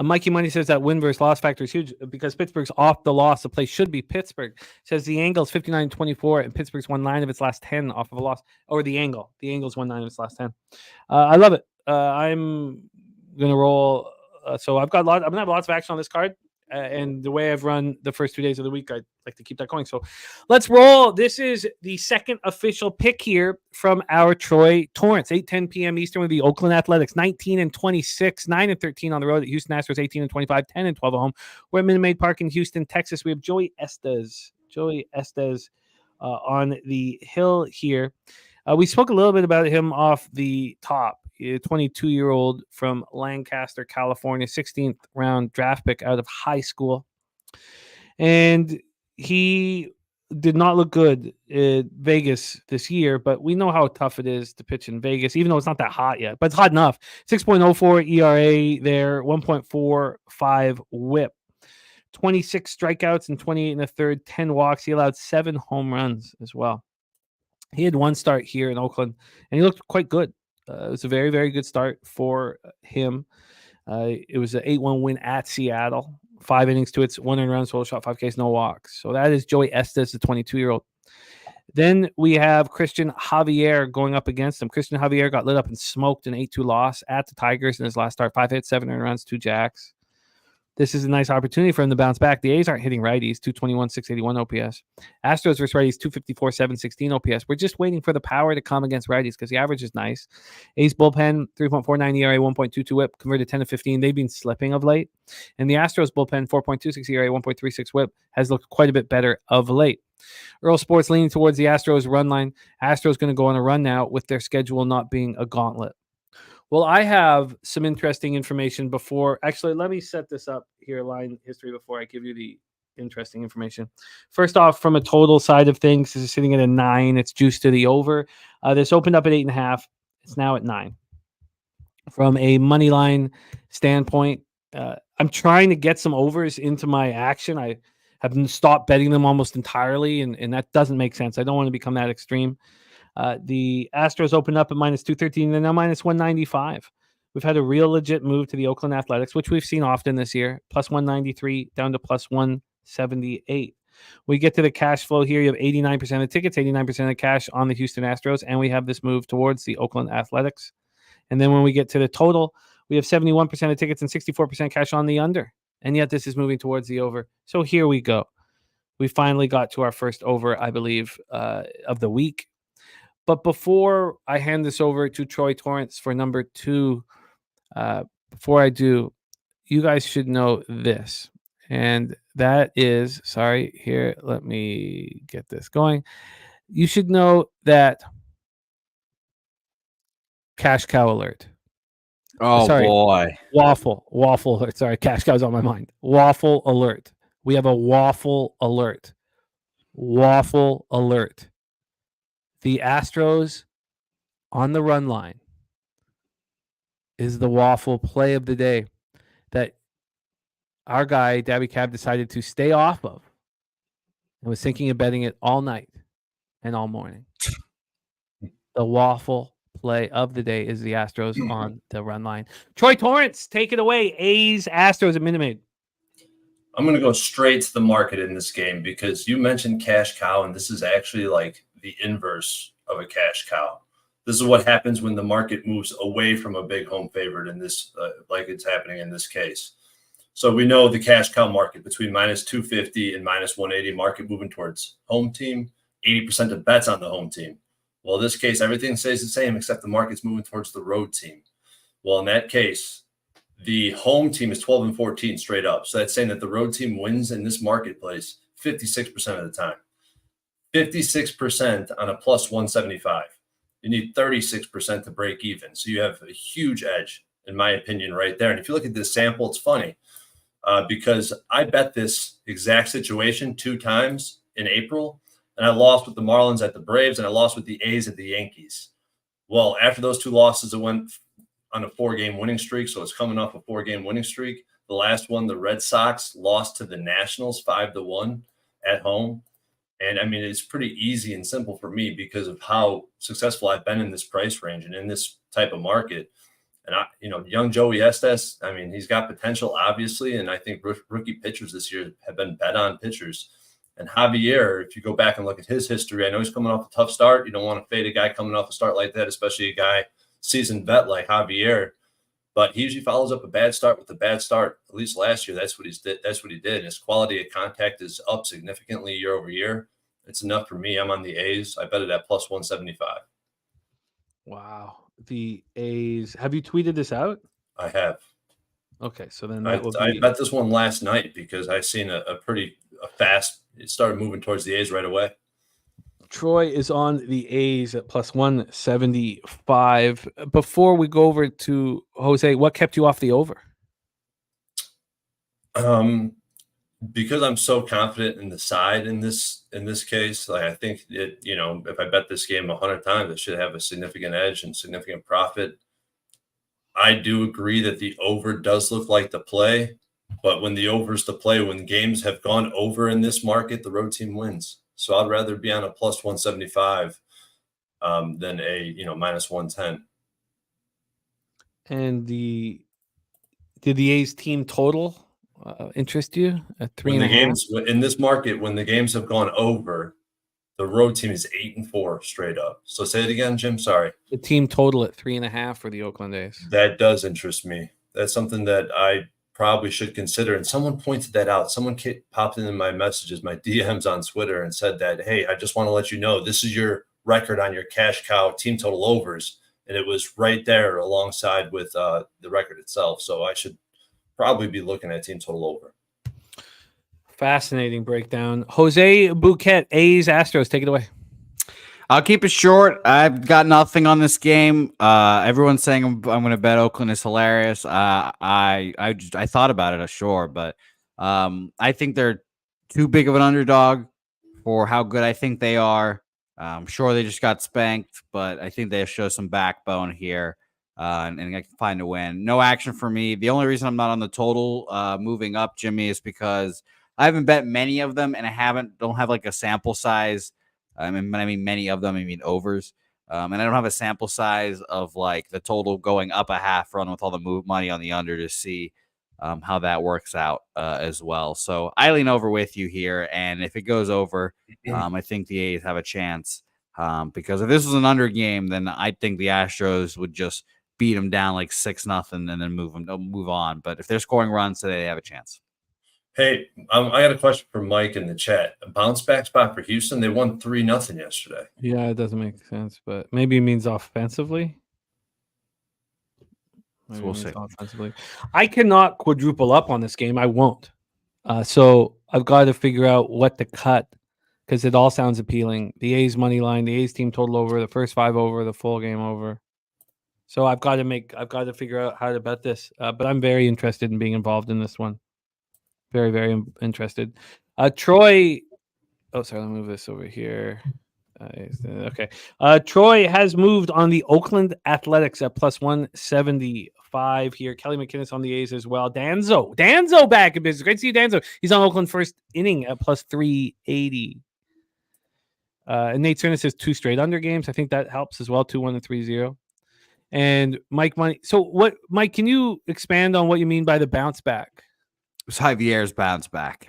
Mikey Money says that win versus loss factor is huge because Pittsburgh's off the loss. The play should be Pittsburgh. Says the angle is 59-24 and Pittsburgh's won 9 of its last 10 off of a loss. Or the angle. The angle's won 9 of its last 10. I love it. I'm gonna roll. So I'm gonna have lots of action on this card. And the way I've run the first 2 days of the week, I'd like to keep that going. So let's roll. This is the second official pick here from our Troy Torrence. 8:10 p.m. Eastern with the Oakland Athletics. 19-26, 9-13 on the road at Houston Astros. 18-25, 10-12 at home. We're at Minute Maid Park in Houston, Texas. We have Joey Estes on the hill here. We spoke a little bit about him off the top. a 22-year-old from Lancaster, California, 16th round draft pick out of high school. And he did not look good in Vegas this year, but we know how tough it is to pitch in Vegas, even though it's not that hot yet, but it's hot enough. 6.04 ERA there, 1.45 whip, 26 strikeouts and 28 in the third, 10 walks. He allowed 7 home runs as well. He had one start here in Oakland, and he looked quite good. It was a very, very good start for him. It was an 8-1 win at Seattle. 5 innings to its 1 earned run, total shot, 5 Ks, no walks. So that is Joey Estes, the 22-year-old. Then we have Christian Javier going up against him. Christian Javier got lit up and smoked an 8-2 loss at the Tigers in his last start. 5 hits, 7 earned runs, 2 jacks. This is a nice opportunity for him to bounce back. The A's aren't hitting righties, 221, 681 OPS. Astros versus righties, 254, 716 OPS. We're just waiting for the power to come against righties because the average is nice. A's bullpen, 3.49 ERA, 1.22 whip, converted 10 to 15. They've been slipping of late. And the Astros bullpen, 4.26 ERA, 1.36 whip, has looked quite a bit better of late. Earl Sports leaning towards the Astros run line. Astros going to go on a run now with their schedule not being a gauntlet. Well, I have some interesting information before. Actually, let me set this up here, line history, before I give you the interesting information. First off, from a total side of things, this is sitting at a 9. It's juiced to the over. This opened up at 8.5. It's now at 9. From a money line standpoint, I'm trying to get some overs into my action. I have stopped betting them almost entirely, and that doesn't make sense. I don't want to become that extreme. The Astros opened up at minus 213. They're now minus 195. We've had a real legit move to the Oakland Athletics, which we've seen often this year. Plus 193 down to plus 178. We get to the cash flow here. You have 89% of the tickets, 89% of the cash on the Houston Astros, and we have this move towards the Oakland Athletics. And then when we get to the total, we have 71% of tickets and 64% cash on the under. And yet this is moving towards the over. So here we go. We finally got to our first over, I believe, of the week. But before I hand this over to Troy Torrence for number 2, before I do, you guys should know this. And that is, sorry, here, let me get this going. You should know that cash cow alert. Oh, sorry, boy. Waffle alert. Sorry, cash cow's on my mind. Waffle alert. We have a waffle alert. Waffle alert. The Astros on the run line is the waffle play of the day that our guy, Dabby Cab, decided to stay off of and was thinking of betting it all night and all morning. The waffle play of the day is the Astros on the run line. Troy Torrence, take it away. A's, Astros at Minute Maid. I'm going to go straight to the market in this game because you mentioned cash cow, and this is actually like the inverse of a cash cow. This is what happens when the market moves away from a big home favorite in this, like it's happening in this case. So we know the cash cow market between minus 250 and minus 180 market moving towards home team, 80% of bets on the home team. Well, in this case, everything stays the same except the market's moving towards the road team. Well, in that case, the home team is 12-14 straight up. So that's saying that the road team wins in this marketplace 56% of the time. 56% on a plus 175. You need 36% to break even. So you have a huge edge, in my opinion, right there. And if you look at this sample, it's funny because I bet this exact situation 2 times in April, and I lost with the Marlins at the Braves, and I lost with the A's at the Yankees. Well, after those 2 losses, it went on a 4-game winning streak. So it's coming off a 4-game winning streak. The last one, the Red Sox lost to the Nationals 5-1 at home. And I mean, it's pretty easy and simple for me because of how successful I've been in this price range and in this type of market. And young Joey Estes, I mean, he's got potential, obviously. And I think rookie pitchers this year have been bet on pitchers. And Javier, if you go back and look at his history, I know he's coming off a tough start. You don't want to fade a guy coming off a start like that, especially a guy seasoned vet like Javier. But he usually follows up a bad start with a bad start. At least last year, that's what he did. His quality of contact is up significantly year over year. It's enough for me. I'm on the A's. I bet it at plus 175. Wow. The A's. Have you tweeted this out? I have. Okay, so then I bet this one last night because I seen a fast. It started moving towards the A's right away. Troy is on the A's at plus 175. Before we go over to Jose, what kept you off the over? Because I'm so confident in the side in this case, like I think it, if I bet this game 100 times, it should have a significant edge and significant profit. I do agree that the over does look like the play, but when the over is the play, when games have gone over in this market, the road team wins. So I'd rather be on a plus 175 than a minus 110. And did the A's team total interest you at 3.5? In this market, when the games have gone over, the road team is 8-4 straight up. So say it again, Jim. Sorry. The team total at 3.5 for the Oakland A's. That does interest me. That's something that I probably should consider. And someone pointed that out. Someone popped in my messages, my DMs on Twitter, and said that, hey, I just want to let you know this is your record on your cash cow team total overs. And it was right there alongside with the record itself. So I should probably be looking at team total over. Fascinating breakdown. Jose Bouquet, A's, Astros, take it away. I'll keep it short. I've got nothing on this game. Everyone's saying I'm going to bet Oakland is hilarious. I thought about it, sure, but I think they're too big of an underdog for how good I think they are. I'm sure they just got spanked, but I think they show some backbone here, and I can find a win. No action for me. The only reason I'm not on the total moving up, Jimmy, is because I haven't bet many of them, and don't have like a sample size. I mean many of them. I mean overs, and I don't have a sample size of like the total going up a half run with all the money on the under to see how that works out as well. So I lean over with you here, and if it goes over, I think the A's have a chance because if this was an under game, then I think the Astros would just beat them down like 6-0 and then move on. But if they're scoring runs today, they have a chance. Hey, I got a question for Mike in the chat. A bounce back spot for Houston. They won 3-0 yesterday. Yeah, it doesn't make sense, but maybe it means offensively. So we'll see. Offensively, I cannot quadruple up on this game. I won't. So I've got to figure out what to cut because it all sounds appealing. The A's money line, the A's team total over, the first 5 over, the full game over. So I've got to figure out how to bet this. But I'm very interested in being involved in this one. Very, very interested. Troy. Oh, sorry. Let me move this over here. Okay. Troy has moved on the Oakland Athletics at plus 175 here. Kelly McInnes on the A's as well. Danzo back in business. Great to see you, Danzo. He's on Oakland first inning at plus 380. And Nate Cerna says 2 straight under games. I think that helps as well. 2-1 and 3-0. And Mike Money. So Mike, can you expand on what you mean by the bounce back? It's Javier's bounce back.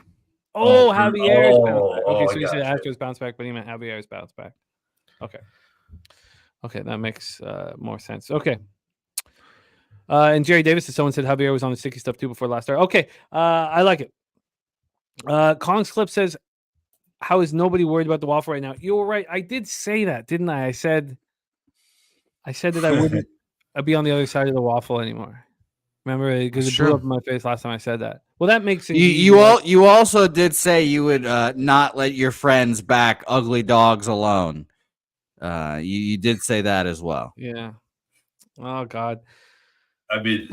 Javier's bounce back. Okay, so you said Astros bounce back, but he meant Javier's bounce back. Okay, that makes more sense. Okay. And Jerry Davis, someone said Javier was on the sticky stuff too before last start. Okay, I like it. Kong's Clip says, how is nobody worried about the waffle right now? You were right. I did say that, didn't I? I said that I wouldn't be on the other side of the waffle anymore. Remember, because it blew up in my face last time I said that. Well, that makes it. You also did say you would not let your friends back ugly dogs alone. You did say that as well. Yeah. Oh God. I mean,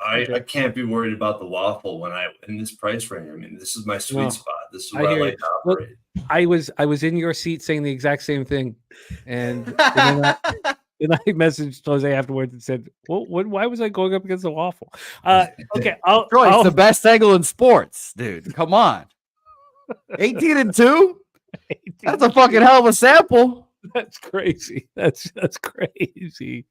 I can't be worried about the waffle when in this price range. I mean, this is my sweet spot. This is where I like to operate. Look, I was in your seat saying the exact same thing, and then I messaged Jose afterwards and said, "Well, why was I going up against the waffle?" Okay, Troy, it's the best angle in sports, dude. Come on, 18-2. That's a fucking hell of a sample. That's crazy. That's crazy.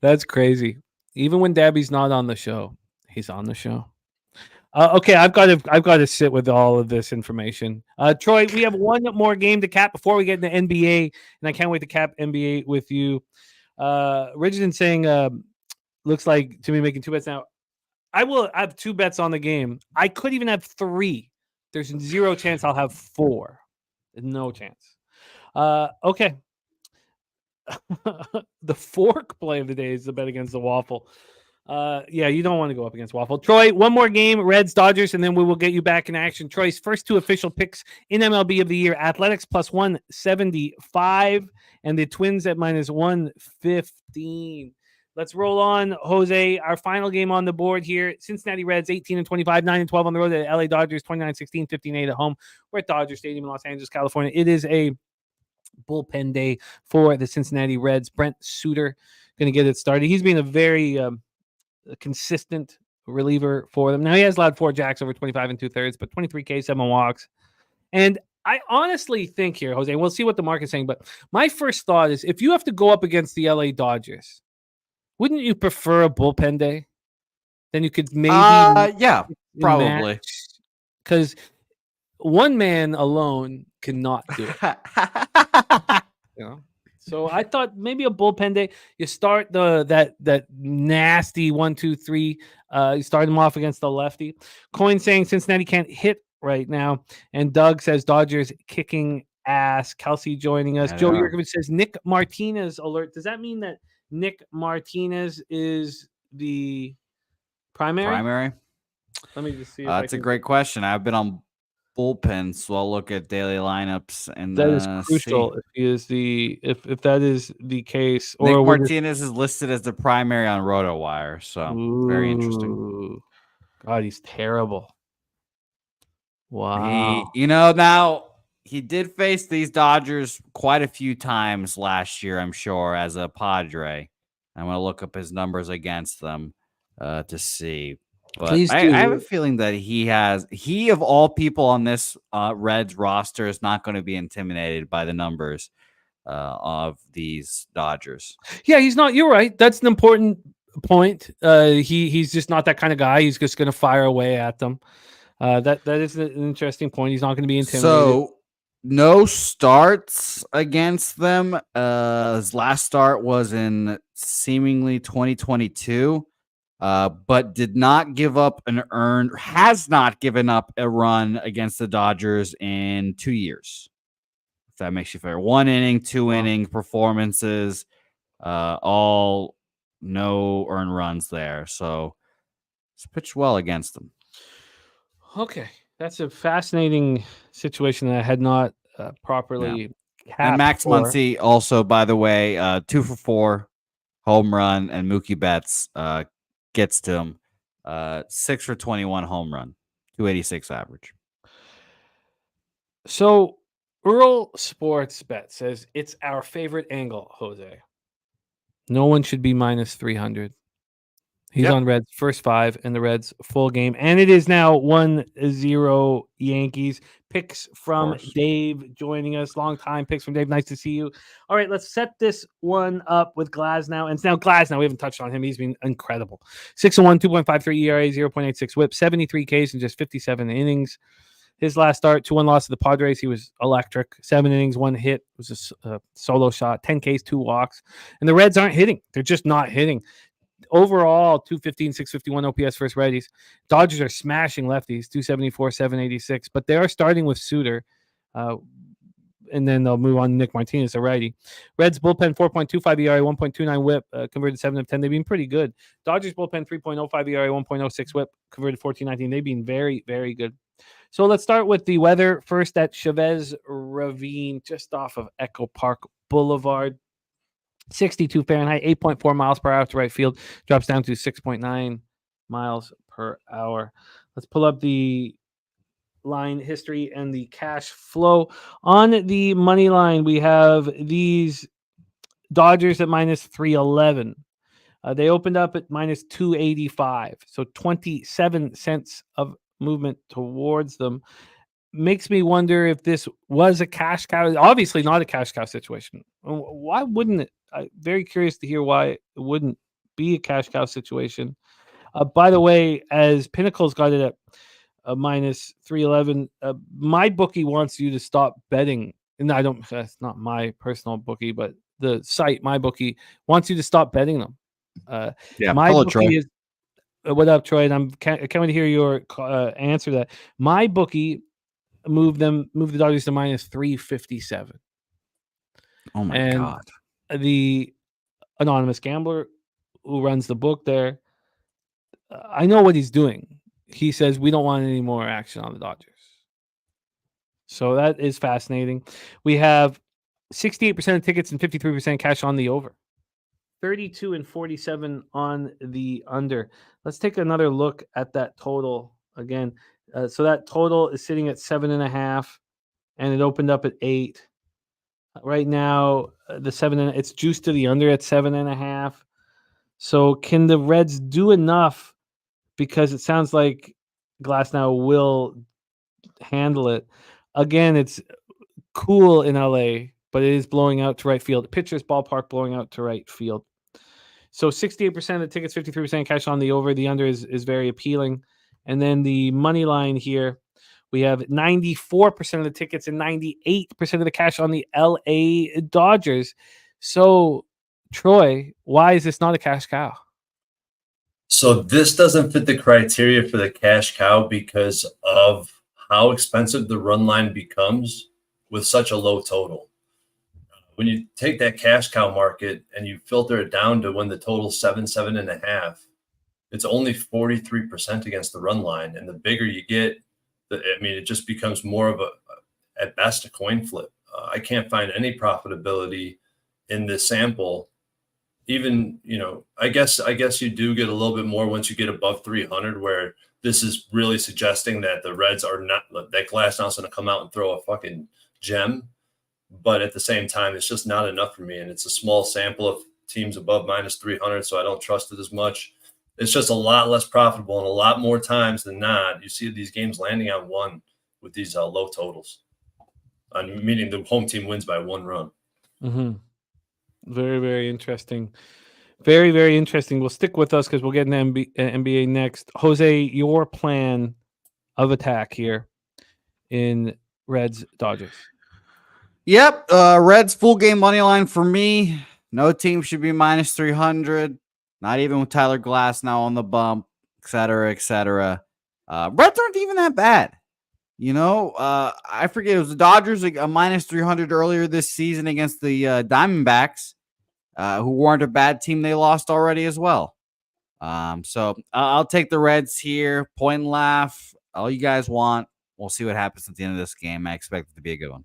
That's crazy. Even when Dabby's not on the show, he's on the show. Okay, I've got to sit with all of this information. Troy, we have one more game to cap before we get into NBA, and I can't wait to cap NBA with you. Richardson saying, looks like to me making 2 bets now. I will have 2 bets on the game. I could even have 3. There's 0 chance I'll have 4. No chance. Okay. The fork play of the day is the bet against the waffle. Yeah, you don't want to go up against Waffle. Troy, one more game, Reds, Dodgers, and then we will get you back in action. Troy's first 2 official picks in MLB of the year: Athletics plus 175, and the Twins at minus 115. Let's roll on, Jose. Our final game on the board here: Cincinnati Reds 18-25, 9-12 on the road. The LA Dodgers 29-16, 15-8 at home. We're at Dodger Stadium in Los Angeles, California. It is a bullpen day for the Cincinnati Reds. Brent Suter going to get it started. He's been a very consistent reliever for them. Now he has allowed 4 jacks over 25 and 2/3, but 23K, 7 walks. And I honestly think here, Jose, we'll see what the market's saying, but my first thought is if you have to go up against the LA Dodgers, wouldn't you prefer a bullpen day? Then you could maybe yeah, probably. Because one man alone cannot do it. You know? So I thought maybe a bullpen day. You start that nasty 1-2-3. You start them off against the lefty. Coin saying Cincinnati can't hit right now, and Doug says Dodgers kicking ass. Kelsey joining us. Joe Yurkovich says Nick Martinez alert. Does that mean that Nick Martinez is the primary? Let me just see. That's a great question. I've been on bullpen, so I'll look at daily lineups, and that is crucial. If he is if that is the case, Nick Martinez is listed as the primary on RotoWire, so very interesting. God, he's terrible. Wow. Now he did face these Dodgers quite a few times last year, I'm sure, as a Padre. I'm going to look up his numbers against them to see. But I have a feeling that he of all people on this Reds roster is not going to be intimidated by the numbers of these Dodgers. Yeah, he's not. You're right. That's an important point. He's just not that kind of guy. He's just going to fire away at them. That is an interesting point. He's not going to be intimidated. So no starts against them. His last start was in seemingly 2022. But did not give up has not given up a run against the Dodgers in 2 years. If that makes you fair. 1 inning, 2 inning performances, all no earned runs there. So it's pitched well against them. Okay. That's a fascinating situation that I had not properly capped. And Max Muncy also, by the way, 2 for 4 home run, and Mookie Betts gets to him 6 for 21 home run, 286 average. So Earl Sports Bet says it's our favorite angle, Jose. No one should be minus 300. He's on Reds first 5 and the Reds full game. And it is now 1-0 Yankees. Picks from Dave joining us. Long time picks from Dave. Nice to see you. All right, let's set this one up with Glasnow. And it's now Glasnow. We haven't touched on him. He's been incredible. 6-1, 2.53 ERA, 0.86 whip, 73 Ks in just 57 innings. His last start, 2-1 loss to the Padres. He was electric. 7 innings, 1 hit. It was a solo shot. 10 Ks, 2 walks. And the Reds aren't hitting. They're just not hitting. Overall, 215, 651 OPS versus righties. Dodgers are smashing lefties, 274, 786. But they are starting with Suter. And then they'll move on to Nick Martinez, a righty. Reds bullpen, 4.25 ERA, 1.29 whip, converted 7 of 10. They've been pretty good. Dodgers bullpen, 3.05 ERA, 1.06 whip, converted 14-19. They've been very, very good. So let's start with the weather. First at Chavez Ravine, just off of Echo Park Boulevard. 62 Fahrenheit, 8.4 miles per hour to right field. Drops down to 6.9 miles per hour. Let's pull up the line history and the cash flow. On the money line, we have these Dodgers at minus 311. They opened up at minus 285. So 27 cents of movement towards them. Makes me wonder if this was a cash cow. Obviously not a cash cow situation. Why wouldn't it? I'm very curious to hear why it wouldn't be a cash cow situation. By the way, as Pinnacle's got it at minus 311, my bookie wants you to stop betting. And that's not my personal bookie, but the site, my bookie, wants you to stop betting them. My hello, bookie Troy. is what up, Troy? And I can't wait to hear your answer to that. My bookie moved the Dodgers to minus 357. Oh my God. The anonymous gambler who runs the book there I know what he's doing. He says we don't want any more action on the Dodgers. So that is fascinating. We have 68% of tickets and 53% cash on the over. 32 and 47 on the under. Let's take another look at that total again. So that total is sitting at 7.5, and it opened up at 8. Right now, it's juiced to the under at 7.5. So can the Reds do enough? Because it sounds like Glasnow will handle it. Again, it's cool in LA, but it is blowing out to right field. Pitcher's ballpark blowing out to right field. So 68% of the tickets, 53% cash on the over. The under is very appealing. And then the money line here, we have 94% of the tickets and 98% of the cash on the LA Dodgers. So, Troy, why is this not a cash cow? So this doesn't fit the criteria for the cash cow because of how expensive the run line becomes with such a low total. When you take that cash cow market and you filter it down to when the total's 7.5, it's only 43% against the run line. And the bigger you get, it just becomes more of at best, a coin flip. I can't find any profitability in this sample. Even, I guess you do get a little bit more once you get above 300, where this is really suggesting that the Reds are not, that Glasnow's going to come out and throw a fucking gem. But at the same time, it's just not enough for me. And it's a small sample of teams above minus 300, so I don't trust it as much. It's just a lot less profitable, and a lot more times than not, you see these games landing on 1 with these low totals, meaning the home team wins by 1 run. Mm-hmm. Very, very interesting. Very, very interesting. We'll stick with us because we'll get an NBA next. Jose, your plan of attack here in Reds Dodgers. Yep. Reds full game money line for me. No team should be minus 300. Not even with Tyler Glasnow on the bump, et cetera, et cetera. Reds aren't even that bad. I forget, it was the Dodgers a minus 300 earlier this season against the Diamondbacks, who weren't a bad team. They lost already as well. So I'll take the Reds here. Point and laugh. All you guys want. We'll see what happens at the end of this game. I expect it to be a good one.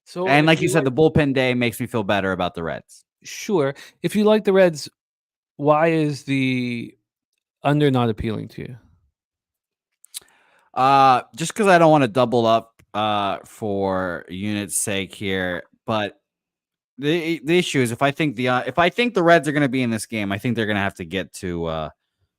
So, and like you said, the bullpen day makes me feel better about the Reds. Sure. If you like the Reds, why is the under not appealing to you? Just because I don't want to double up for unit's sake here, but the issue is if I think the Reds are going to be in this game, I think they're going to have to get to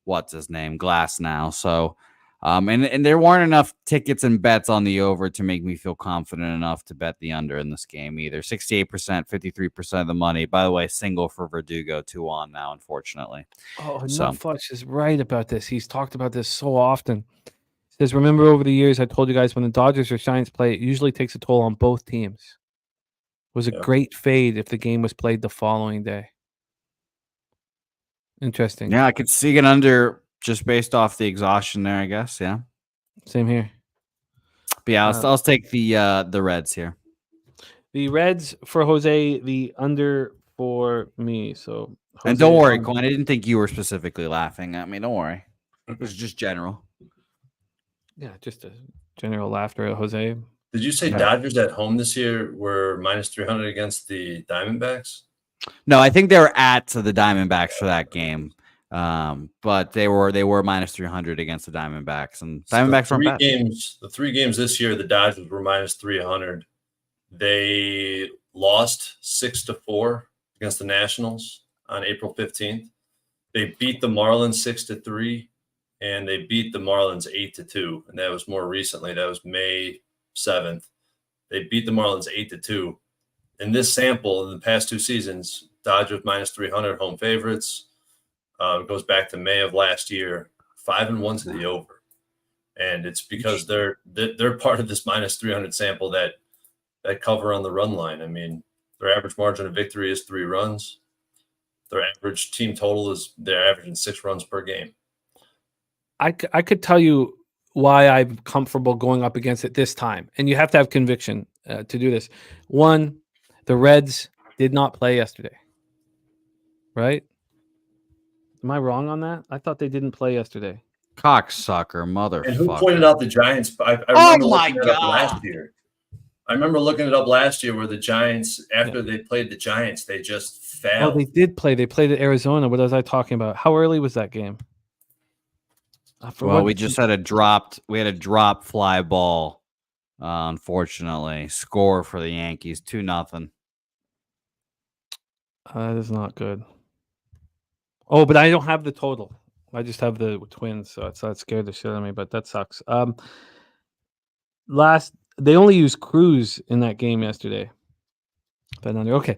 what's his name, Glasnow. So and there weren't enough tickets and bets on the over to make me feel confident enough to bet the under in this game either. 68%, 53% of the money. By the way, single for Verdugo, 2 on now, unfortunately. Oh, no, Fletch is right about this. He's talked about this so often. He says, remember over the years, I told you guys when the Dodgers or Giants play, it usually takes a toll on both teams. It was a great fade if the game was played the following day. Interesting. Yeah, I could see it under just based off the exhaustion there, I guess. Yeah. Same here. But yeah, I'll take the Reds here. The Reds for Jose, the under for me. So Jose, and don't worry, Coin, I didn't think you were specifically laughing at me. Don't worry. It was just general. Yeah, just a general laughter at Jose. Did you say Dodgers at home this year were minus 300 against the Diamondbacks? No, I think they were at the Diamondbacks for that game. But they were minus 300 against the Diamondbacks, and Diamondbacks weren't bad. The 3 games this year, the Dodgers were minus 300. They lost 6-4 against the Nationals on April 15th. They beat the Marlins 6-3, and they beat the Marlins 8-2, and that was more recently. That was May 7th. They beat the Marlins 8-2. In this sample, in the past 2 seasons, Dodgers minus 300 home favorites. Goes back to May of last year, 5-1 to the over, and it's because they're part of this minus 300 sample that cover on the run line. I mean, their average margin of victory is 3 runs. Their average team total is they're averaging 6 runs per game. I could tell you why I'm comfortable going up against it this time, and you have to have conviction to do this. One, the Reds did not play yesterday, right? Am I wrong on that? I thought they didn't play yesterday. Cocksucker, motherfucker. And who pointed out the Giants? I remember looking it up last year. I remember looking it up last year where the Giants, after they played the Giants, they just failed. Oh, they did play. They played at Arizona. What was I talking about? How early was that game? Well, we just had a dropped fly ball. Unfortunately, score for the Yankees 2-0. That is not good. Oh, but I don't have the total. I just have the Twins, so it's not scared the shit out of me. But that sucks. They only used Cruz in that game yesterday. But okay.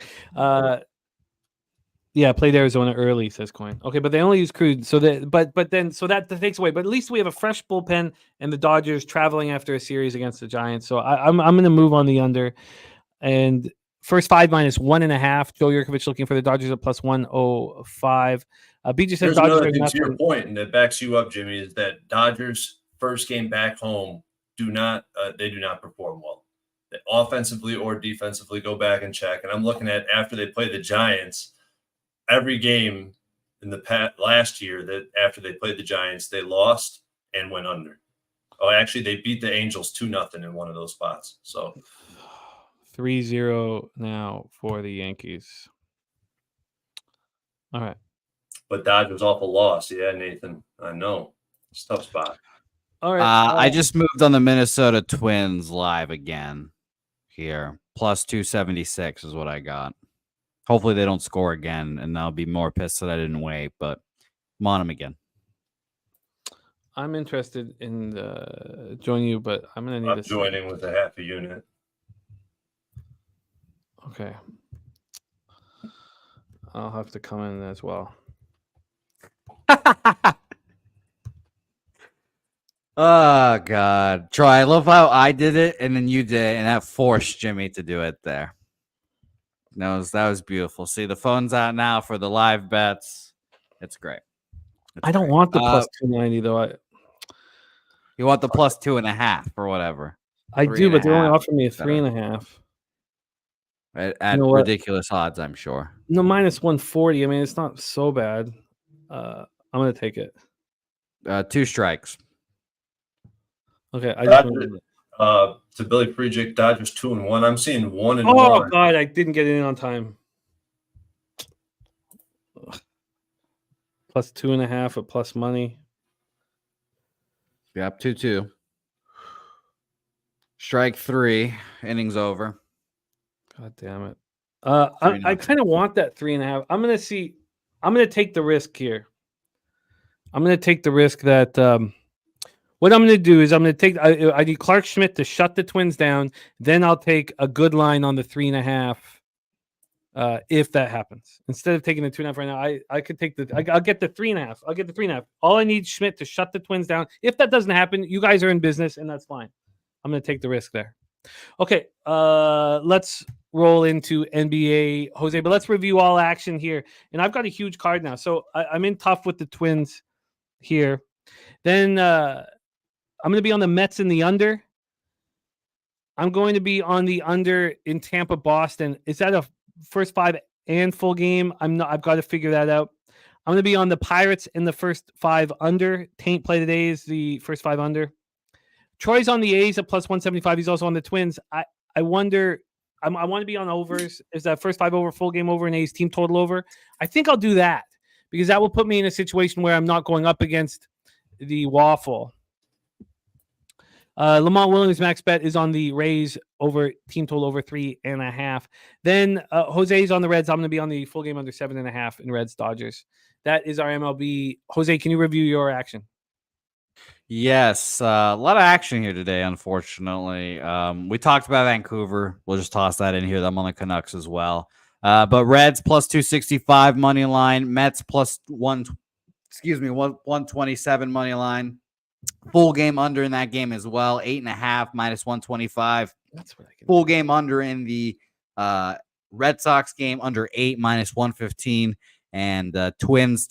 Yeah, played Arizona early, says Coin. Okay, but they only use Cruz, so that that takes away. But at least we have a fresh bullpen, and the Dodgers traveling after a series against the Giants. So I'm going to move on the under, and first 5 minus 1.5. Joe Yurkovich looking for the Dodgers at plus 105. BJ said Dodgers another thing to your point, and that backs you up, Jimmy, is that Dodgers first game back home do not perform well. They offensively or defensively go back and check. And I'm looking at after they play the Giants. Every game in the last year that after they played the Giants, they lost and went under. Oh, actually, they beat the Angels 2-0 in one of those spots. So 3-0 now for the Yankees. All right. But Dodgers off a loss. Yeah, Nathan. I know. It's a tough spot. All right. I just moved on the Minnesota Twins live again here. Plus 276 is what I got. Hopefully they don't score again, and I'll be more pissed that I didn't wait, but I'm on them again. I'm interested in joining you, but I'm going to need I'm joining with a half a unit. Okay. I'll have to come in as well. Oh, God. Troy, I love how I did it, and then you did it, and that forced Jimmy to do it there. That was beautiful. See, the phone's out now for the live bets. It's great. I don't want the plus 290 though. You want the plus 2.5 or whatever. I do, but they only offer me a 3.5 at ridiculous odds, I'm sure. No, minus 140. I mean, it's not so bad. I'm gonna take it. 2 strikes. Okay, to Billy Preakness, Dodgers 2-1. I'm seeing 1-1. Oh God, I didn't get in on time. Plus 2.5 at plus money. Yep, 2-2. Strike 3. Innings over. God damn it. I kind of want that 3.5. I'm gonna take the risk here. I'm gonna take the risk that what I'm going to do is I'm going to take. I need Clark Schmidt to shut the Twins down. Then I'll take a good line on the 3.5. If that happens, instead of taking the 2.5 right now, I could take I'll get the 3.5. I'll get the 3.5. All I need Schmidt to shut the Twins down. If that doesn't happen, you guys are in business, and that's fine. I'm going to take the risk there. Okay, let's roll into NBA, Jose. But let's review all action here. And I've got a huge card now, so I'm in tough with the Twins here. Then I'm going to be on the Mets in the under. I'm going to be on the under in Tampa, Boston. Is that a first 5 and full game? I've got to figure that out. I'm going to be on the Pirates in the first 5 under. Taint play today is the first 5 under. Troy's on the A's at plus 175. He's also on the Twins. I wonder. I want to be on overs. Is that first 5 over, full game over, and A's team total over? I think I'll do that because that will put me in a situation where I'm not going up against the waffle. Lamont Williams max bet is on the Rays over team total over 3.5. Then Jose's on the Reds. I'm going to be on the full game under 7.5 in Reds Dodgers. That is our MLB. Jose, can you review your action? Yes, a lot of action here today, unfortunately. We talked about Vancouver. We'll just toss that in here. I'm on the Canucks as well. But Reds plus 265 money line. Mets plus 127 money line. Full game under in that game as well. 8.5 minus 125. That's what I can. Full game under in the Red Sox game under 8 minus 115. And Twins.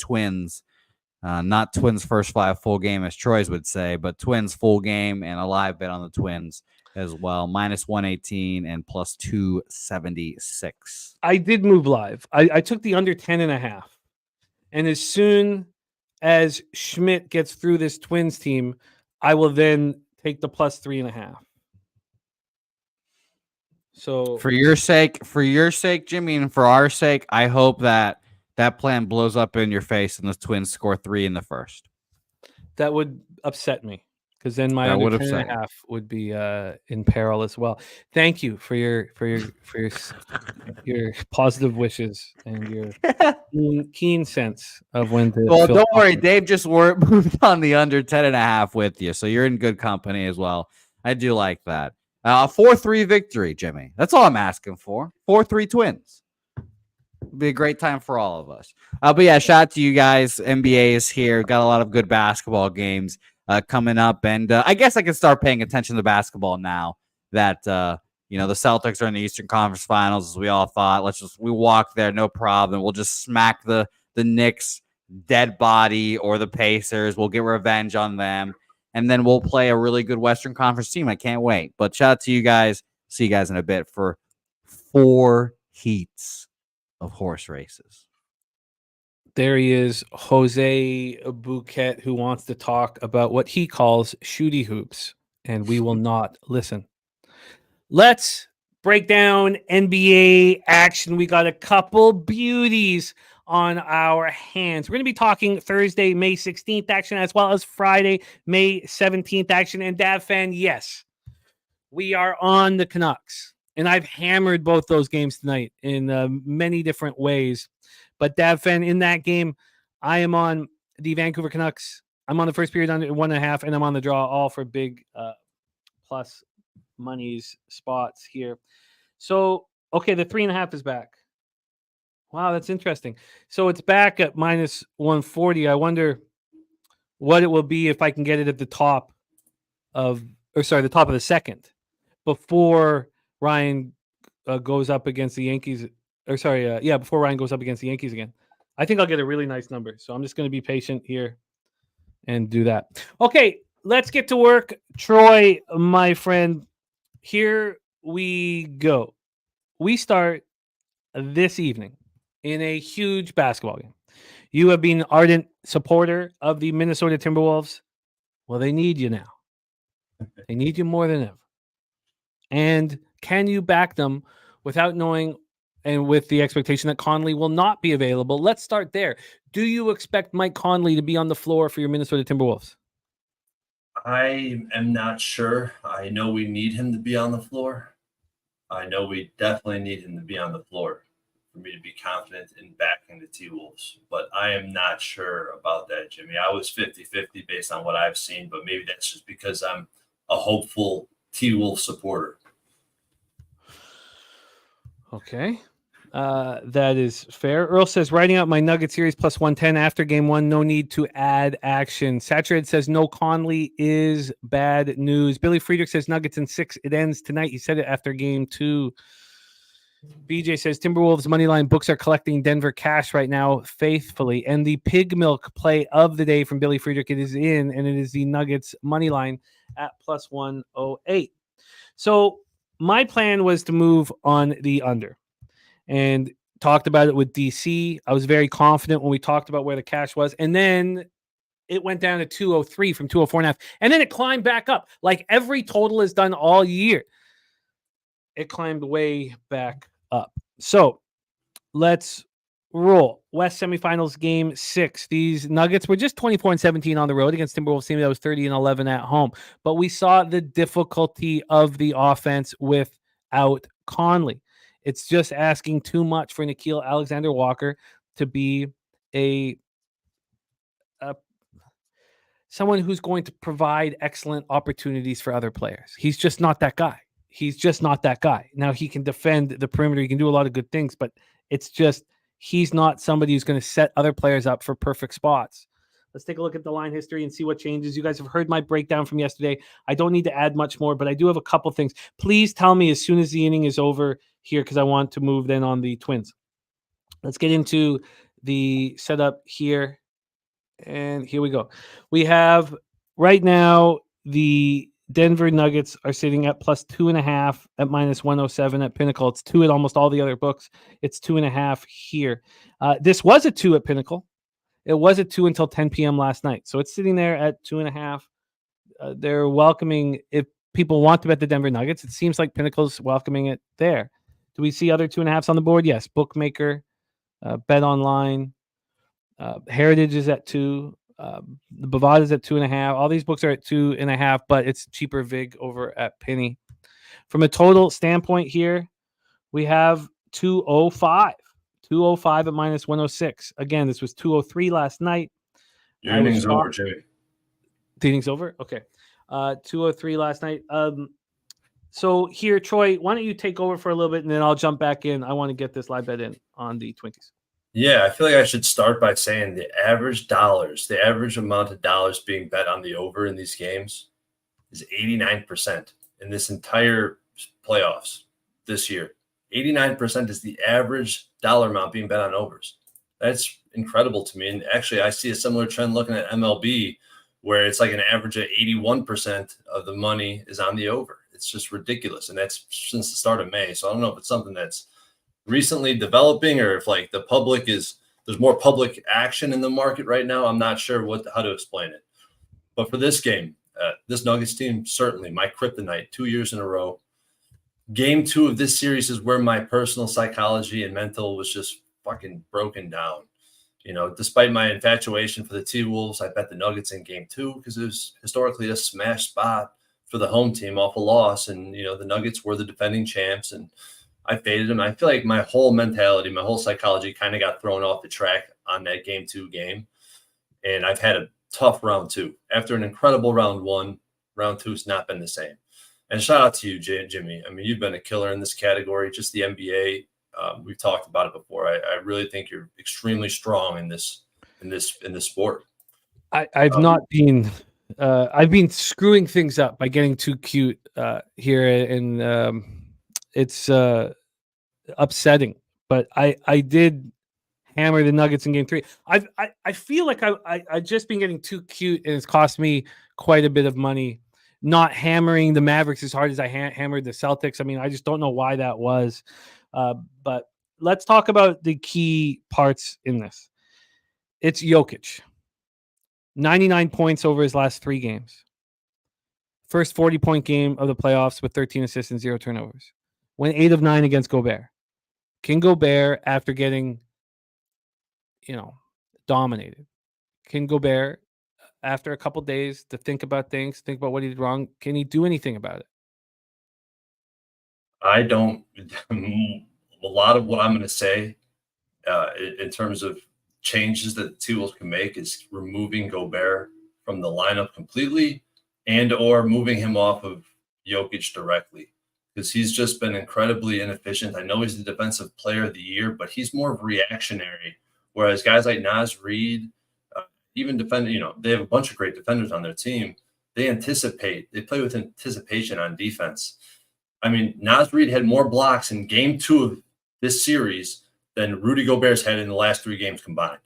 Not Twins first 5 full game as Troy's would say, but Twins full game and a live bet on the Twins as well. Minus 118 and plus 276. I did move live. I took the under 10.5. And as soon as Schmidt gets through this Twins team, I will then take the plus 3.5. So for your sake, Jimmy, and for our sake, I hope that plan blows up in your face and the Twins score 3 in the first. that would upset me, because then my That under would 10.5 would be in peril as well. Thank you for your positive wishes and your keen sense of when to. Well, feel don't worry. confident. Dave just moved on the under 10.5 with you, so you're in good company as well. I do like that. 4-3 victory, Jimmy. That's all I'm asking for. 4-3 Twins. It'll be a great time for all of us. But yeah, shout out to you guys. NBA is here. Got a lot of good basketball games coming up, and I guess I can start paying attention to basketball now that the Celtics are in the Eastern Conference Finals, as we all thought. We walk there, no problem. We'll just smack the Knicks dead body or the Pacers. We'll get revenge on them. And then we'll play a really good Western Conference team. I can't wait. But shout out to you guys. See you guys in a bit for 4 heats of horse races. There he is, Jose Bouquet, who wants to talk about what he calls shooty hoops, and we will not listen. Let's break down NBA action. We got a couple beauties on our hands. We're going to be talking Thursday, May 16th action, as well as Friday, May 17th action. And Dav fan, yes, we are on the Canucks. And I've hammered both those games tonight in many different ways. But Dav fan, in that game, I am on the Vancouver Canucks. I'm on the first period under 1.5, and I'm on the draw, all for big plus monies spots here. So, okay, the 3.5 is back. Wow, that's interesting. So it's back at minus 140. I wonder what it will be if I can get it at the top of the second before Ryan goes up against the Yankees. Before Ryan goes up against the Yankees again. I think I'll get a really nice number. So I'm just going to be patient here and do that. Okay, let's get to work. Troy, my friend, here we go. We start this evening in a huge basketball game. You have been an ardent supporter of the Minnesota Timberwolves. Well, they need you now. They need you more than ever. And can you back them without knowing and with the expectation that Conley will not be available? Let's start there. Do you expect Mike Conley to be on the floor for your Minnesota Timberwolves? I am not sure. I know we need him to be on the floor. I know we definitely need him to be on the floor for me to be confident in backing the T-Wolves. But I am not sure about that, Jimmy. I was 50-50 based on what I've seen, but maybe that's just because I'm a hopeful T-Wolf supporter. Okay. That is fair. Earl says, writing out my Nugget series plus 110 after game 1. No need to add action. Saturated says, no Conley is bad news. Billy Friedrich says, Nuggets in 6. It ends tonight. He said it after game 2. BJ says, Timberwolves moneyline books are collecting Denver cash right now faithfully. And the pig milk play of the day from Billy Friedrich, it is in, and it is the Nuggets moneyline at plus 108. So my plan was to move on the under. And talked about it with DC. I was very confident when we talked about where the cash was. And then it went down to 203 from 204.5. And then it climbed back up like every total is done all year. It climbed way back up. So let's roll. West semifinals game 6. These Nuggets were just 24-17 on the road against Timberwolves team that was 30-11 at home. But we saw the difficulty of the offense without Conley. It's just asking too much for Nickeil Alexander-Walker to be someone who's going to provide excellent opportunities for other players. He's just not that guy. Now, he can defend the perimeter. He can do a lot of good things, but it's just he's not somebody who's going to set other players up for perfect spots. Let's take a look at the line history and see what changes. You guys have heard my breakdown from yesterday. I don't need to add much more, but I do have a couple things. Please tell me as soon as the inning is over here, because I want to move then on the Twins. Let's get into the setup here. And here we go. We have right now the Denver Nuggets are sitting at plus 2.5 at minus 107 at Pinnacle. It's 2 at almost all the other books. It's 2.5 here. This was a 2 at Pinnacle. It was at 2 until 10 p.m. last night. So it's sitting there at 2.5. They're welcoming, if people want to bet the Denver Nuggets, it seems like Pinnacle's welcoming it there. Do we see other 2.5s on the board? Yes. Bookmaker, Bet Online, Heritage is at 2. The Bovada is at 2.5. All these books are at 2.5, but it's cheaper vig over at Penny. From a total standpoint here, we have 205. 205 at minus 106. Again, this was 203 last night. Your innings over, Jimmy. The innings over? Okay. 203 last night. So here, Troy, why don't you take over for a little bit, and then I'll jump back in. I want to get this live bet in on the Twinkies. Yeah, I feel like I should start by saying the average amount of dollars being bet on the over in these games is 89% in this entire playoffs this year. 89% is the average dollar amount being bet on overs. That's incredible to me. And actually, I see a similar trend looking at MLB, where it's like an average of 81% of the money is on the over. It's just ridiculous. And that's since the start of May. So I don't know if it's something that's recently developing or if like the public there's more public action in the market right now. I'm not sure how to explain it. But for this game, this Nuggets team, certainly my kryptonite 2 years in a row. Game 2 of this series is where my personal psychology and mental was just fucking broken down. You know, despite my infatuation for the T-Wolves, I bet the Nuggets in game 2 because it was historically a smash spot for the home team off a loss. And, you know, the Nuggets were the defending champs and I faded them. I feel like my whole mentality, my whole psychology kind of got thrown off the track on that game 2 game. And I've had a tough round 2. After an incredible round 1, round 2 has not been the same. And shout out to you, Jimmy. I mean, you've been a killer in this category, just the NBA. We've talked about it before. I really think you're extremely strong in this sport. I've not been. I've been screwing things up by getting too cute here, and it's upsetting. But I did hammer the Nuggets in game 3. I feel like I just been getting too cute, and it's cost me quite a bit of money. Not hammering the Mavericks as hard as I hammered the Celtics. I mean, I just don't know why that was. But let's talk about the key parts in this. It's Jokic. 99 points over his last 3 games. First 40-point game of the playoffs with 13 assists and 0 turnovers. Went 8 of 9 against Gobert. King Gobert, after getting, dominated. King Gobert, after a couple days to think about things, think about what he did wrong, can he do anything about it? I don't. A lot of what I'm going to say in terms of changes that the T-Wolves can make is removing Gobert from the lineup completely and or moving him off of Jokic directly because he's just been incredibly inefficient. I know he's the defensive player of the year, but he's more reactionary, whereas guys like Naz Reid, even they have a bunch of great defenders on their team. They anticipate. They play with anticipation on defense. I mean, Naz Reid had more blocks in game 2 of this series than Rudy Gobert's had in the last 3 games combined.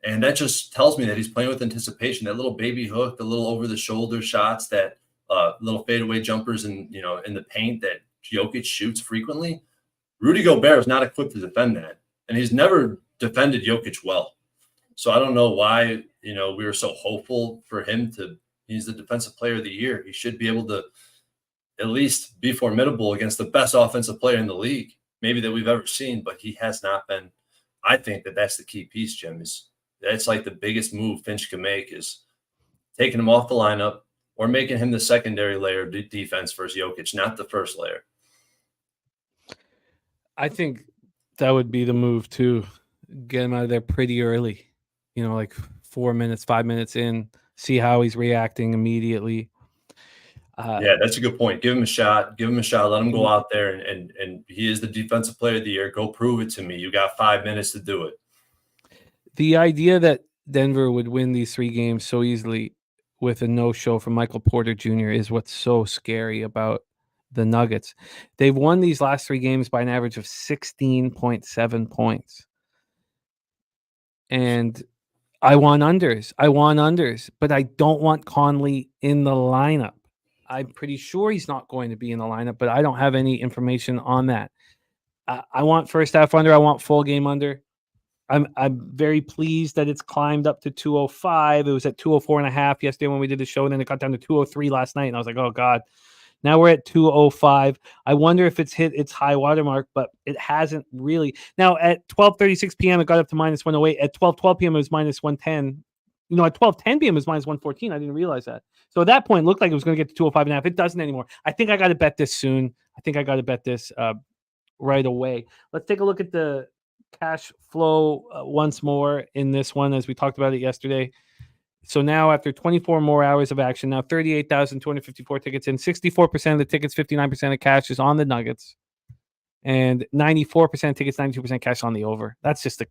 And that just tells me that he's playing with anticipation. That little baby hook, the little over-the-shoulder shots, that little fadeaway jumpers in the paint that Jokic shoots frequently. Rudy Gobert is not equipped to defend that. And he's never defended Jokic well. So I don't know why, we were so hopeful for him he's the defensive player of the year. He should be able to at least be formidable against the best offensive player in the league, maybe that we've ever seen, but he has not been. I think that's the key piece, Jim, that's like the biggest move Finch can make is taking him off the lineup or making him the secondary layer of defense versus Jokic, not the first layer. I think that would be the move too. Get him out of there pretty early, like 4 minutes, 5 minutes in, see how he's reacting immediately. Yeah, that's a good point. Give him a shot. Let him go out there and he is the defensive player of the year. Go prove it to me. You got 5 minutes to do it. The idea that Denver would win these 3 games so easily with a no-show from Michael Porter Jr. is what's so scary about the Nuggets. They've won these last 3 games by an average of 16.7 points. And I want unders, but I don't want Conley in the lineup. I'm pretty sure he's not going to be in the lineup, but I don't have any information on that. I want first half under. I want full game under. I'm very pleased that it's climbed up to 205. It was at 204.5 yesterday when we did the show, and then it got down to 203 last night. And I was like, oh God. Now we're at 205. I wonder if it's hit its high water mark, but it hasn't really. Now at 12:36 p.m. it got up to minus 108. At 12:12 p.m. it was minus 110. At 12:10 p.m. it was minus 114. I didn't realize that. So at that point, it looked like it was going to get to 205.5. It doesn't anymore. I think I got to bet this soon. I think I got to bet this right away. Let's take a look at the cash flow once more in this one, as we talked about it yesterday. So now, after 24 more hours of action, now 38,254 tickets in, 64% of the tickets, 59% of cash is on the Nuggets, and 94% tickets, 92% cash on the over. That's just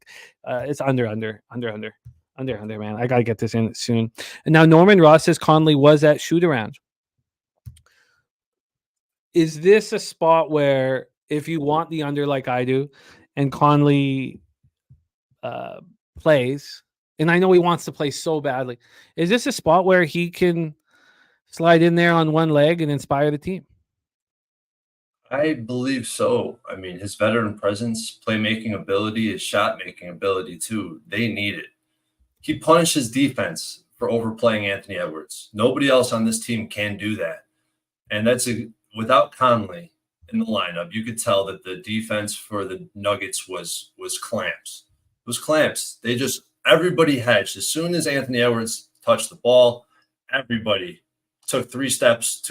it's under, man. I got to get this in soon. And now Norman Ross says Conley was at shoot around. Is this a spot where if you want the under like I do, and Conley plays, and I know he wants to play so badly, is this a spot where he can slide in there on one leg and inspire the team? I believe so. I mean, his veteran presence, playmaking ability, his shot-making ability too, they need it. He punished his defense for overplaying Anthony Edwards. Nobody else on this team can do that. And without Conley in the lineup, you could tell that the defense for the Nuggets was clamps. It was clamps. Everybody hedged. As soon as Anthony Edwards touched the ball, everybody took 3 steps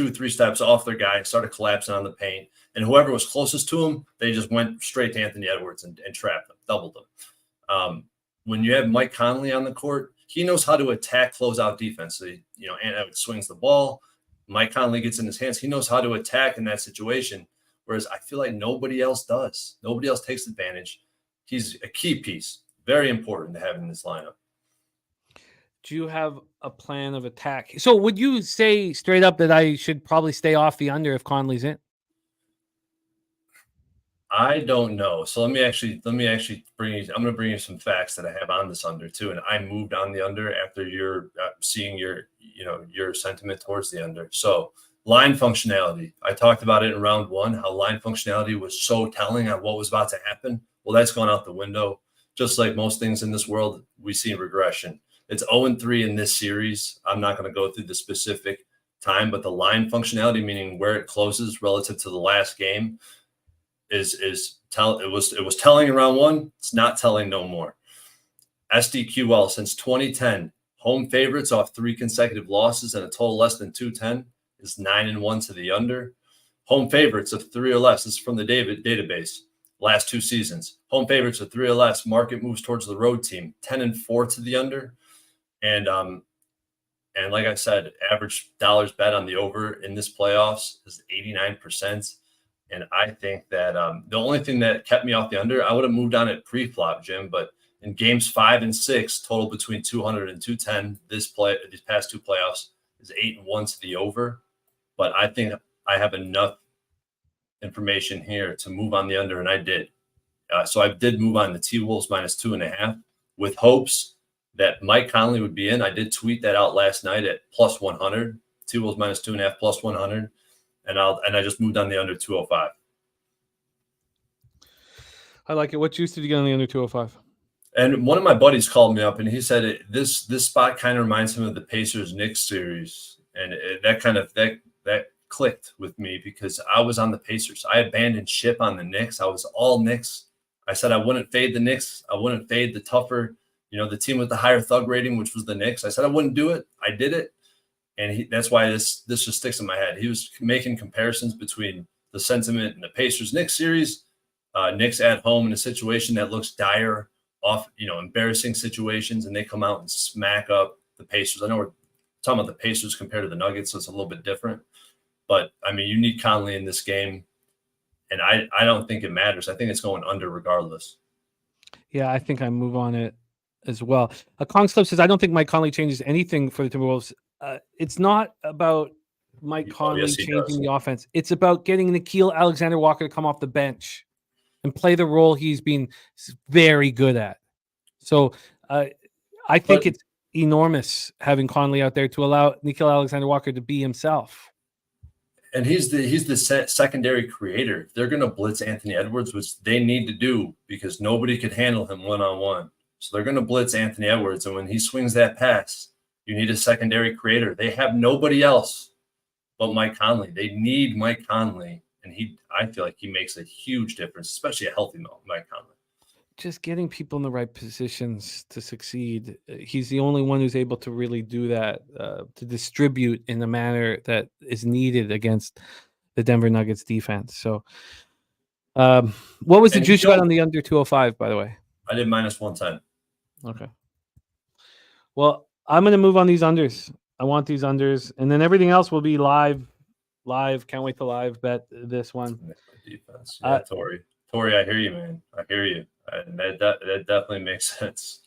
off their guy, started collapsing on the paint. And whoever was closest to him, they just went straight to Anthony Edwards and trapped him, doubled him. When you have Mike Conley on the court, he knows how to attack closeout defense. So, Anthony Edwards swings the ball. Mike Conley gets in his hands. He knows how to attack in that situation, whereas I feel like nobody else does. Nobody else takes advantage. He's a key piece. Very important to have in this lineup. Do you have a plan of attack? So would you say straight up that I should probably stay off the under if Conley's in? I don't know. So let me actually bring you. I'm going to bring you some facts that I have on this under too. And I moved on the under after you're seeing your sentiment towards the under. So line functionality. I talked about it in round 1, how line functionality was so telling on what was about to happen. Well, that's gone out the window. Just like most things in this world, we see regression. It's 0-3 in this series. I'm not going to go through the specific time, but the line functionality, meaning where it closes relative to the last game, it was telling in round 1. It's not telling no more. SDQL since 2010, home favorites off 3 consecutive losses and a total less than 210 is 9-1 to the under. Home favorites of 3 or less. This is from the database. Last 2 seasons, home favorites of 3 or less. Market moves towards the road team, 10-4 to the under, and like I said, average dollars bet on the over in this playoffs is 89%. And I think that the only thing that kept me off the under, I would have moved on it pre-flop, Jim. But in games 5 and 6, total between 200 and 210, these past 2 playoffs is 8-1 to the over. But I think I have enough information here to move on the under, and I did. So I did move on the T-Wolves minus 2.5 with hopes that Mike Conley would be in. I did tweet that out last night at plus 100. T-Wolves minus 2.5 plus 100, and I just moved on the under 205. I like it. What juice did you get on the under 205? And one of my buddies called me up, and he said this spot kind of reminds him of the Pacers-Knicks series, and that clicked with me because I was on the Pacers. I abandoned ship on the Knicks. I was all Knicks. I said I wouldn't fade the Knicks. I wouldn't fade the tougher, the team with the higher thug rating, which was the Knicks. I said I wouldn't do it. I did it, and that's why this just sticks in my head. He was making comparisons between the sentiment in the Pacers-Knicks series, Knicks at home in a situation that looks dire, embarrassing situations, and they come out and smack up the Pacers. I know we're talking about the Pacers compared to the Nuggets, so it's a little bit different. But, I mean, you need Conley in this game, and I don't think it matters. I think it's going under regardless. Yeah, I think I move on it as well. Kong Slope says, I don't think Mike Conley changes anything for the Timberwolves. It's not about Mike Conley changing the offense. It's about getting Nickeil Alexander-Walker to come off the bench and play the role he's been very good at. So I think it's enormous having Conley out there to allow Nickeil Alexander-Walker to be himself. And he's the secondary creator. They're going to blitz Anthony Edwards, which they need to do because nobody could handle him one-on-one. So they're going to blitz Anthony Edwards. And when he swings that pass, you need a secondary creator. They have nobody else but Mike Conley. They need Mike Conley. And I feel like he makes a huge difference, especially a healthy Mike Conley. Just getting people in the right positions to succeed. He's the only one who's able to really do that, to distribute in the manner that is needed against the Denver Nuggets defense. So what was the juice you got on the under 205, by the way? I did -110. Okay. Well, I'm going to move on these unders. I want these unders, and then everything else will be live. Can't wait to live bet this one. Defense. Yeah, Tori, I hear you, man. I hear you. That definitely makes sense.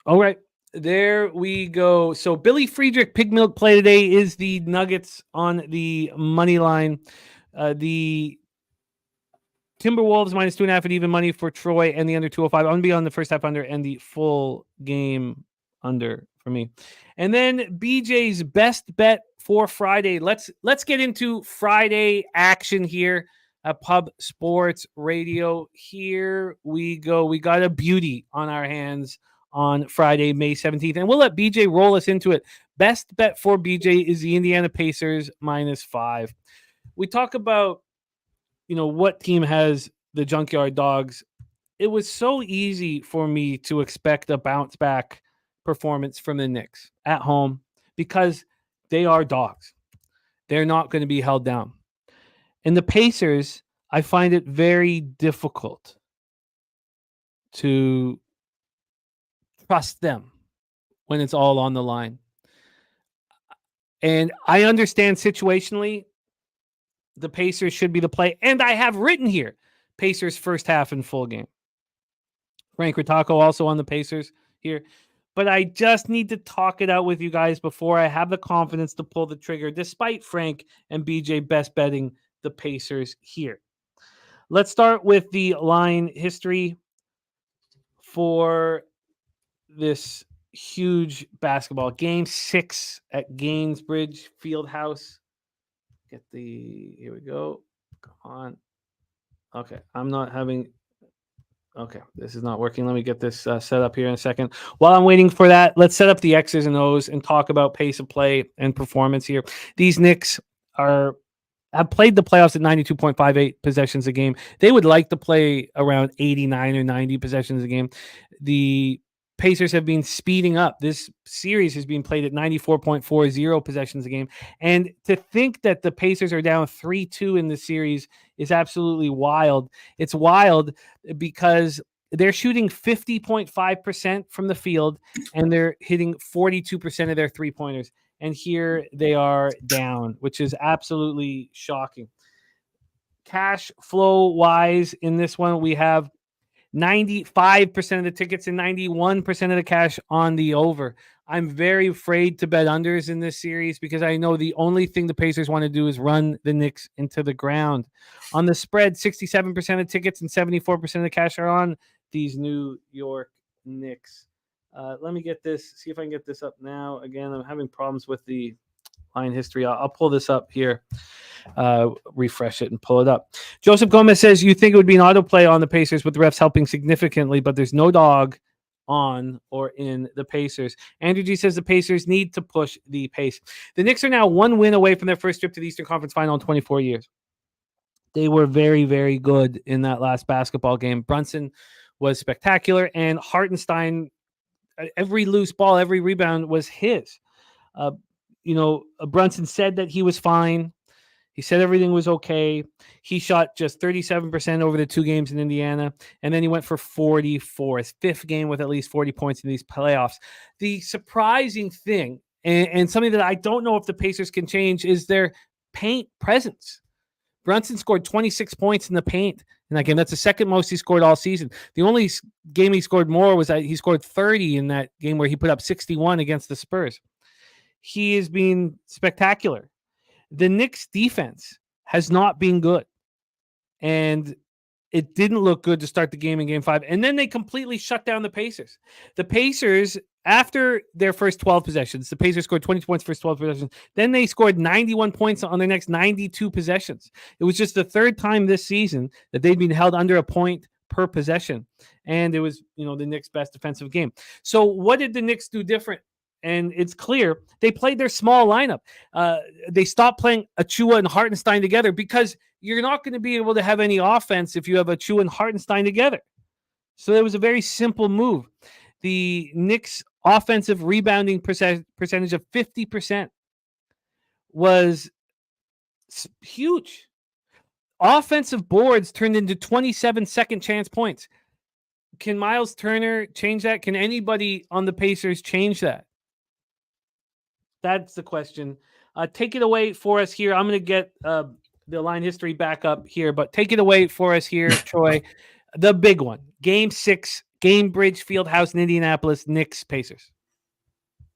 All right. There we go. So Billy Friedrich Pig Milk play today is the Nuggets on the money line. The Timberwolves -2.5 at even money for Troy and the under 205. I'm going to be on the first half under and the full game under for me. And then BJ's best bet for Friday. Let's get into Friday action here at Pub Sports Radio. Here we go. We got a beauty on our hands on Friday, May 17th, and we'll let BJ roll us into it. Best bet for BJ is the Indiana Pacers -5. We talk about, what team has the Junkyard Dogs. It was so easy for me to expect a bounce back performance from the Knicks at home because they are dogs. They're not going to be held down. And the Pacers, I find it very difficult to trust them when it's all on the line. And I understand situationally the Pacers should be the play. And I have written here, Pacers first half and full game. Frank Ritacco also on the Pacers here. But I just need to talk it out with you guys before I have the confidence to pull the trigger, despite Frank and BJ best betting the Pacers here. Let's start with the line history for this huge basketball game. 6 at Gainsbridge Fieldhouse. Here we go. Come on. Okay, okay, this is not working. Let me get this set up here in a second. While I'm waiting for that, let's set up the X's and O's and talk about pace of play and performance here. These Knicks have played the playoffs at 92.58 possessions a game. They would like to play around 89 or 90 possessions a game. The Pacers have been speeding up. This series has been played at 94.40 possessions a game. And to think that the Pacers are down 3-2 in the series is absolutely wild. It's wild because they're shooting 50.5% from the field and they're hitting 42% of their three-pointers. And here they are down, which is absolutely shocking. Cash flow wise in this one, we have 95% of the tickets and 91% of the cash on the over. I'm very afraid to bet unders in this series because I know the only thing the Pacers want to do is run the Knicks into the ground. On the spread, 67% of tickets and 74% of the cash are on these New York Knicks. Let me get this, see if I can get this up now. Again, I'm having problems with the line history. I'll pull this up here, refresh it and pull it up. Joseph Gomez says, you think it would be an autoplay on the Pacers with the refs helping significantly, but there's no dog on or in the Pacers. Andrew G says the Pacers need to push the pace. The Knicks are now 1 win away from their first trip to the Eastern Conference Final in 24 years. They were very, very good in that last basketball game. Brunson was spectacular, and Hartenstein, every loose ball, every rebound was his. Brunson said that he was fine. He said everything was okay. He shot just 37% over the 2 games in Indiana, and then he went for 44, his 5th game with at least 40 points in these playoffs. The surprising thing, and something that I don't know if the Pacers can change, is their paint presence. Brunson scored 26 points in the paint in that game. That's the second most he scored all season. The only game he scored more was that he scored 30 in that game where he put up 61 against the Spurs. He has been spectacular. The Knicks defense has not been good. And it didn't look good to start the game in Game 5. And then they completely shut down the Pacers. The Pacers, after their first 12 possessions, the Pacers scored 20 points first 12 possessions. Then they scored 91 points on their next 92 possessions. It was just the 3rd time this season that they'd been held under a point per possession. and it was, the Knicks' best defensive game. So what did the Knicks do different? And it's clear they played their small lineup. They stopped playing Achua and Hartenstein together because you're not going to be able to have any offense if you have Achua and Hartenstein together. So it was a very simple move. The Knicks' offensive rebounding percentage of 50% was huge. Offensive boards turned into 27 second chance points. Can Miles Turner change that? Can anybody on the Pacers change that? That's the question. Take it away for us here. I'm going to get the line history back up here, but take it away for us here, Troy. The big one. Game 6, Gainbridge Fieldhouse in Indianapolis, Knicks Pacers.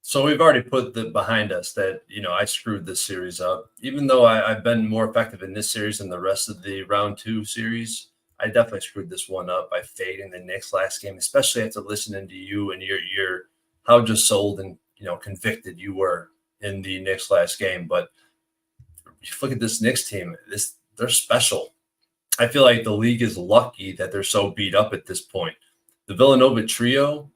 So we've already put behind us that, I screwed this series up. Even though I've been more effective in this series than the rest of the round 2 series, I definitely screwed this one up by fading the Knicks last game, especially after listening to you and your how just sold and, convicted you were in the Knicks last game. But if you look at this Knicks team, they're special. I feel like the league is lucky that they're so beat up at this point. The Villanova trio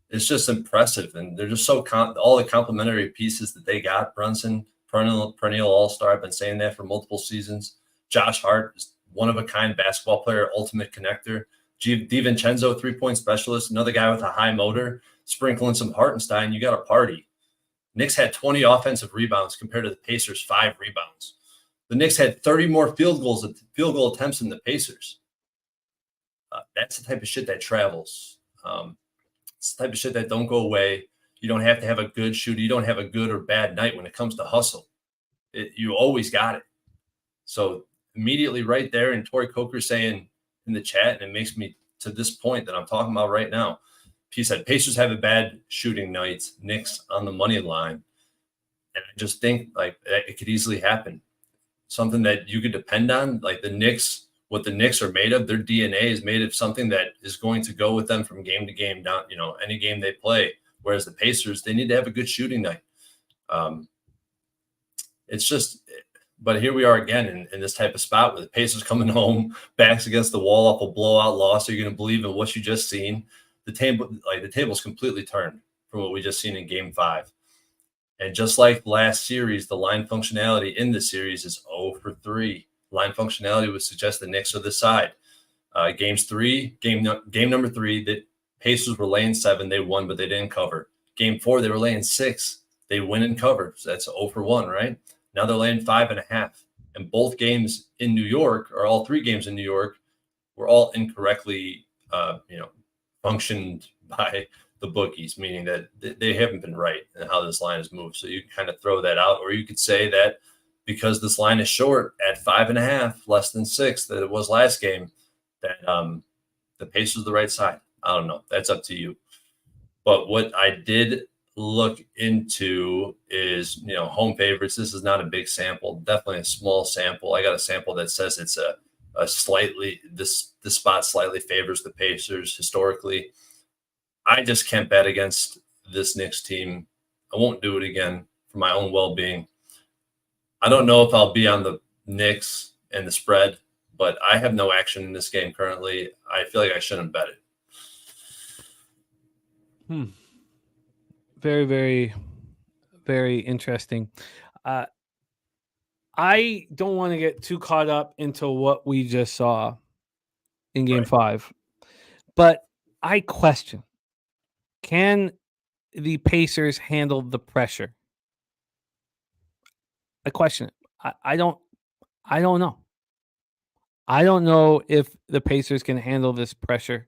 is just impressive, and they're just so all the complementary pieces that they got. Brunson, perennial all-star. I've been saying that for multiple seasons. Josh Hart is one-of-a-kind basketball player, ultimate connector. DiVincenzo, three-point specialist, another guy with a high motor. Sprinkling some Hartenstein, you got a party. Knicks had 20 offensive rebounds compared to the Pacers' 5 rebounds. The Knicks had 30 more field goal attempts than the Pacers. That's the type of shit that travels. It's the type of shit that don't go away. You don't have to have a good shooter. You don't have a good or bad night when it comes to hustle. You always got it. So immediately right there, and Troy Coker saying in the chat, and it makes me to this point that I'm talking about right now. He said Pacers have a bad shooting night, Knicks on the money line. And I just think it could easily happen. Something that you could depend on, like the Knicks, what the Knicks are made of, their DNA is made of something that is going to go with them from game to game down, any game they play. Whereas the Pacers, they need to have a good shooting night. It's just, but here we are again in this type of spot where the Pacers coming home, backs against the wall off a blowout loss. Are you going to believe in what you just seen? The table's completely turned from what we just seen in Game 5. And just like last series, the line functionality in the series is 0 for 3. Line functionality would suggest the Knicks are the side. Game number 3, the Pacers were laying 7. They won, but they didn't cover. Game 4, they were laying 6. They win and cover. So that's 0 for 1, right? Now they're laying 5.5. And both games in New York, or all 3 games in New York, were all incorrectly, functioned by the bookies, meaning that they haven't been right in how this line has moved. So you can kind of throw that out, or you could say that because this line is short at 5.5, less than 6 that it was last game, that the Pacers are the right side. I don't know. That's up to you. But what I did look into is, home favorites. This is not a big sample, definitely a small sample. I got a sample that says it's a slightly, this spot slightly favors the Pacers historically. I just can't bet against this Knicks team. I won't do it again for my own well-being. I don't know if I'll be on the Knicks and the spread, but I have no action in this game currently. I feel like I shouldn't bet it. Very, very, very interesting. I don't want to get too caught up into what we just saw in Game 5, but I question, can the Pacers handle the pressure? I question it. I don't know. I don't know if the Pacers can handle this pressure.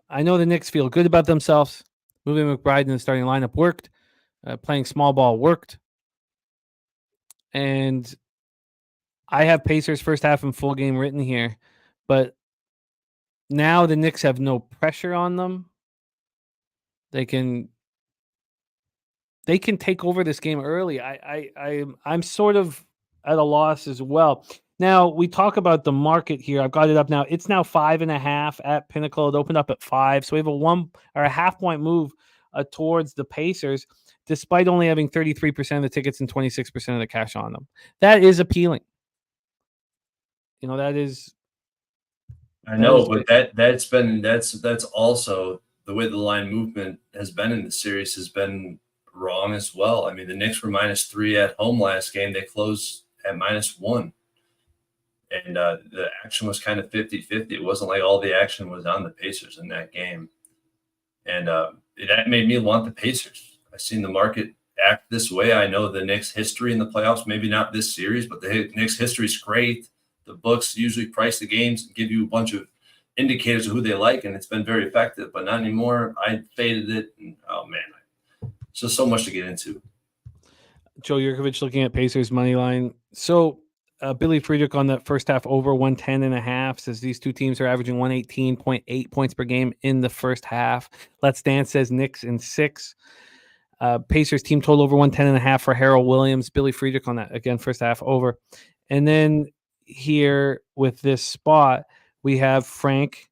I know the Knicks feel good about themselves. Moving McBride in the starting lineup worked. Playing small ball worked. And I have Pacers first half and full game written here. But now the Knicks have no pressure on them. They can take over this game early. I'm sort of at a loss as well. Now, we talk about the market here. I've got it up now. It's now 5.5 at Pinnacle. It opened up at 5. So we have a half-point move towards the Pacers, despite only having 33% of the tickets and 26% of the cash on them. That is appealing. That is I know, but that's also the way the line movement has been in the series has been wrong as well. I mean, the Knicks were -3 at home last game. They closed at -1. And the action was kind of 50-50. It wasn't like all the action was on the Pacers in that game. And that made me want the Pacers. I've seen the market act this way. I know the Knicks' history in the playoffs, maybe not this series, but the Knicks' history is great. The books usually price the games and give you a bunch of indicators of who they like, and it's been very effective, but not anymore. I faded it. And, oh, man, it's just so much to get into. Joe Yurkovich looking at Pacers money line. So Billy Friedrich on the first half over 110.5 says these two teams are averaging 118.8 points per game in the first half. Let's Dance says Knicks in 6. Pacers team total over 110.5 for Harold Williams. Billy Friedrich on that again, first half over. And then here with this spot, we have Frank,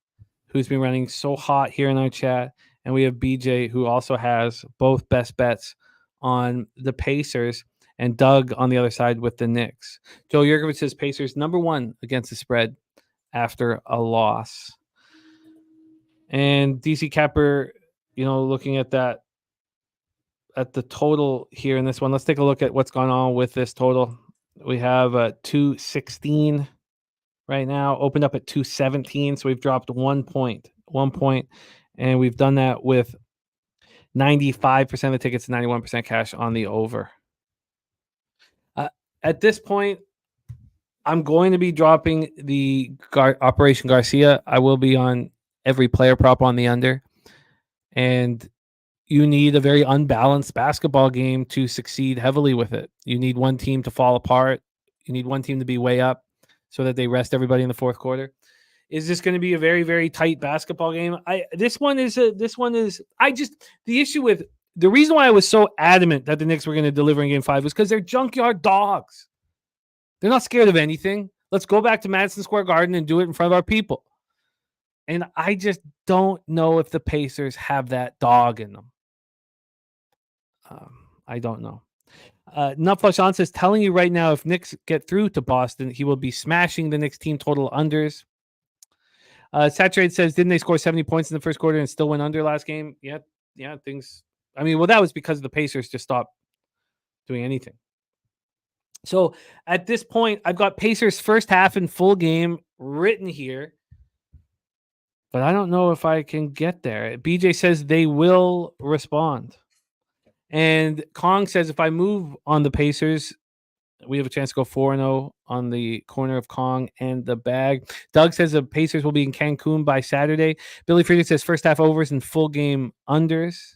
who's been running so hot here in our chat, and we have BJ, who also has both best bets on the Pacers, and Doug on the other side with the Knicks. Joe Yurkovich says Pacers #1 against the spread after a loss. And DC Capper, looking at that, at the total here in this one, let's take a look at what's going on with this total. We have 216 right now, opened up at 217, so we've dropped 1 point, and we've done that with 95% of the tickets, 91% cash on the over. At this point, I'm going to be dropping the Operation Garcia. I will be on every player prop on the under, and you need a very unbalanced basketball game to succeed heavily with it. You need one team to fall apart. You need one team to be way up so that they rest everybody in the fourth quarter. Is this going to be a very, very tight basketball game? The issue with the reason why I was so adamant that the Knicks were going to deliver in game 5 was because they're junkyard dogs. They're not scared of anything. Let's go back to Madison Square Garden and do it in front of our people. And I just don't know if the Pacers have that dog in them. I don't know. Nutflush says, telling you right now, if Knicks get through to Boston, he will be smashing the Knicks team total unders. Saturate says, didn't they score 70 points in the first quarter and still went under last game? Yeah, things. I mean, well, that was because the Pacers just stopped doing anything. So at this point, I've got Pacers first half and full game written here, but I don't know if I can get there. BJ says they will respond. And Kong says, if I move on the Pacers, we have a chance to go 4-0 on the corner of Kong and the bag. Doug says the Pacers will be in Cancun by Saturday. Billy Friedrich says first half overs and full game unders.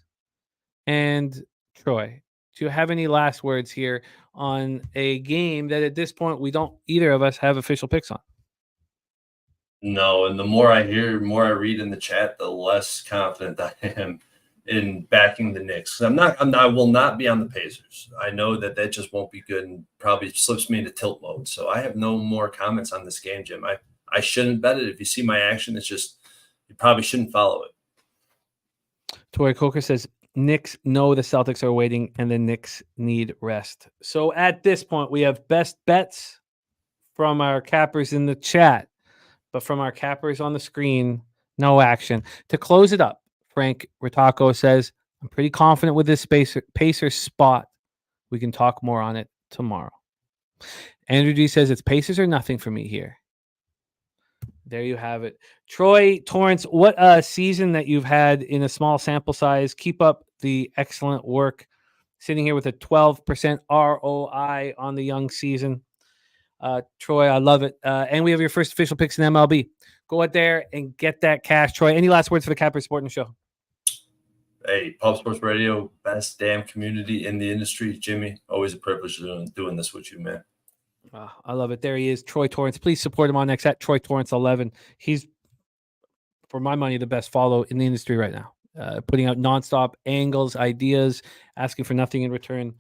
And Troy, do you have any last words here on a game that at this point we don't either of us have official picks on? No, and the more I hear, the more I read in the chat, the less confident I am in backing the Knicks. I will not be on the Pacers. I know that just won't be good and probably slips me into tilt mode. So I have no more comments on this game, Jim. I shouldn't bet it. If you see my action, it's just you probably shouldn't follow it. Tori Coker says Knicks know the Celtics are waiting and the Knicks need rest. So at this point, we have best bets from our cappers in the chat, but from our cappers on the screen, no action. To close it up, Frank Ritako says, I'm pretty confident with this Pacer spot. We can talk more on it tomorrow. Andrew G says, it's Pacers or nothing for me here. There you have it. Troy Torrence, what a season that you've had in a small sample size. Keep up the excellent work. Sitting here with a 12% ROI on the young season. Troy, I love it. And we have your first official picks in MLB. Go out there and get that cash. Troy, any last words for the Capper Sporting Show? Hey, Pub Sports Radio, best damn community in the industry. Jimmy, always a privilege doing this with you, man. I love it. There he is, Troy Torrence. Please support him on X at Troy Torrence 11. He's, for my money, the best follow in the industry right now. Putting out nonstop angles, ideas, asking for nothing in return.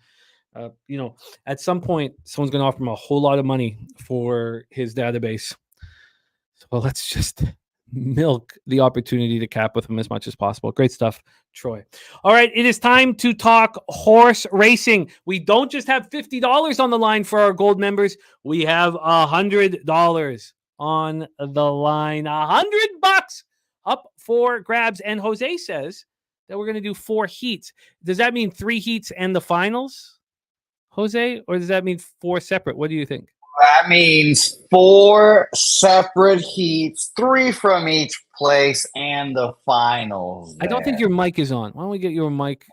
At some point, someone's going to offer him a whole lot of money for his database. So let's just milk the opportunity to cap with him as much as possible. Great stuff, Troy. All right, it is time to talk horse racing. We don't just have $50 on the line for our gold members. We have $100. on the line. $100 up for grabs. And Jose says that we're going to do 4 heats. Does that mean 3 heats and the finals, Jose? Or does that mean 4 separate? What do you think? That means 4 separate heats, 3 from each place, and the finals. I don't think your mic is on. Why don't we get your mic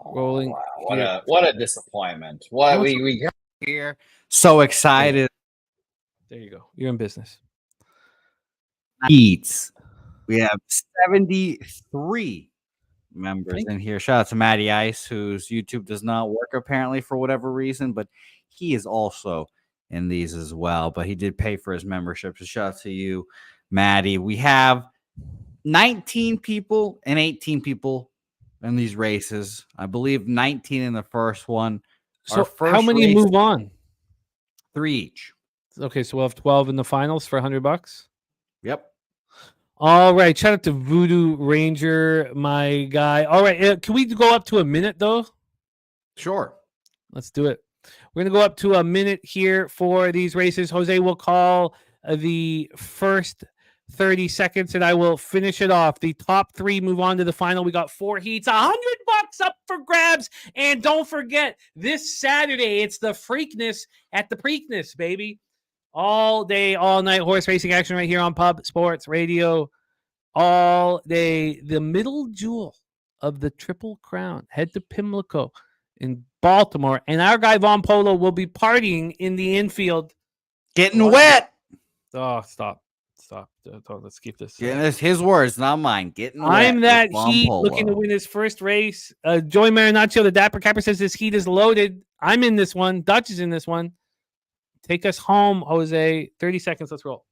rolling? Wow. What a disappointment. What we got here. So excited. There you go. You're in business. Heats. We have 73 members in here. Shout out to Matty Ice, whose YouTube does not work apparently for whatever reason, but he is also in these as well. But he did pay for his membership. So shout out to you, Matty. We have 19 people and 18 people in these races. I believe 19 in the first one. So how many move on? 3 each. Okay, so we'll have 12 in the finals for $100. Yep. All right. Shout out to Voodoo Ranger, my guy. All right. Can we go up to a minute, though? Sure. Let's do it. We're going to go up to a minute here for these races. Jose will call the first 30 seconds, and I will finish it off. The top 3 move on to the final. We got 4 heats, $100 up for grabs. And don't forget, this Saturday, it's the Freakness at the Preakness, baby. All day, all night horse racing action right here on Pub Sports Radio. All day. The middle jewel of the Triple Crown. Head to Pimlico in Baltimore. And our guy Von Polo will be partying in the infield. Getting wet. Oh, stop. Let's keep this. Yeah, that's his words, not mine. Getting wet. I'm that heat looking to win his first race. Joey Marinaccio, the Dapper Capper, says this heat is loaded. I'm in this one. Dutch is in this one. Take us home, Jose. 30 seconds. Let's roll.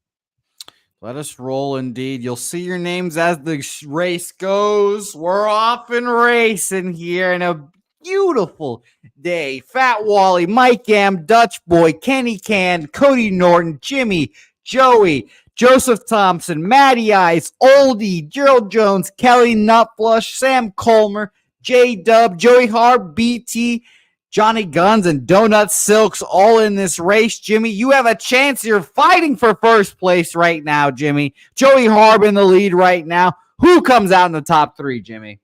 Let us roll indeed. You'll see your names as the race goes. We're off and racing here in a beautiful day. Fat Wally, Mike Am, Dutch Boy, Kenny Can, Cody Norton, Jimmy, Joey, Joseph Thompson, Matty Ice, Oldie, Gerald Jones, Kelly Nutflush, Sam Colmer, J-Dub, Joey Harb, BT, Johnny Guns, and Donut Silks all in this race. Jimmy, you have a chance. You're fighting for first place right now, Jimmy. Joey Harb in the lead right now. Who comes out in the top 3, Jimmy?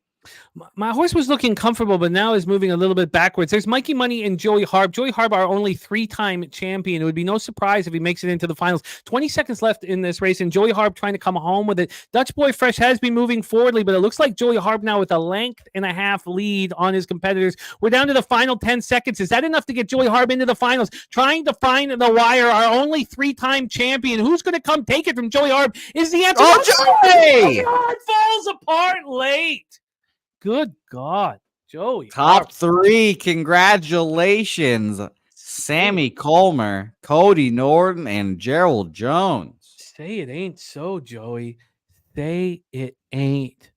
My horse was looking comfortable, but now is moving a little bit backwards. There's Mikey Money and Joey Harb. Joey Harb, our only 3-time champion. It would be no surprise if he makes it into the finals. 20 seconds left in this race, and Joey Harb trying to come home with it. Dutch Boy Fresh has been moving forwardly, but it looks like Joey Harb now with a length and a half lead on his competitors. We're down to the final 10 seconds. Is that enough to get Joey Harb into the finals? Trying to find the wire, our only 3-time champion. Who's going to come take it from Joey Harb is the answer. Joey! Harb falls apart late. Good God, Joey. Top 3. Congratulations. Sammy Colmer, Cody Norton, and Gerald Jones. Say it ain't so, Joey. Say it ain't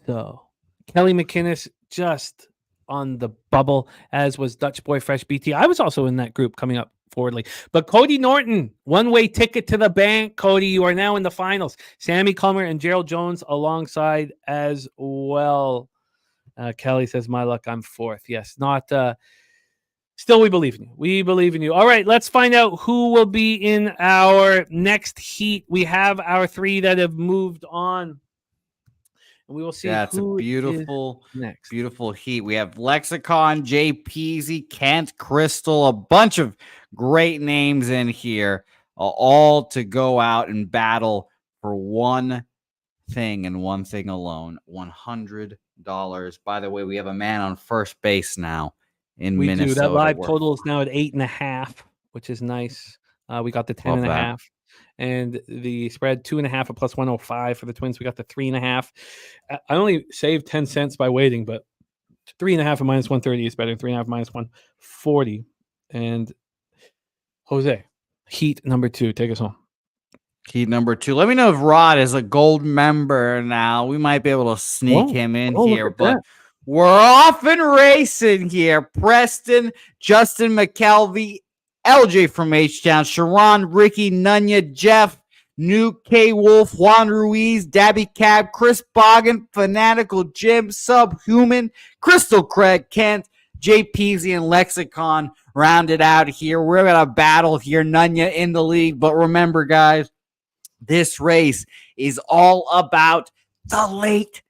so. Kelly McInnes just on the bubble, as was Dutch Boy Fresh BT. I was also in that group coming up forwardly. But Cody Norton, one-way ticket to the bank. Cody, you are now in the finals. Sammy Comer and Gerald Jones alongside as well. Kelly says, my luck, I'm 4th. Yes, not... Still, we believe in you. We believe in you. All right, let's find out who will be in our next heat. We have our 3 that have moved on. And we will see it's who a beautiful, next. Beautiful heat. We have Lexicon, Jay Peasy, Kent Crystal, a bunch of great names in here, all to go out and battle for one thing and one thing alone, $100. By the way, we have a man on first base now in Minnesota. We do. That live total is now at 8.5, which is nice. We got the 10.5. And the spread 2.5 at plus 105 for the Twins. We got the 3.5. I only saved 10 cents by waiting, but 3.5 at minus 130 is better than 3.5 minus 140. And Jose, heat number 2. Take us home. Heat number 2. Let me know if Rod is a gold member now. We might be able to sneak him in here, but we're off and racing here. Preston, Justin McKelvey, LJ from H-Town, Sharon, Ricky, Nunya, Jeff, Nuke, K. Wolf, Juan Ruiz, Dabby Cab, Chris Boggin, Fanatical Jim, Subhuman, Crystal Craig, Kent, Jay Peasy, and Lexicon rounded out here. We're going to battle here. Nunya in the lead, but remember, guys, This race is all about the late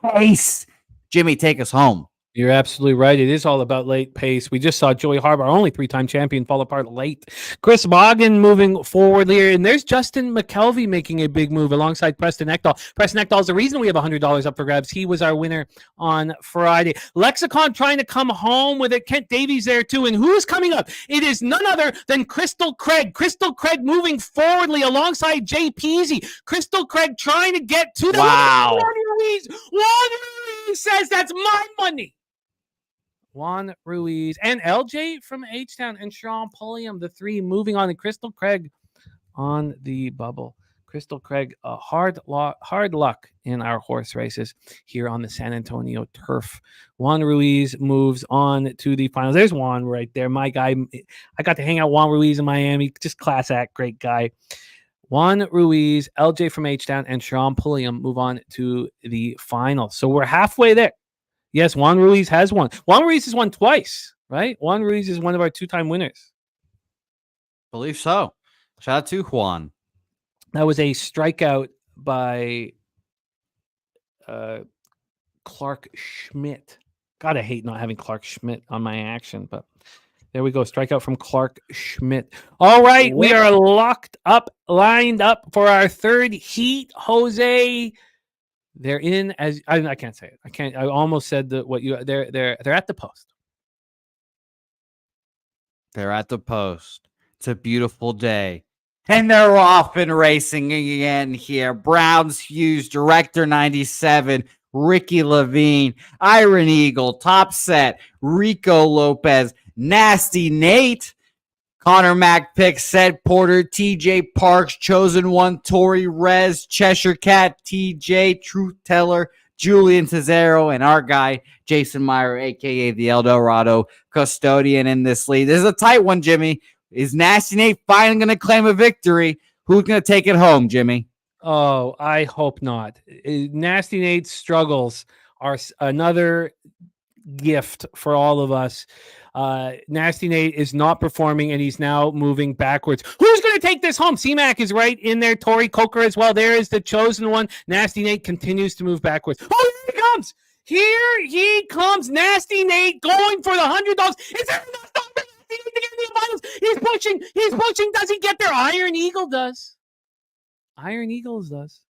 pace. Jimmy, take us home. You're absolutely right. It is all about late pace. We just saw Joey Harbour, only 3-time champion, fall apart late. Chris Boggan moving forward here. And there's Justin McKelvey making a big move alongside Preston Ekdahl. Preston Ekdahl is the reason we have $100 up for grabs. He was our winner on Friday. Lexicon trying to come home with it. Kent Davies there too. And who's coming up? It is none other than Crystal Craig. Crystal Craig moving forwardly alongside Jay Peasy. Crystal Craig trying to get to the Wow. Juan Ruiz says that's my money. Juan Ruiz and LJ from H-Town and Sean Pulliam, the three moving on, and Crystal Craig on the bubble. Crystal Craig, hard luck in our horse races here on the San Antonio turf. Juan Ruiz moves on to the finals. There's Juan right there, my guy. I got to hang out with Juan Ruiz in Miami. Just class act, great guy. Juan Ruiz, LJ from H-Town, and Sean Pulliam move on to the finals. So we're halfway there. Yes, Juan Ruiz has won. Juan Ruiz has won twice, right? Juan Ruiz is one of our 2-time winners. Believe so. Shout out to Juan. That was a strikeout by Clark Schmidt. God, I hate not having Clark Schmidt on my action, but there we go. Strikeout from Clark Schmidt. All right, we are lined up for our third heat. Jose, they're in as I can't say it. I almost said they're at the post. They're at the post. It's a beautiful day. And they're off and racing again here. Browns Hughes, Director 97, Ricky Levine, Iron Eagle, Top Set, Rico Lopez, Nasty Nate, Connor Mack Pick, Sed Porter, TJ Parks, Chosen One, Tori Rez, Cheshire Cat, TJ, Truth Teller, Julian Tizero, and our guy, Jason Meyer, a.k.a. the El Dorado custodian in this lead. This is a tight one, Jimmy. Is Nasty Nate finally going to claim a victory? Who's going to take it home, Jimmy? Oh, I hope not. Nasty Nate's struggles are another gift for all of us. Nasty Nate is not performing, and he's now moving backwards. Who's going to take this home? C-Mac is right in there. Tori Coker as well. There is the Chosen One. Nasty Nate continues to move backwards. Oh, here he comes. Here he comes. Nasty Nate going for the $100. Is there enough time for Nasty Nate to get in the finals? He's pushing. He's pushing. Does he get there? Iron Eagle does. Iron Eagles does.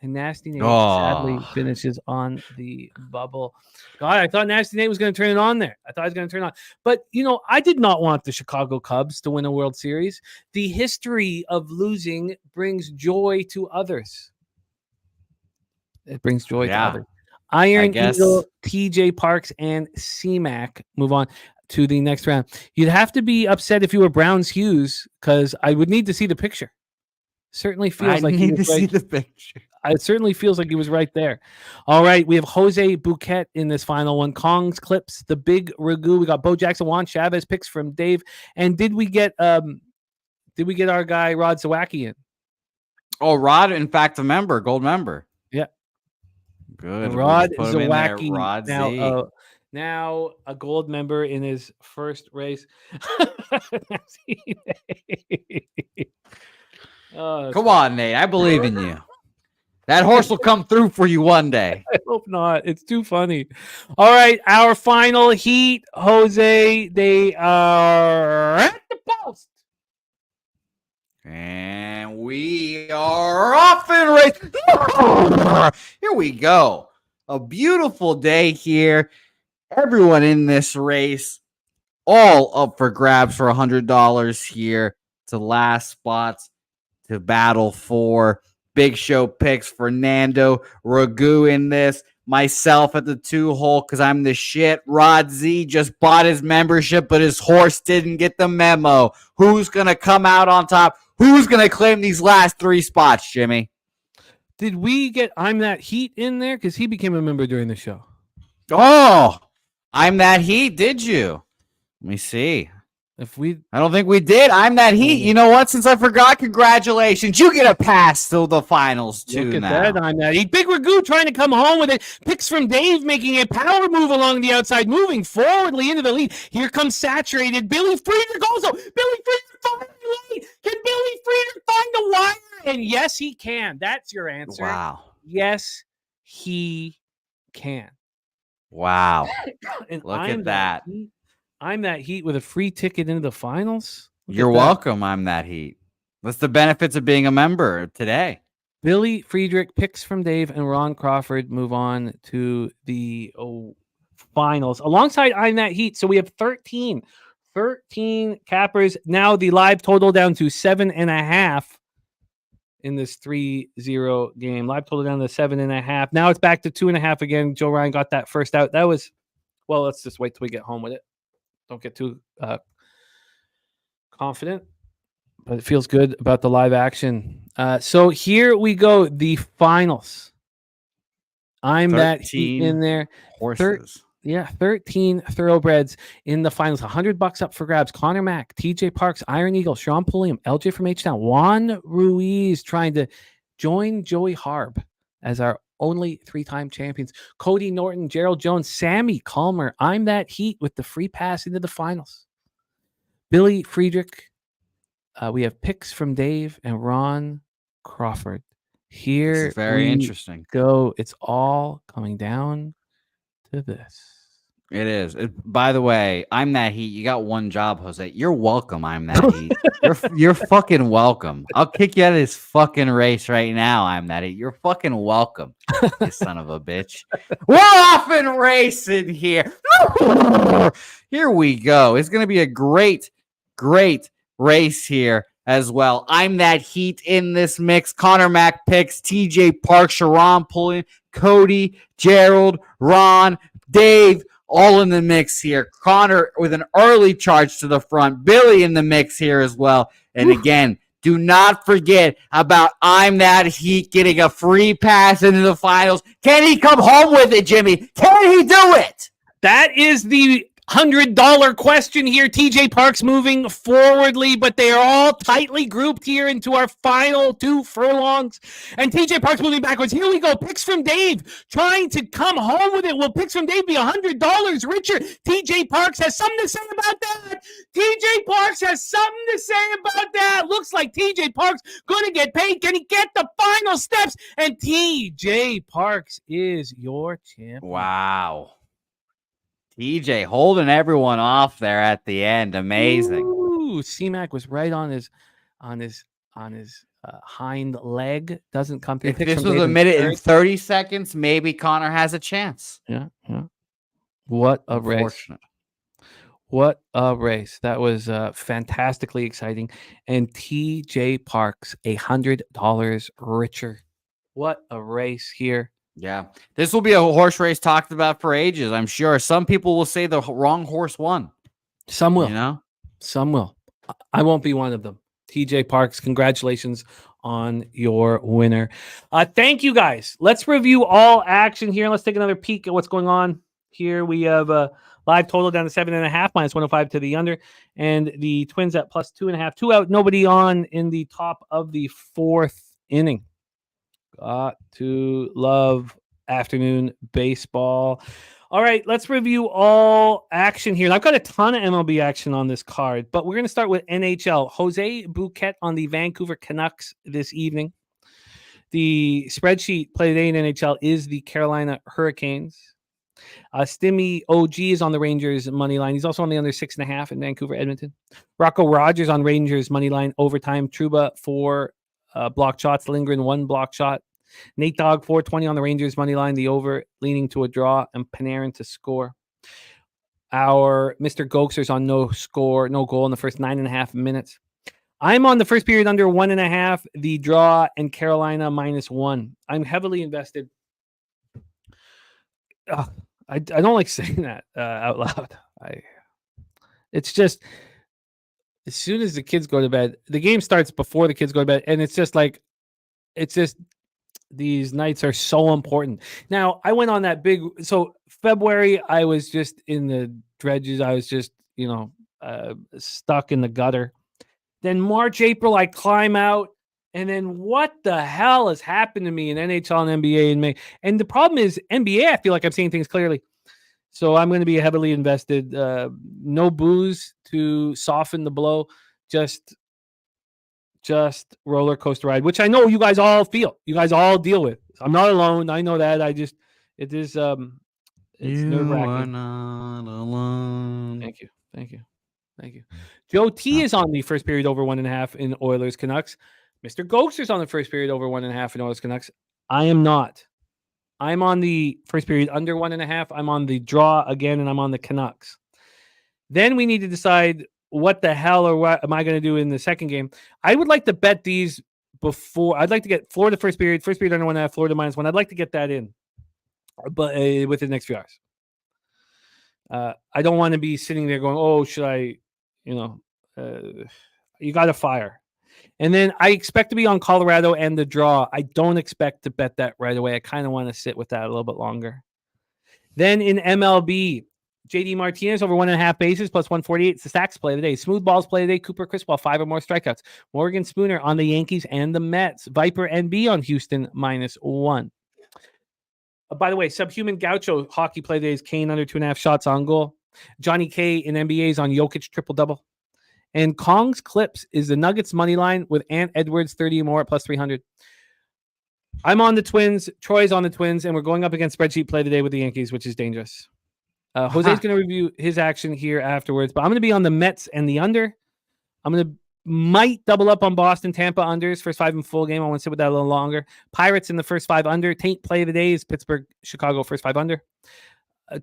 And Nasty Nate sadly finishes on the bubble. God, I thought Nasty Nate was going to turn it on there. I thought he was going to turn it on. But, I did not want the Chicago Cubs to win a World Series. The history of losing brings joy to others. It brings joy to others. Iron Eagle, TJ Parks, and C-Mac move on to the next round. You'd have to be upset if you were Browns Hughes, because I would need to see the picture. Certainly feels like he was see the picture. It certainly feels like he was right there. All right, we have Jose Bouquet in this final one. Kong's Clips, the Big Ragu. We got Bo Jackson, Juan Chavez picks from Dave. And did we get our guy Rod Zawacki in? Oh, Rod, in fact, a member, gold member. Yeah, good. Rod Zawacki now a gold member in his first race. Come on, Nate. I believe in you. That horse will come through for you one day. I hope not. It's too funny. All right, our final heat, Jose. They are at the post. And we are off and race. Here we go. A beautiful day here. Everyone in this race, all up for grabs for $100 here to last spots to battle for. Big Show picks Fernando Ragu in this. Myself at the 2-hole because I'm the shit. Rod Z just bought his membership, but his horse didn't get the memo. Who's going to come out on top? Who's going to claim these last 3 spots, Jimmy? Did we get I'm That Heat in there? Because he became a member during the show. Oh, I'm That Heat, did you? Let me see. I don't think we did. I'm That Heat. You know what? Since I forgot, congratulations. You get a pass to the finals, too. Look at that. I'm That Heat. Big Ragu trying to come home with it. Picks from Dave making a power move along the outside, moving forwardly into the lead. Here comes Saturated. Billy Friedrich also. Billy Friedrich finally late. Can Billy Friedrich find the wire? And yes, he can. That's your answer. Wow. Yes, he can. Wow. And Look at that. I'm that Heat with a free ticket into the finals. You're welcome. I'm that Heat. What's the benefits of being a member today? Billy Friedrich, picks from Dave, and Ron Crawford move on to the finals alongside I'm that Heat. So we have 13 cappers. Now the live total down to 7.5 in this 3-0 game. Live total down to 7.5. Now it's back to 2.5 again. Joe Ryan got that first out. That was, well, let's just wait till we get home with it. Don't get too confident, but it feels good about the live action. So here we go. The finals. I'm that Heat in there. Horses. 13 thoroughbreds in the finals. $100 up for grabs. Connor Mack, TJ Parks, Iron Eagle, Sean Pulliam, LJ from H-Town, Juan Ruiz trying to join Joey Harb as our only 3-time champions. Cody Norton, Gerald Jones, Sammy Calmer. I'm that Heat with the free pass into the finals. Billy Friedrich. We have picks from Dave and Ron Crawford. Here, this is very interesting. Go. It's all coming down to this. It is. By the way, I'm that Heat. You got one job, Jose. You're welcome. I'm that Heat. You're fucking welcome. I'll kick you out of this fucking race right now. I'm that Heat. You're fucking welcome. You son of a bitch. We're off and racing here. Here we go. It's gonna be a great race here as well. I'm that Heat in this mix. Connor Mack picks, TJ Park, Sharon Pulliam, Cody, Gerald, Ron, Dave, all in the mix here. Connor with an early charge to the front. Billy in the mix here as well. And again, do not forget about I'm that Heat getting a free pass into the finals. Can he come home with it, Jimmy? Can he do it? That is the $100 question here. TJ Parks moving forwardly, but they are all tightly grouped here into our final 2 furlongs. And TJ Parks moving backwards. Here we go. Picks from Dave trying to come home with it. Will picks from Dave be $100 richer? TJ Parks has something to say about that. TJ Parks has something to say about that. Looks like TJ Parks going to get paid. Can he get the final steps? And TJ Parks is your champion. Wow. TJ holding everyone off there at the end. Amazing. Ooh, C-Mac was right on his hind leg. Doesn't come through. If this was a minute and 30 seconds, maybe Connor has a chance. Yeah. What a race. What a race. That was fantastically exciting. And TJ Parks, $100 richer. What a race here. Yeah, this will be a horse race talked about for ages, I'm sure. Some people will say the wrong horse won. Some will. You know? Some will. I won't be one of them. TJ Parks, congratulations on your winner. Thank you, guys. Let's review all action here. Let's take another peek at what's going on here. We have a live total down to 7.5, minus 105 to the under, and the Twins at plus 2.5. 2 out, nobody on in the top of the 4th inning. Got to love afternoon baseball. All right, let's review all action here. I've got a ton of MLB action on this card, but we're going to start with NHL. Jose Bouquet on the Vancouver Canucks this evening. The spreadsheet play today in NHL is the Carolina Hurricanes. Stimmy OG is on the Rangers money line. He's also on the under 6.5 in Vancouver, Edmonton. Rocco Rogers on Rangers money line overtime. Trouba for block shots. Lindgren 1 block shot. Nate Dogg 420 on the Rangers money line. The over leaning to a draw, and Panarin to score. Our Mr. Gogster's on no goal in the first 9.5 minutes. I'm on the first period under 1.5, the draw, and Carolina -1. I'm heavily invested. I don't like saying that out loud. It's just as soon as the kids go to bed, the game starts before the kids go to bed, and it's just these nights are so important. Now, I went on that so February, I was just in the dredges. I was just, stuck in the gutter. Then March, April, I climb out. And then what the hell has happened to me in NHL and NBA in May? And the problem is NBA, I feel like I'm seeing things clearly. So I'm going to be heavily invested. No booze to soften the blow. Just just roller coaster ride, which I know you guys all feel. You guys all deal with. I'm not alone. I know that. It is it's nerve-wracking. Not alone. Thank you. Joe T is on the first period over 1.5 in Oilers Canucks. Mr. Gogster's on the first period over 1.5 in Oilers Canucks. I am not. I'm on the first period under 1.5. I'm on the draw again, and I'm on the Canucks. Then we need to decide what the hell or what am I going to do in the second game. I would like to bet these before. I'd like to get Florida first period under 1.5, Florida -1. I'd like to get that in, but within the next few hours. I don't want to be sitting there going, oh, should I, you got to fire. And then I expect to be on Colorado and the draw. I don't expect to bet that right away. I kind of want to sit with that a little bit longer. Then in MLB, JD Martinez over 1.5 bases plus 148. It's the Stacks play today. Smooth balls play today. Cooper Criswell 5 or more strikeouts. Morgan Spooner on the Yankees and the Mets. Viper NB on Houston -1. By the way, Subhuman Gaucho hockey play today is Kane under 2.5 shots on goal. Johnny K in NBA is on Jokic triple-double. And Kong's Clips is the Nuggets money line with Ant Edwards 30 or more at plus 300. I'm on the Twins. Troy's on the Twins, and we're going up against spreadsheet play today with the Yankees, which is dangerous. Jose's going to review his action here afterwards, but I'm going to be on the Mets and the under. I'm going to might double up on Boston, Tampa unders, first 5 in full game. I want to sit with that a little longer. Pirates in the first 5 under. Taint play today is Pittsburgh, Chicago, first 5 under.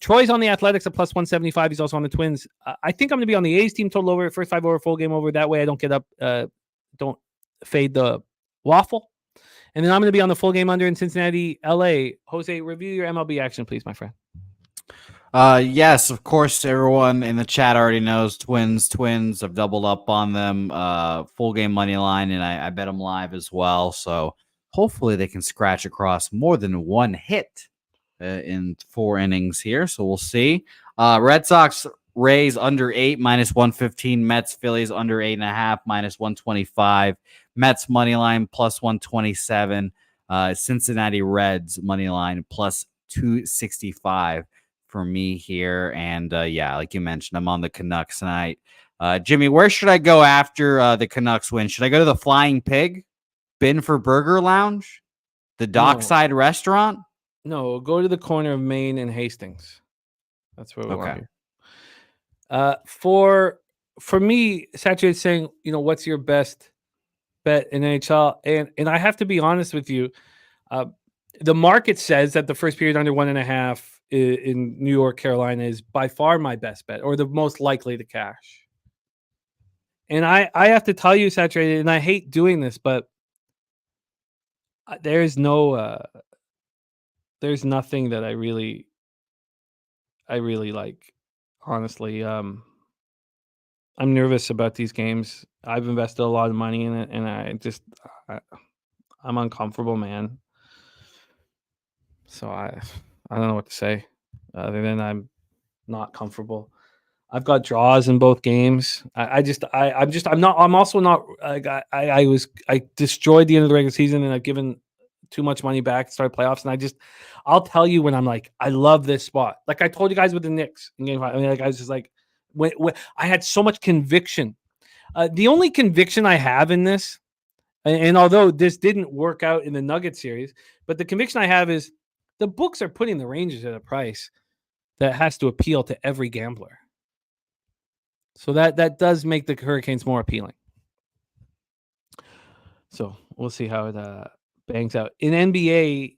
Troy's on the Athletics at plus 175. He's also on the Twins. I think I'm going to be on the A's team total over, first 5 over, full game over. That way I don't get up, don't fade the waffle. And then I'm going to be on the full game under in Cincinnati, LA. Jose, review your MLB action, please, my friend. Yes, of course, everyone in the chat already knows Twins. I've doubled up on them, full game money line, and I bet them live as well. So hopefully they can scratch across more than one hit in 4 innings here. So we'll see. Red Sox, Rays under 8 -115. Mets, Phillies under 8.5 -125. Mets money line plus 127. Cincinnati Reds money line plus 265. For me here. And like you mentioned, I'm on the Canucks tonight. Jimmy, where should I go after the Canucks win? Should I go to the Flying Pig, Bin for Burger Lounge, the Dockside Restaurant? No, go to the corner of Maine and Hastings. That's where we want you. For me, Saturated saying, what's your best bet in NHL? And I have to be honest with you. The market says that the first period under 1.5 in New York, Carolina is by far my best bet, or the most likely to cash. And I have to tell you, Saturated, and I hate doing this, but there's nothing that I really like. Honestly, I'm nervous about these games. I've invested a lot of money in it, and I'm uncomfortable, man. So I don't know what to say other than I'm not comfortable. I've got draws in both games. I destroyed the end of the regular season, and I've given too much money back to start playoffs. And I'll tell you when I'm like, I love this spot. Like I told you guys with the Knicks in game 5. I mean, I was just like, when I had so much conviction. The only conviction I have in this, and although this didn't work out in the Nuggets series, but the conviction I have is the books are putting the Rangers at a price that has to appeal to every gambler. So that does make the Hurricanes more appealing. So we'll see how it bangs out. In NBA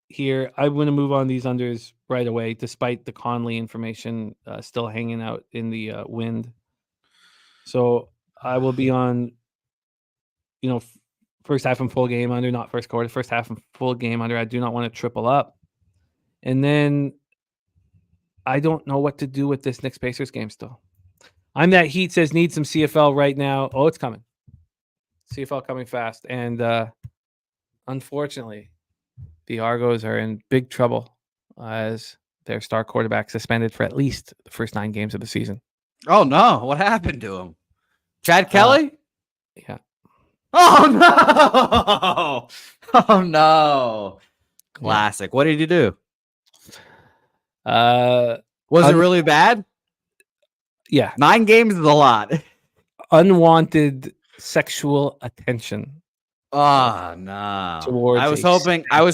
here, I'm going to move on these unders right away, despite the Conley information still hanging out in the wind. So I will be on, first half and full game under, not first quarter, first half and full game under. I do not want to triple up. And then I don't know what to do with this Knicks Pacers game still. I'm that Heat says need some CFL right now. Oh, it's coming. CFL coming fast. And unfortunately, the Argos are in big trouble as their star quarterback suspended for at least the first 9 games of the season. Oh, no. What happened to him? Chad Kelly? Yeah. Oh, no. Oh, no. Classic. What did he do? Was it really bad? Yeah. 9 games is a lot. Unwanted sexual attention. Oh no! Towards I was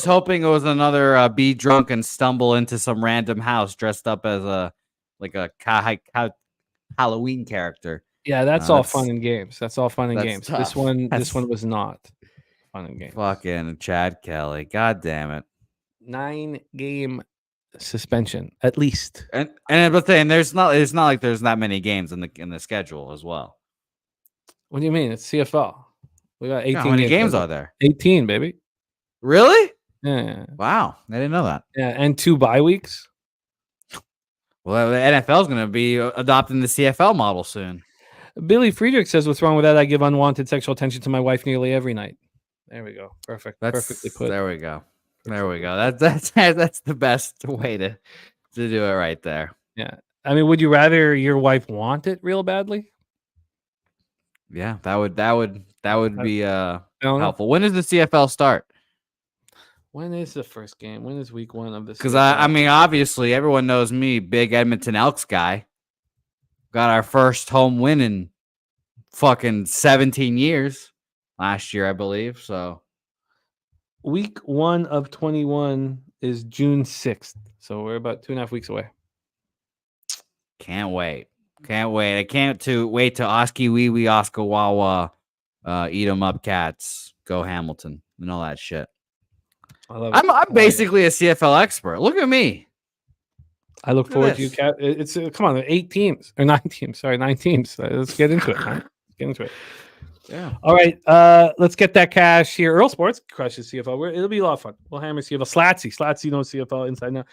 hoping it was another be drunk and stumble into some random house dressed up as a Halloween character. Yeah, that's all fun and games. That's all fun and games. Tough. This one was not fun and games. Fucking Chad Kelly. God damn it. 9-game suspension at least. And but saying it's not like there's that many games in the schedule as well. What do you mean? It's CFL. We got 18 How many games are there? 18, baby. Really? Yeah. Wow. I didn't know that. Yeah, and 2 bye weeks. Well, the NFL is going to be adopting the CFL model soon. Billy Friedrich says, "What's wrong with that? I give unwanted sexual attention to my wife nearly every night." There we go. Perfect. Perfectly put. There we go. There we go. That's the best way to do it right there. Yeah. I mean, would you rather your wife want it real badly? Yeah, that would be helpful. When does the CFL start? When is the first game? When is week 1 of this? Because I mean, obviously, everyone knows me, big Edmonton Elks guy. Got our first home win in fucking 17 years last year, I believe. So week 1 of 21 is June 6th. So we're about 2.5 weeks away. Can't wait. I can't wait to Oski Wee Wee Oscar Wawa, eat 'em up cats, go Hamilton, and all that shit. I love it. I'm basically a CFL expert. Look at me. I look forward to you, Cat. It's come on, 8 teams or 9 teams. Sorry, 9 teams. Let's get into it. Huh? Let's get into it. Yeah. All right. Let's get that cash here. Earl Sports crushes CFL. It'll be a lot of fun. We'll hammer CFL. Slatsy knows CFL inside now.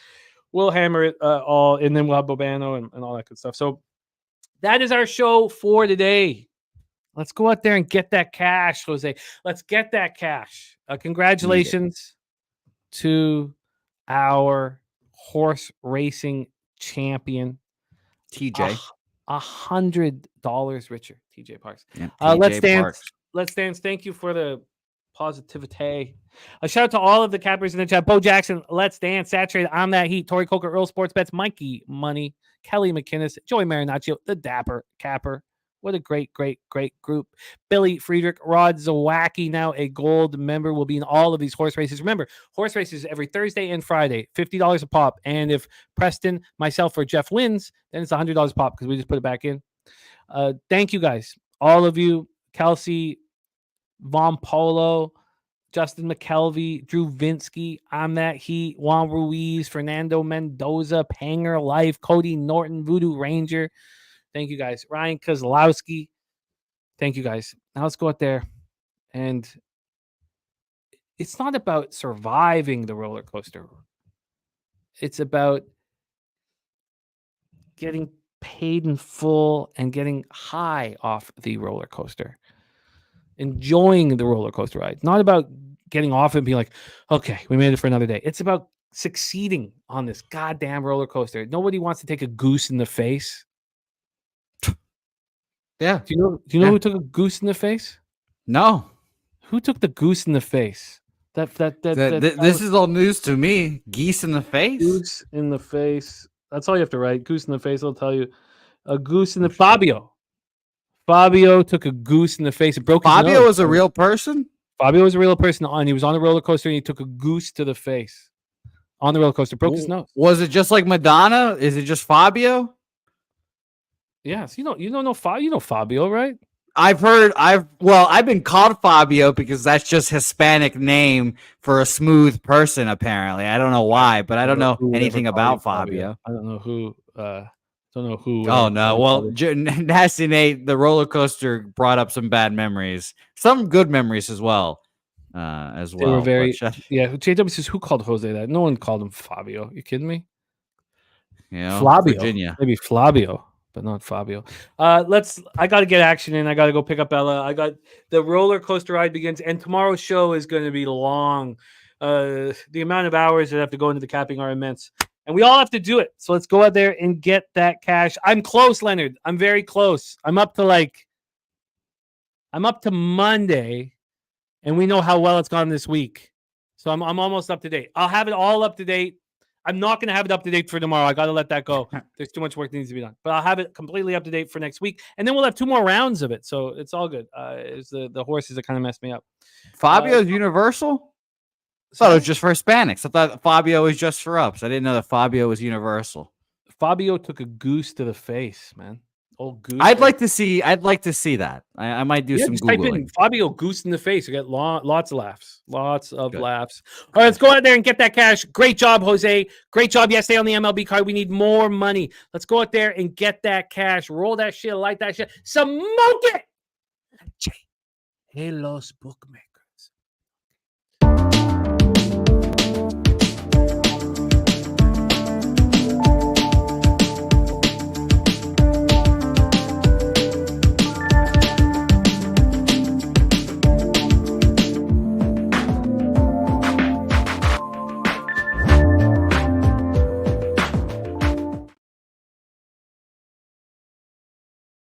We'll hammer it all, and then we'll have Bobano and all that good stuff. So that is our show for today. Let's go out there and get that cash, Jose. Let's get that cash. Congratulations to our horse racing champion, TJ. $100 richer, TJ Parks. Yeah, Let's dance. Parks. Let's dance. Thank you for the positivity. A shout out to all of the cappers in the chat. Bo Jackson, Let's Dance, Saturated, On That Heat, Tori Coker, Earl Sports Bets, Mikey Money, Kelly McInnes, Joey Marinaccio, the Dapper Capper. What a great group. Billy Friedrich, Rod Zawacki, now a gold member, will be in all of these horse races. Remember, horse races every Thursday and Friday, $50 a pop. And if Preston, myself, or Jeff wins, then it's $100 a pop because we just put it back in. Thank you guys. All of you, Kelsey, Von Polo, Justin McKelvey, Drew Vinsky, On That Heat, Juan Ruiz, Fernando Mendoza, Panger Life, Cody Norton, Voodoo Ranger. Thank you guys. Ryan Kozlowski. Thank you guys. Now let's go out there. And it's not about surviving the roller coaster. It's about getting paid in full and getting high off the roller coaster. Enjoying the roller coaster ride. Not about getting off and being like, okay, we made it for another day. It's about succeeding on this goddamn roller coaster. Nobody wants to take a goose in the face. Yeah. Do you know who took a goose in the face? No. Who took the goose in the face? This is all news to me. Geese in the face? Goose in the face. That's all you have to write. Goose in the face. I'll tell you. A goose in the Fabio. Fabio took a goose in the face. It broke his nose. Fabio was a real person? Fabio was a real person. He was on the roller coaster and he took a goose to the face. On the roller coaster. Broke his nose. Was it just like Madonna? Is it just Fabio? Yes. You don't know Fabio. You know Fabio, right? I've been called Fabio because that's just Hispanic name for a smooth person, apparently. I don't know why, but I don't know anything about Fabio. I don't know who. Oh no! Well, Nasty Nate, the roller coaster brought up some bad memories, some good memories as well. They were very JW says, who called Jose that? No one called him Fabio. You kidding me? Yeah, Flavio, Virginia, maybe Flavio, but not Fabio. I got to get action in. I got to go pick up Ella. I got the roller coaster ride begins, and tomorrow's show is going to be long. The amount of hours that have to go into the capping are immense. And we all have to do it. So let's go out there and get that cash. I'm close, Leonard. I'm very close. I'm up to Monday, and we know how well it's gone this week. So I'm almost up to date. I'll have it all up to date I'm not going to have it up to date for tomorrow. I got to let that go. There's too much work that needs to be done. But I'll have it completely up to date for next week. And then we'll have 2 more rounds of it. So it's all good. It's the horses that kind of messed me up. Fabio's universal? I thought it was just for Hispanics. I thought Fabio was just for ups. I didn't know that Fabio was universal. Fabio took a goose to the face, man. Old goose. I'd like to see that. I might do some just type Googling. in Fabio goose in the face. You get lots of laughs. Lots of laughs. All right, let's go out there and get that cash. Great job, Jose. Great job yesterday on the MLB card. We need more money. Let's go out there and get that cash. Roll that shit, light that shit. Smoke it. Hey, los bookmakers.